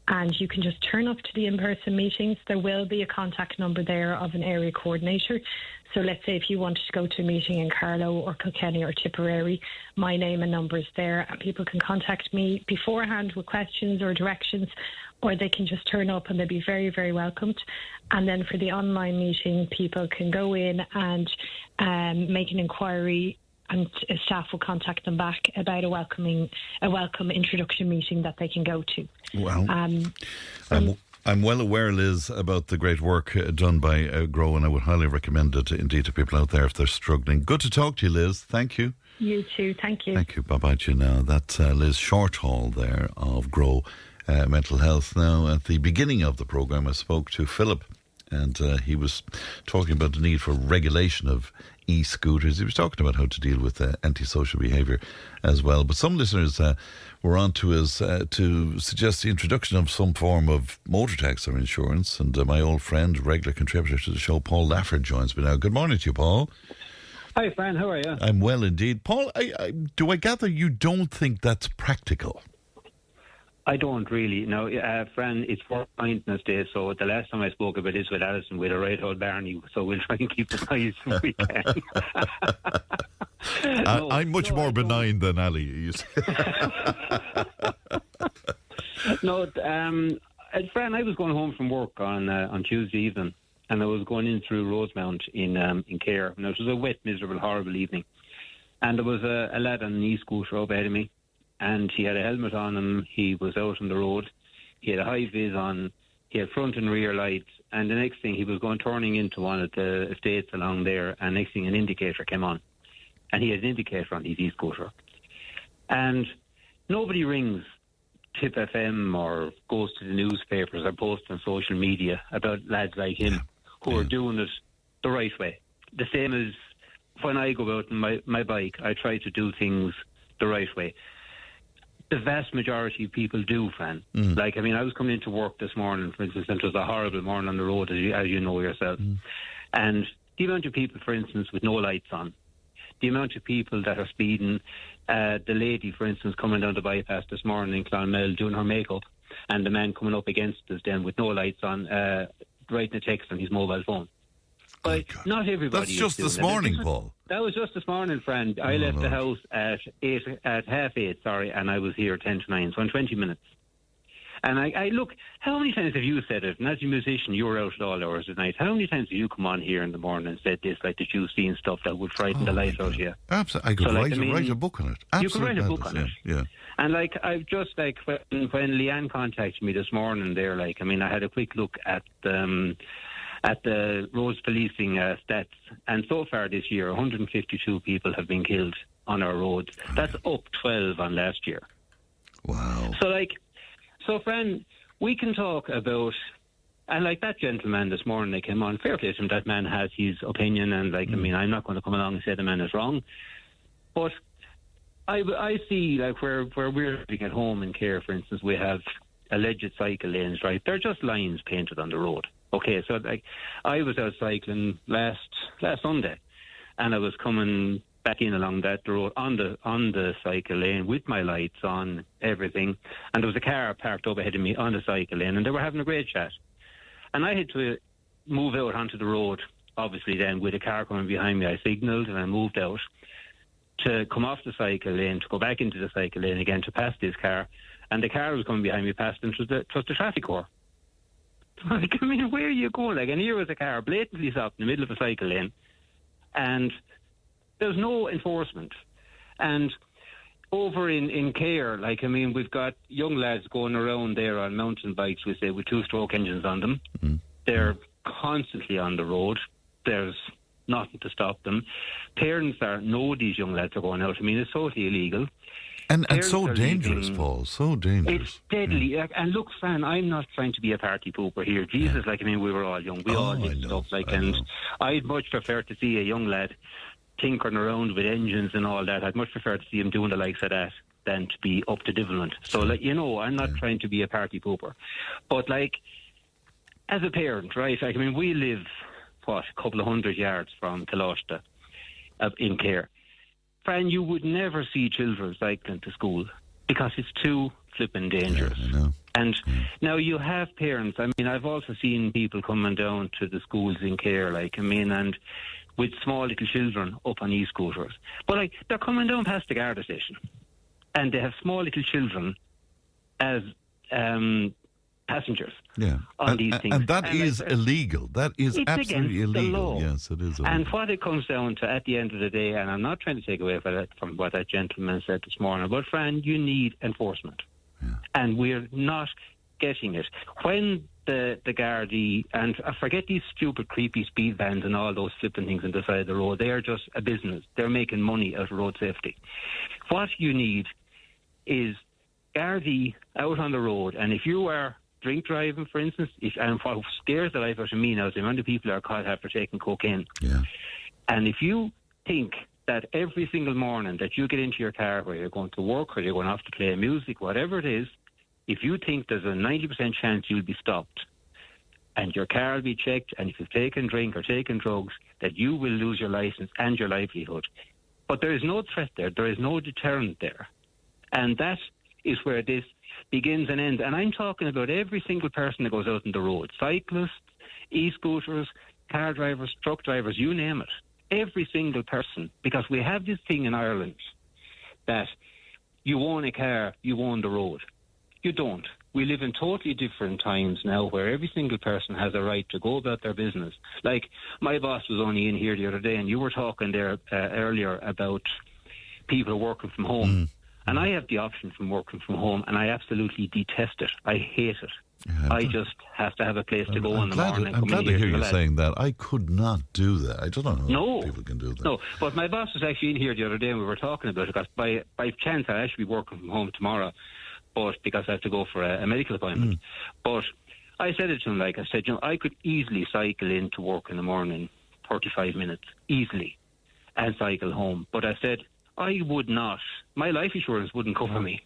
And you can just turn up to the in-person meetings. There will be a contact number there of an area coordinator. So let's say if you wanted to go to a meeting in Carlow or Kilkenny or Tipperary, my name and number is there, and people can contact me beforehand with questions or directions, or they can just turn up and they'll be very, very welcomed. And then for the online meeting, people can go in and make an inquiry, and staff will contact them back about a welcome introduction meeting that they can go to. Well, I'm well aware, Liz, about the great work done by Grow, and I would highly recommend it indeed to people out there if they're struggling. Good to talk to you, Liz. Thank you. You too. Thank you. Thank you. Bye-bye to you now. That's Liz Shorthall there of Grow Mental Health. Now, at the beginning of the programme, I spoke to Philip, and he was talking about the need for regulation of e-scooters. He was talking about how to deal with antisocial behaviour as well. But some listeners were on to us to suggest the introduction of some form of motor tax or insurance. And my old friend, regular contributor to the show, Paul Lafford, joins me now. Good morning to you, Paul. Hi, Fran. How are you? I'm well indeed. Paul, do I gather you don't think that's practical? I don't really. No, Fran, it's for kindness day, so the last time I spoke about this with Alison, we had a right old Barney, so we'll try and keep it nice if we can. I'm much more benign than Ali. You see. No, Fran, I was going home from work on Tuesday evening, and I was going in through Rosemount in Cllr. Now, it was a wet, miserable, horrible evening, and there was a lad on an e-scooter up ahead of me, and he had a helmet on him. He was out on the road. He had a high vis on. He had front and rear lights. And the next thing, he was turning into one of the estates along there. And next thing, an indicator came on. And he had an indicator on his e-scooter. And nobody rings Tip FM or goes to the newspapers or posts on social media about lads like him who are doing it the right way. The same as when I go out on my bike, I try to do things the right way. The vast majority of people do, Fran. Like, I mean, I was coming into work this morning, for instance, and it was a horrible morning on the road, as you know yourself. And the amount of people, for instance, with no lights on, the amount of people that are speeding, the lady, for instance, coming down the bypass this morning in Clonmel doing her makeup, and the man coming up against us then with no lights on, writing a text on his mobile phone. But not everybody. That's just this morning, Paul. That was just this morning, friend. I left the house at 8:30, and I was here 10 to 9, so in 20 minutes. And I look, how many times have you said it? And as a musician, you're out at all hours of the night. How many times have you come on here in the morning and said this, like that you've seen stuff that would frighten the life out of you? Absolutely. I could write a book on it. Absolutely. You could write a book on it. Yeah. And like, I've just, like, when Leanne contacted me this morning there, like, I mean, I had a quick look at the roads policing stats, and so far this year 152 people have been killed on our roads. That's up 12 on last year. Wow. So Fran, we can talk about, and like that gentleman this morning that came on, fair play to him, that man has his opinion, and like, I mean, I'm not going to come along and say the man is wrong, but I see, like, where we're living at home in Cllr, for instance, we have alleged cycle lanes, right? They're just lines painted on the road. Okay, so like, I was out cycling last Sunday, and I was coming back in along that road on the cycle lane with my lights on, everything, and there was a car parked up ahead of me on the cycle lane, and they were having a great chat. And I had to move out onto the road, obviously then, with a car coming behind me. I signalled and I moved out to come off the cycle lane, to go back into the cycle lane again, to pass this car, and the car was coming behind me past, and it was the traffic corps. Like, I mean, where are you going? Like, and here was a car blatantly stopped in the middle of a cycle lane, and there's no enforcement. And over in Cllr, like, I mean, we've got young lads going around there on mountain bikes, we say, with two-stroke engines on them. They're constantly on the road. There's nothing to stop them. Parents know these young lads are going out. I mean, it's totally illegal. And so dangerous, Paul, so dangerous. It's deadly. And look, Fran, I'm not trying to be a party pooper here. Jesus, like, I mean, we were all young. We all did stuff, like, and I'd much prefer to see a young lad tinkering around with engines and all that. I'd much prefer to see him doing the likes of that than to be up to Divilment. So, like, you know, I'm not trying to be a party pooper. But, like, as a parent, right, like, I mean, we live, a couple of 100 yards from Cllr in Cllr. Fran, you would never see children cycling to school because it's too flippin' dangerous. Yeah, I know. And now you have parents. I mean, I've also seen people coming down to the schools in Cllr, like, I mean, and with small little children up on e-scooters. But, like, they're coming down past the Garda station and they have small little children as passengers on these things. And that is illegal. That is absolutely illegal. Yes, it is illegal. And what it comes down to at the end of the day, and I'm not trying to take away from what that gentleman said this morning, but, Fran, you need enforcement. And we're not getting it. When the Gardaí, and I forget these stupid, creepy speed vans and all those flipping things on the side of the road, they are just a business. They're making money out of road safety. What you need is Gardaí out on the road, and if you are drink driving, for instance, and what scares the life out of me now is the amount of people are caught after taking cocaine. And if you think that every single morning that you get into your car, where you're going to work or you're going off to play music, whatever it is, if you think there's a 90% chance you'll be stopped and your car will be checked, and if you've taken drink or taken drugs, that you will lose your licence and your livelihood. But there is no threat there. There is no deterrent there. And that is where this begins and ends. And I'm talking about every single person that goes out on the road. Cyclists, e-scooters, car drivers, truck drivers, you name it. Every single person. Because we have this thing in Ireland that you own a car, you own the road. You don't. We live in totally different times now where every single person has a right to go about their business. Like, my boss was only in here the other day and you were talking there earlier about people working from home. And I have the option from working from home, and I absolutely detest it. I hate it. I just have to have a place to go in the morning. I'm glad to hear you saying that. I could not do that. I don't know how people can do that. No, but my boss was actually in here the other day and we were talking about it, because by chance I'll actually be working from home tomorrow, but because I have to go for a medical appointment. But I said it to him, like I said, you know, I could easily cycle into work in the morning, 35 minutes, easily, and cycle home. But I said, I would not. My life insurance wouldn't cover me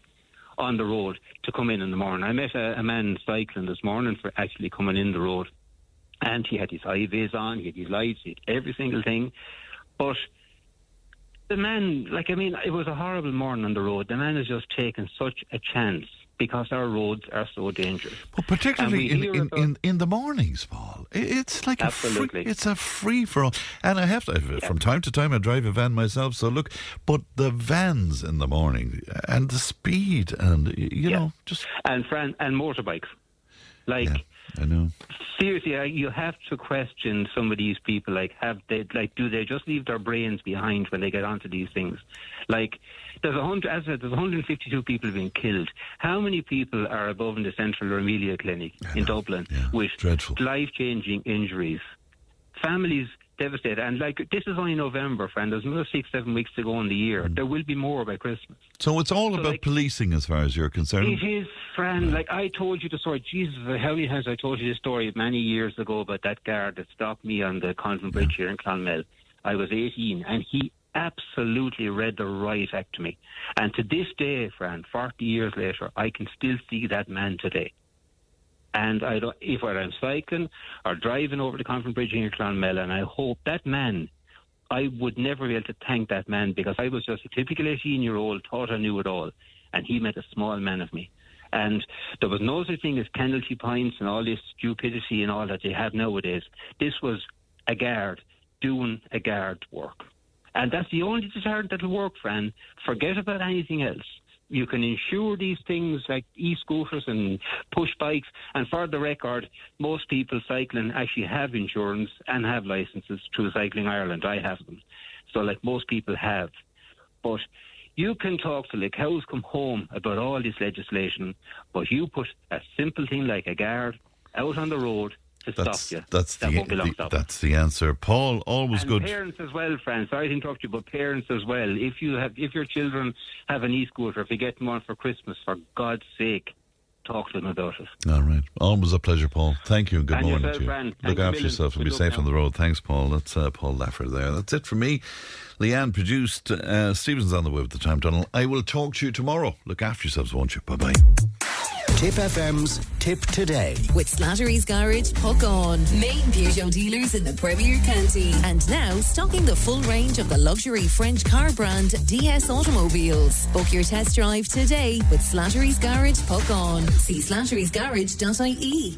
on the road to come in the morning. I met a man cycling this morning for actually coming in the road, and he had his high vis on, he had his lights, he had every single thing. But the man, like, I mean, it was a horrible morning on the road. The man has just taken such a chance because our roads are so dangerous. But particularly in the mornings, Paul. It's like it's a free-for-all. And I have to, from time to time, I drive a van myself, so look, but the vans in the morning and the speed and, you know, just... And motorbikes. Like... Yeah. I know. Seriously, you have to question some of these people. Do they just leave their brains behind when they get onto these things? Like, there's 152 people have been killed. How many people are above in the Central Amelia Clinic in Dublin with life-changing injuries? Families devastated. And, like, this is only November, friend. There's another 6-7 weeks to go in the year. There will be more by Christmas. So it's all about policing as far as you're concerned? It is, Fran. Like, I told you the story. Jesus, how many times I told you this story many years ago about that guard that stopped me on the Convent Bridge here in Clonmel. I was 18, and he absolutely read the riot act to me. And to this day, Fran, 40 years later, I can still see that man today. And if I'm cycling or driving over the Convent Bridge here in Clonmel, and I hope that man, I would never be able to thank that man, because I was just a typical 18-year-old, thought I knew it all, and he met a small man of me. And there was no such thing as penalty points and all this stupidity and all that they have nowadays. This was a guard doing a guard work. And that's the only deterrent that will work, Fran. Forget about anything else. You can insure these things like e-scooters and push bikes. And for the record, most people cycling actually have insurance and have licenses through Cycling Ireland. I have them. So, like, most people have. But You can talk till the cows come home about all this legislation, but you put a simple thing like a guard out on the road to stop you. That's the answer. Paul, always and good. Parents as well, Fran. Sorry to interrupt you, but parents as well. If your children have an e-scooter, if you get them one for Christmas, for God's sake, talk to them about it. All right. Always a pleasure, Paul. Thank you. Good morning yourself, to you. Fran. Look after yourself and be safe on the road. Thanks, Paul. That's Paul Laffer there. That's it for me. Leanne produced. Stephen's on the way with the time, Donal. I will talk to you tomorrow. Look after yourselves, won't you? Bye-bye. Tip FM's Tip Today. With Slattery's Garage, Puck On. Main Peugeot dealers in the Premier County. And now stocking the full range of the luxury French car brand DS Automobiles. Book your test drive today with Slattery's Garage, Puck On. See slatterysgarage.ie.